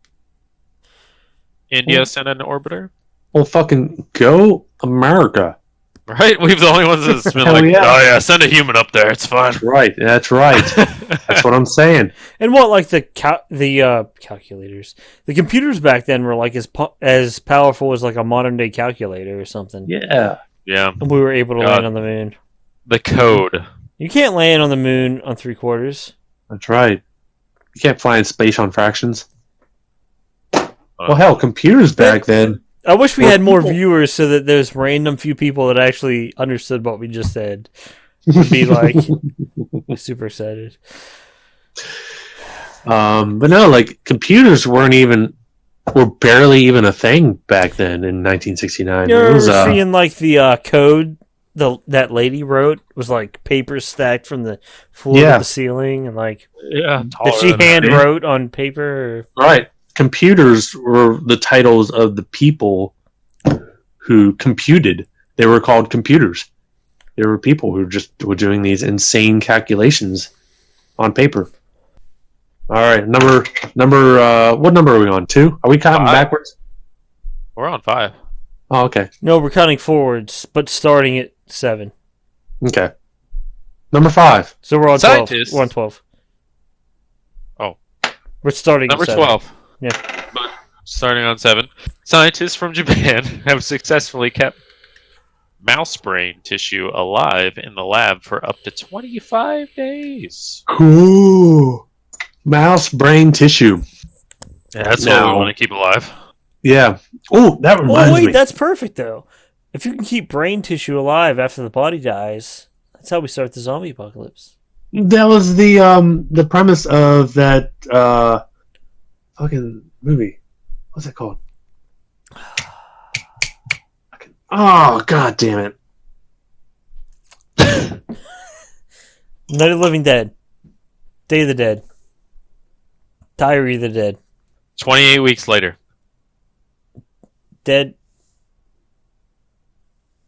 [SPEAKER 1] India sent an orbiter.
[SPEAKER 3] Well, fucking go America.
[SPEAKER 1] Right? We've the only ones that's been send a human up there. It's fine.
[SPEAKER 3] That's right. That's what I'm saying.
[SPEAKER 2] And what, like, the calculators? The computers back then were, like, as powerful as, like, a modern-day calculator or something.
[SPEAKER 3] Yeah.
[SPEAKER 1] Yeah.
[SPEAKER 2] And we were able to land on the moon.
[SPEAKER 1] The code.
[SPEAKER 2] You can't land on the moon on 3/4.
[SPEAKER 3] That's right. You can't fly in space on fractions. Well, hell, computers back then.
[SPEAKER 2] I wish we had more viewers so that there's random few people that actually understood what we just said. Would be like super excited.
[SPEAKER 3] But no, like computers were barely even a thing back then in 1969.
[SPEAKER 2] You're seeing like the code that lady wrote was like paper stacked from the floor to the ceiling, and like that she hand wrote on paper.
[SPEAKER 3] Right. Computers were the titles of the people who computed. They were called computers. There were people who just were doing these insane calculations on paper. All right, number. What number are we on? 2? Are we counting backwards?
[SPEAKER 1] We're on 5.
[SPEAKER 3] Oh, okay.
[SPEAKER 2] No, we're counting forwards, but starting at 7.
[SPEAKER 3] Okay. Number 5.
[SPEAKER 2] So we're on 12. We're on 12.
[SPEAKER 1] Oh,
[SPEAKER 2] we're starting
[SPEAKER 1] number
[SPEAKER 2] at 7.
[SPEAKER 1] 12.
[SPEAKER 2] Yeah.
[SPEAKER 1] But starting on 7. Scientists from Japan have successfully kept mouse brain tissue alive in the lab for up to 25 days.
[SPEAKER 3] Cool. Mouse brain tissue.
[SPEAKER 1] Yeah, that's what we want to keep alive.
[SPEAKER 3] Yeah. Oh, that reminds me.
[SPEAKER 2] That's perfect though. If you can keep brain tissue alive after the body dies, that's how we start the zombie apocalypse.
[SPEAKER 3] That was the premise of that fucking movie. What's that called? Oh, god damn it.
[SPEAKER 2] Night of the Living Dead. Day of the Dead. Diary of the Dead.
[SPEAKER 1] 28 weeks later.
[SPEAKER 2] Dead.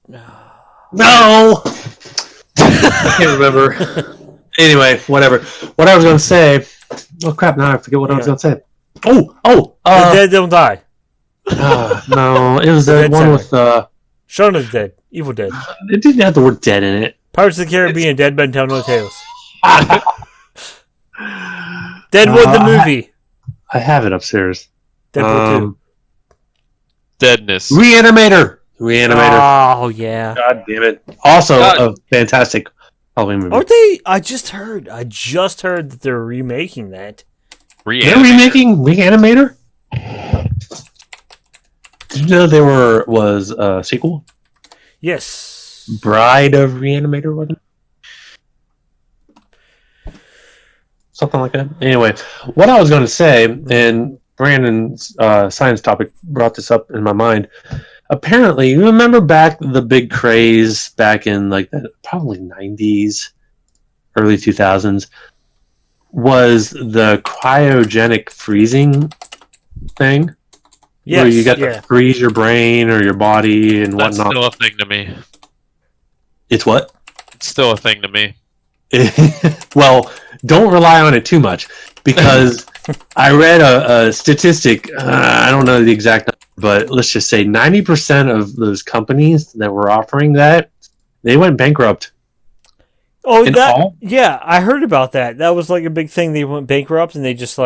[SPEAKER 3] No! I can't remember. Anyway, whatever. What I was going to say. Oh crap! Now I forget what I was going to say.
[SPEAKER 2] The dead don't die.
[SPEAKER 3] No, it was the
[SPEAKER 2] Dead
[SPEAKER 3] one
[SPEAKER 2] Center.
[SPEAKER 3] with.
[SPEAKER 2] Shaun of the Dead. Evil Dead.
[SPEAKER 3] It didn't have the word "dead" in it.
[SPEAKER 2] Pirates of the Caribbean. Dead Men Tell No Tales. Deadwood the movie.
[SPEAKER 3] I have it upstairs.
[SPEAKER 2] Deadwood 2.
[SPEAKER 1] Deadness.
[SPEAKER 3] Reanimator.
[SPEAKER 2] Oh, yeah.
[SPEAKER 3] God damn it! Also, a fantastic Halloween movie.
[SPEAKER 2] Aren't they? I just heard that they're remaking that.
[SPEAKER 3] They're remaking Reanimator? Did you know there was a sequel?
[SPEAKER 2] Yes.
[SPEAKER 3] Bride of Reanimator, wasn't it? Something like that. Anyway, what I was going to say, and Brandon's science topic brought this up in my mind. Apparently, you remember back the big craze back in like the probably 90s, early 2000s, was the cryogenic freezing thing?
[SPEAKER 2] Yes,
[SPEAKER 3] where you got to freeze your brain or your body and
[SPEAKER 1] That's
[SPEAKER 3] whatnot.
[SPEAKER 1] still a thing to me.
[SPEAKER 3] It's what?
[SPEAKER 1] It's still a thing to me.
[SPEAKER 3] Well, don't rely on it too much because I read a statistic. I don't know the exact number, but let's just say 90% of those companies that were offering that, they went bankrupt.
[SPEAKER 2] Oh, yeah, I heard about that. That was like a big thing. They went bankrupt and they just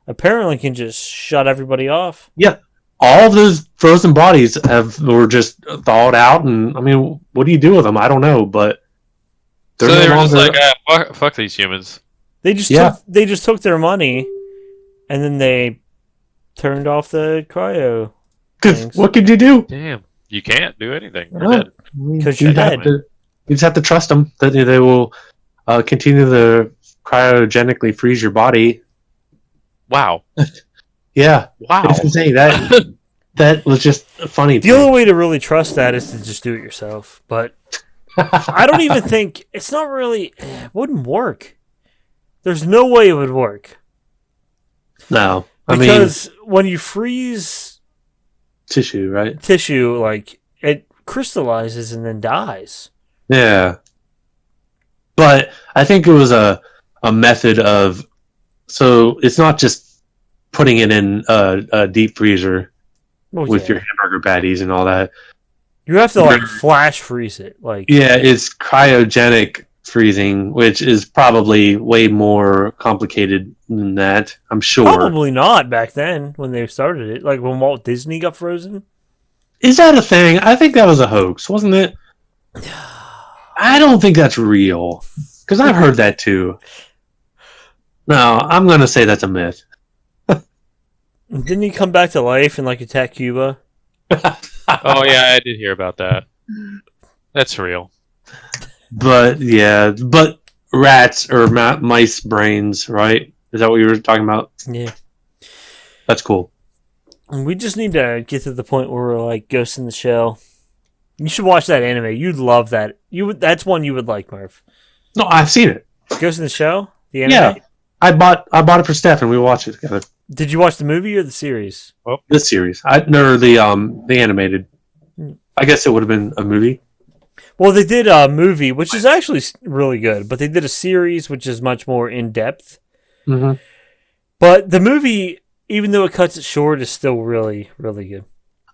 [SPEAKER 2] apparently can just shut everybody off.
[SPEAKER 3] Yeah. All of those frozen bodies were just thawed out, and I mean, what do you do with them? I don't know, but
[SPEAKER 1] so they were just fuck these humans.
[SPEAKER 2] They just took their money, and then they turned off the cryo.
[SPEAKER 3] Because what could you do?
[SPEAKER 1] Damn, you can't do anything. You're dead.
[SPEAKER 2] Because you're dead.
[SPEAKER 3] You just have to trust them that they will continue to cryogenically freeze your body.
[SPEAKER 1] Wow.
[SPEAKER 3] Yeah.
[SPEAKER 1] Wow.
[SPEAKER 3] It's insane. That was just funny.
[SPEAKER 2] The only way to really trust that is to just do it yourself. But I don't even think it's not really. It wouldn't work. There's no way it would work.
[SPEAKER 3] No,
[SPEAKER 2] because when you freeze
[SPEAKER 3] tissue, right?
[SPEAKER 2] Tissue, it crystallizes and then dies.
[SPEAKER 3] Yeah, but I think it was a method of. So it's not just putting it in a deep freezer with your hamburger patties and all that.
[SPEAKER 2] You have to flash freeze it.
[SPEAKER 3] Yeah, it's cryogenic freezing, which is probably way more complicated than that. I'm sure.
[SPEAKER 2] Probably not back then when they started it. Like when Walt Disney got frozen.
[SPEAKER 3] Is that a thing? I think that was a hoax, wasn't it? I don't think that's real because I've heard that too. No, I'm gonna say that's a myth.
[SPEAKER 2] Didn't he come back to life and attack Cuba?
[SPEAKER 1] Oh yeah, I did hear about that. That's real.
[SPEAKER 3] But rats or mice brains, right? Is that what you were talking about?
[SPEAKER 2] Yeah.
[SPEAKER 3] That's cool.
[SPEAKER 2] We just need to get to the point where we're like Ghost in the Shell. You should watch that anime. You'd love that. That's one you would like, Murph.
[SPEAKER 3] No, I've seen it.
[SPEAKER 2] Ghost in the Shell? The anime?
[SPEAKER 3] Yeah. I bought it for Steph and we watched it together.
[SPEAKER 2] Did you watch the movie or the series?
[SPEAKER 3] Well, the series. The animated. I guess it would have been a movie.
[SPEAKER 2] Well, they did a movie, which is actually really good, but they did a series, which is much more in-depth.
[SPEAKER 3] Mm-hmm.
[SPEAKER 2] But the movie, even though it cuts it short, is still really, really good.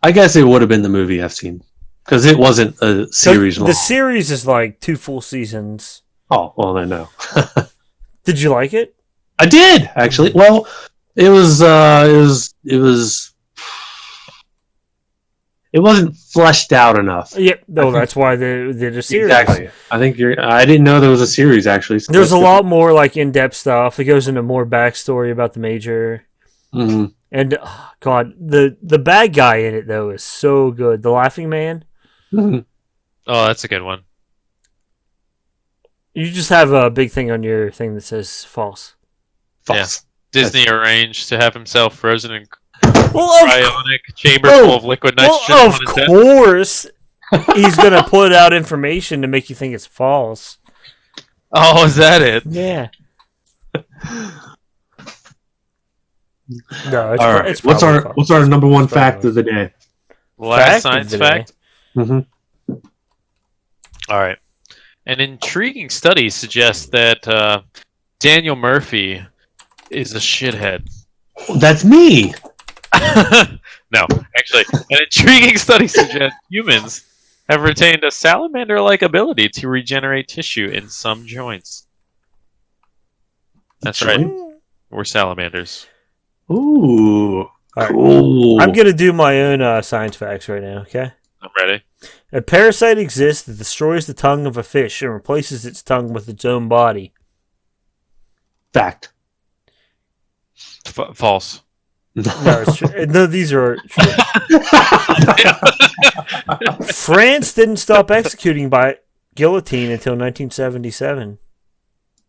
[SPEAKER 3] I guess it would have been the movie I've seen. Because it wasn't a series long.
[SPEAKER 2] The series is 2 full seasons.
[SPEAKER 3] Oh, well, then no.
[SPEAKER 2] Did you like it?
[SPEAKER 3] I did, actually. Well, it wasn't fleshed out enough.
[SPEAKER 2] Yeah, no, that's why they did a series.
[SPEAKER 3] Exactly. I think I didn't know there was a series actually. So
[SPEAKER 2] there's a lot more in-depth stuff. It goes into more backstory about the Major.
[SPEAKER 3] Mm-hmm.
[SPEAKER 2] And God, the bad guy in it though is so good. The Laughing Man.
[SPEAKER 3] Mm-hmm.
[SPEAKER 1] Oh, that's a good one.
[SPEAKER 2] You just have a big thing on your thing that says false.
[SPEAKER 3] False.
[SPEAKER 1] Yeah. Disney arranged to have himself frozen in
[SPEAKER 2] Well,
[SPEAKER 1] cryonic chamber full of liquid nitrogen.
[SPEAKER 2] Well, of course, he's gonna put out information to make you think it's false.
[SPEAKER 1] Oh, is that it?
[SPEAKER 2] Yeah. No, it's,
[SPEAKER 3] all right.
[SPEAKER 2] it's
[SPEAKER 3] what's our number one fact of the day?
[SPEAKER 1] Last science fact.
[SPEAKER 3] Mm-hmm.
[SPEAKER 1] All right. An intriguing study suggests that Daniel Murphy is a shithead.
[SPEAKER 3] That's me.
[SPEAKER 1] No, actually, an intriguing study suggests humans have retained a salamander-like ability to regenerate tissue in some joints. That's right. We're salamanders.
[SPEAKER 3] Ooh,
[SPEAKER 2] All right.
[SPEAKER 3] cool.
[SPEAKER 2] I'm gonna do my own science facts right now. Okay.
[SPEAKER 1] I'm ready.
[SPEAKER 2] A parasite exists that destroys the tongue of a fish and replaces its tongue with its own body.
[SPEAKER 3] Fact.
[SPEAKER 1] False.
[SPEAKER 2] No, it's true. No, these are true. France didn't stop executing by guillotine until 1977.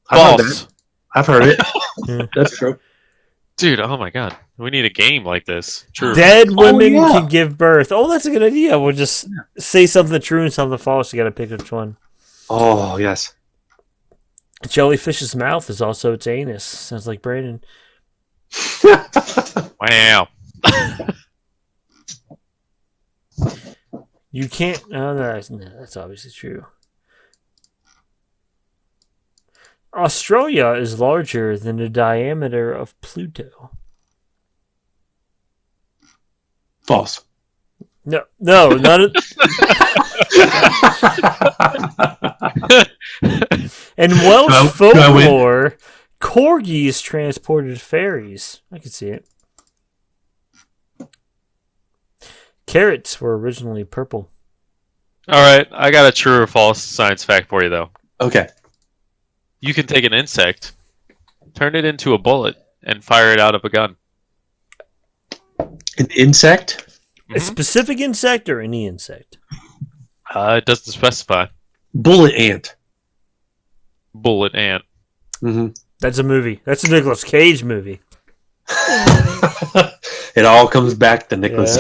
[SPEAKER 1] False.
[SPEAKER 3] I've heard it.
[SPEAKER 2] Yeah.
[SPEAKER 3] That's true.
[SPEAKER 1] Dude, oh my god. We need a game like this. True.
[SPEAKER 2] Dead women
[SPEAKER 3] yeah.
[SPEAKER 2] can give birth. Oh, that's a good idea. We'll just say something true and something false. You got to pick which one.
[SPEAKER 3] Oh, yes.
[SPEAKER 2] A jellyfish's mouth is also its anus. Sounds like Brayden.
[SPEAKER 1] Wow.
[SPEAKER 2] You can't. Oh, that's obviously true. Australia is larger than the diameter of Pluto.
[SPEAKER 3] False.
[SPEAKER 2] No, none of. In Welsh
[SPEAKER 3] Can I win?
[SPEAKER 2] folklore, corgis transported fairies. I can see it. Carrots were originally purple.
[SPEAKER 1] Alright, I got a true or false science fact for you, though.
[SPEAKER 3] Okay.
[SPEAKER 1] You can take an insect, turn it into a bullet, and fire it out of a gun.
[SPEAKER 3] An insect?
[SPEAKER 2] A specific insect or any insect?
[SPEAKER 1] It doesn't specify.
[SPEAKER 3] Bullet ant.
[SPEAKER 1] Bullet ant.
[SPEAKER 3] Mm-hmm.
[SPEAKER 2] That's a movie. That's a Nicolas Cage movie.
[SPEAKER 3] It all comes back to Nicholas.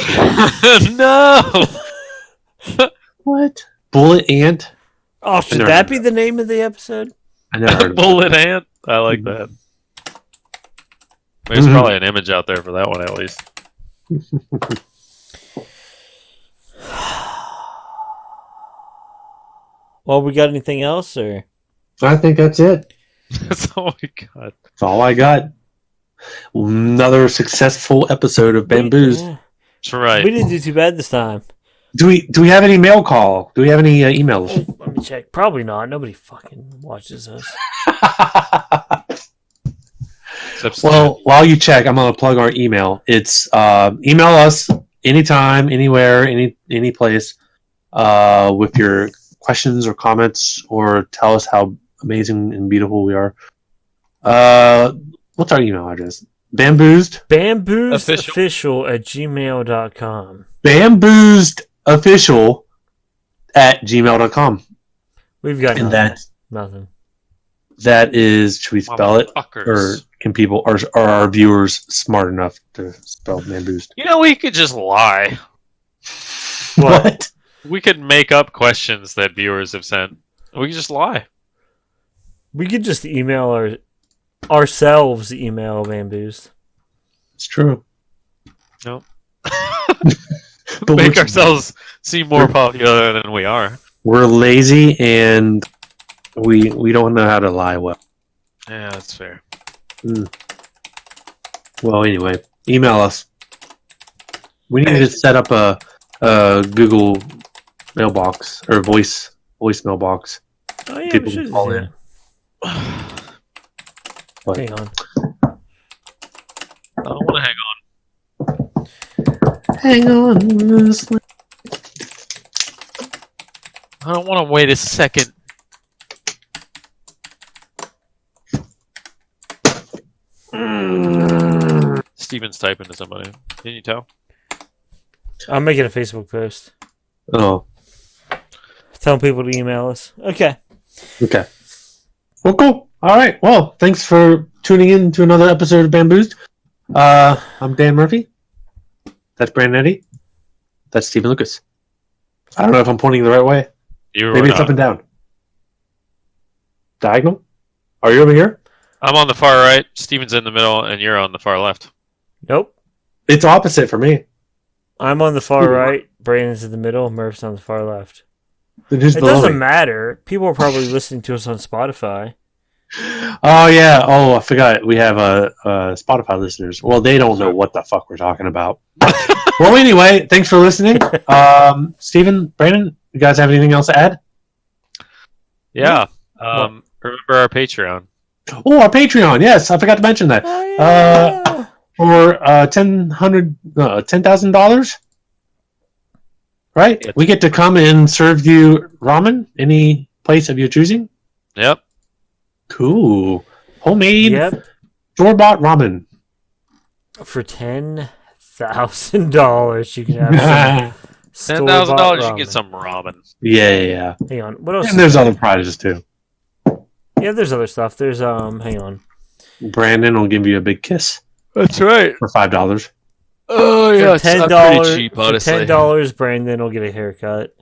[SPEAKER 1] No!
[SPEAKER 3] What? Bullet ant?
[SPEAKER 2] Oh, should
[SPEAKER 3] never
[SPEAKER 2] that
[SPEAKER 3] heard
[SPEAKER 2] be the name of the episode?
[SPEAKER 3] I never heard of it.
[SPEAKER 1] Bullet ant? I like that. There's probably an image out there for that one, at least.
[SPEAKER 2] Well, we got anything else, or?
[SPEAKER 3] I think that's it.
[SPEAKER 1] That's all we got.
[SPEAKER 3] That's all I got. Another successful episode of Bamboozed.
[SPEAKER 2] Yeah.
[SPEAKER 1] That's right.
[SPEAKER 2] We didn't do too bad this time.
[SPEAKER 3] Do we have any mail call? Do we have any emails?
[SPEAKER 2] Let me check. Probably not. Nobody fucking watches us.
[SPEAKER 3] Well, while you check, I'm going to plug our email. It's email us anytime, anywhere, any place with your questions or comments, or tell us how amazing and beautiful we are. What's our email address? Bamboozed?
[SPEAKER 2] Bamboozedofficial@gmail.com.
[SPEAKER 3] Bamboozedofficial@gmail.com.
[SPEAKER 2] We've got
[SPEAKER 3] And
[SPEAKER 2] nothing.
[SPEAKER 3] that is, should we spell it? Or can people, are our viewers smart enough to spell Bamboozed?
[SPEAKER 1] You know, we could just lie.
[SPEAKER 3] What?
[SPEAKER 1] We could make up questions that viewers have sent. We could just lie.
[SPEAKER 2] We could just email ourselves email Bamboozed.
[SPEAKER 3] It's true.
[SPEAKER 1] No.
[SPEAKER 3] But
[SPEAKER 1] Make ourselves seem more popular than we are.
[SPEAKER 3] we're lazy and we don't know how to lie well.
[SPEAKER 1] Yeah, that's fair.
[SPEAKER 3] Well, anyway, email us. We need to set up a Google mailbox or voice mailbox.
[SPEAKER 2] Oh yeah,
[SPEAKER 3] People
[SPEAKER 2] we should
[SPEAKER 3] can call
[SPEAKER 2] do
[SPEAKER 3] in.
[SPEAKER 2] that.
[SPEAKER 3] What?
[SPEAKER 2] Hang on.
[SPEAKER 1] I don't want to hang on.
[SPEAKER 3] Hang on.
[SPEAKER 1] I don't want to wait a second. Steven's typing to somebody. Can you tell?
[SPEAKER 2] I'm making a Facebook post.
[SPEAKER 3] Oh,
[SPEAKER 2] Telling people to email us. Okay.
[SPEAKER 3] okay. Well, cool. All right. Well, thanks for tuning in to another episode of Bamboozed. I'm Dan Murphy. That's Brandon Eddy. That's Stephen Lucas. I don't know if I'm pointing the right way. Maybe it's up and down. Diagonal? Are you over here?
[SPEAKER 1] I'm on the far right, Steven's in the middle, and you're on the far left.
[SPEAKER 2] Nope.
[SPEAKER 3] It's opposite for me.
[SPEAKER 2] I'm on the far right. Brandon's in the middle. Murph's on the far left.
[SPEAKER 3] They're just
[SPEAKER 2] It
[SPEAKER 3] below
[SPEAKER 2] doesn't
[SPEAKER 3] me.
[SPEAKER 2] matter. People are probably listening to us on Spotify.
[SPEAKER 3] Oh yeah. Oh, I forgot. We have Spotify listeners. Well, they don't know what the fuck we're talking about. Well, anyway, thanks for listening. Steven, Brandon, you guys have anything else to add?
[SPEAKER 1] Yeah. Remember our Patreon.
[SPEAKER 3] Oh, our Patreon. Yes, I forgot to mention that.
[SPEAKER 2] Oh, yeah.
[SPEAKER 3] For $10,000, right?
[SPEAKER 1] Yep.
[SPEAKER 3] We get to come and serve you ramen any place of your choosing.
[SPEAKER 1] Yep.
[SPEAKER 3] Cool. Homemade,
[SPEAKER 2] Yep.
[SPEAKER 3] store-bought ramen.
[SPEAKER 2] For $10,000, you can have some
[SPEAKER 1] $10,000, you
[SPEAKER 2] ramen.
[SPEAKER 1] get some ramen.
[SPEAKER 3] Yeah.
[SPEAKER 2] Hang on. What else?
[SPEAKER 3] And there's other prizes too.
[SPEAKER 2] Yeah, there's other stuff. There's hang on.
[SPEAKER 3] Brandon will give you a big kiss
[SPEAKER 1] That's right.
[SPEAKER 3] for $5.
[SPEAKER 1] Oh yeah,
[SPEAKER 2] For
[SPEAKER 1] it's pretty cheap, honestly.
[SPEAKER 2] $10, Brandon will get a haircut.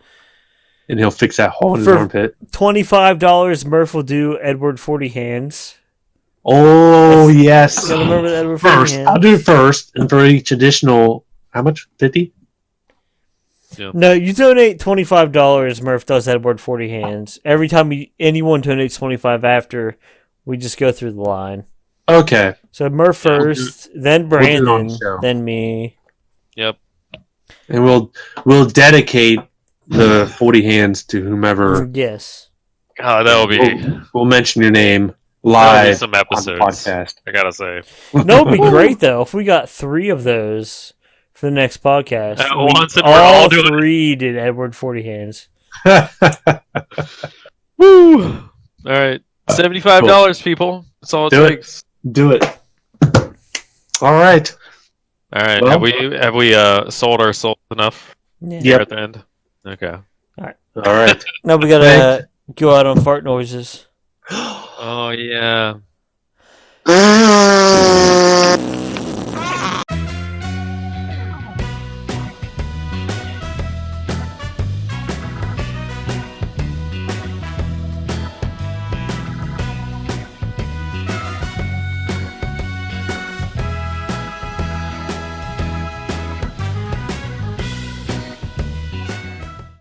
[SPEAKER 3] And he'll fix that hole in his
[SPEAKER 2] For-
[SPEAKER 3] armpit.
[SPEAKER 2] $25, Murph will do Edward 40 Hands.
[SPEAKER 3] Oh, yes.
[SPEAKER 2] You gotta remember the Edward 40
[SPEAKER 3] First,
[SPEAKER 2] Hands.
[SPEAKER 3] I'll do it first. And for each additional, how much? 50?
[SPEAKER 2] No, you donate $25, Murph does Edward 40 Hands. Every time anyone donates 25 after, we just go through the line.
[SPEAKER 3] Okay.
[SPEAKER 2] So Murph first, then
[SPEAKER 3] do it on
[SPEAKER 2] Brandon,
[SPEAKER 3] the show.
[SPEAKER 2] then me.
[SPEAKER 1] Yep.
[SPEAKER 3] And we'll dedicate the 40 hands to whomever.
[SPEAKER 2] Yes.
[SPEAKER 1] Oh, that'll be
[SPEAKER 3] We'll mention your name
[SPEAKER 1] that'll be
[SPEAKER 3] live
[SPEAKER 1] some
[SPEAKER 3] on the
[SPEAKER 1] episodes.
[SPEAKER 3] podcast.
[SPEAKER 1] I gotta say.
[SPEAKER 2] No, it'd be great though if we got 3 of those for the next podcast.
[SPEAKER 1] At
[SPEAKER 2] We
[SPEAKER 1] once and we're all doing it.
[SPEAKER 2] 3 did Edward 40 Hands.
[SPEAKER 1] Woo! All right, $75, people. That's all it
[SPEAKER 3] Do it.
[SPEAKER 1] takes.
[SPEAKER 3] Do it. All right.
[SPEAKER 1] All right,
[SPEAKER 3] Well-
[SPEAKER 1] have we sold our souls enough
[SPEAKER 2] Yeah.
[SPEAKER 1] here at the end? Okay.
[SPEAKER 3] All right.
[SPEAKER 2] Now we gotta go out on fart noises.
[SPEAKER 1] Oh yeah.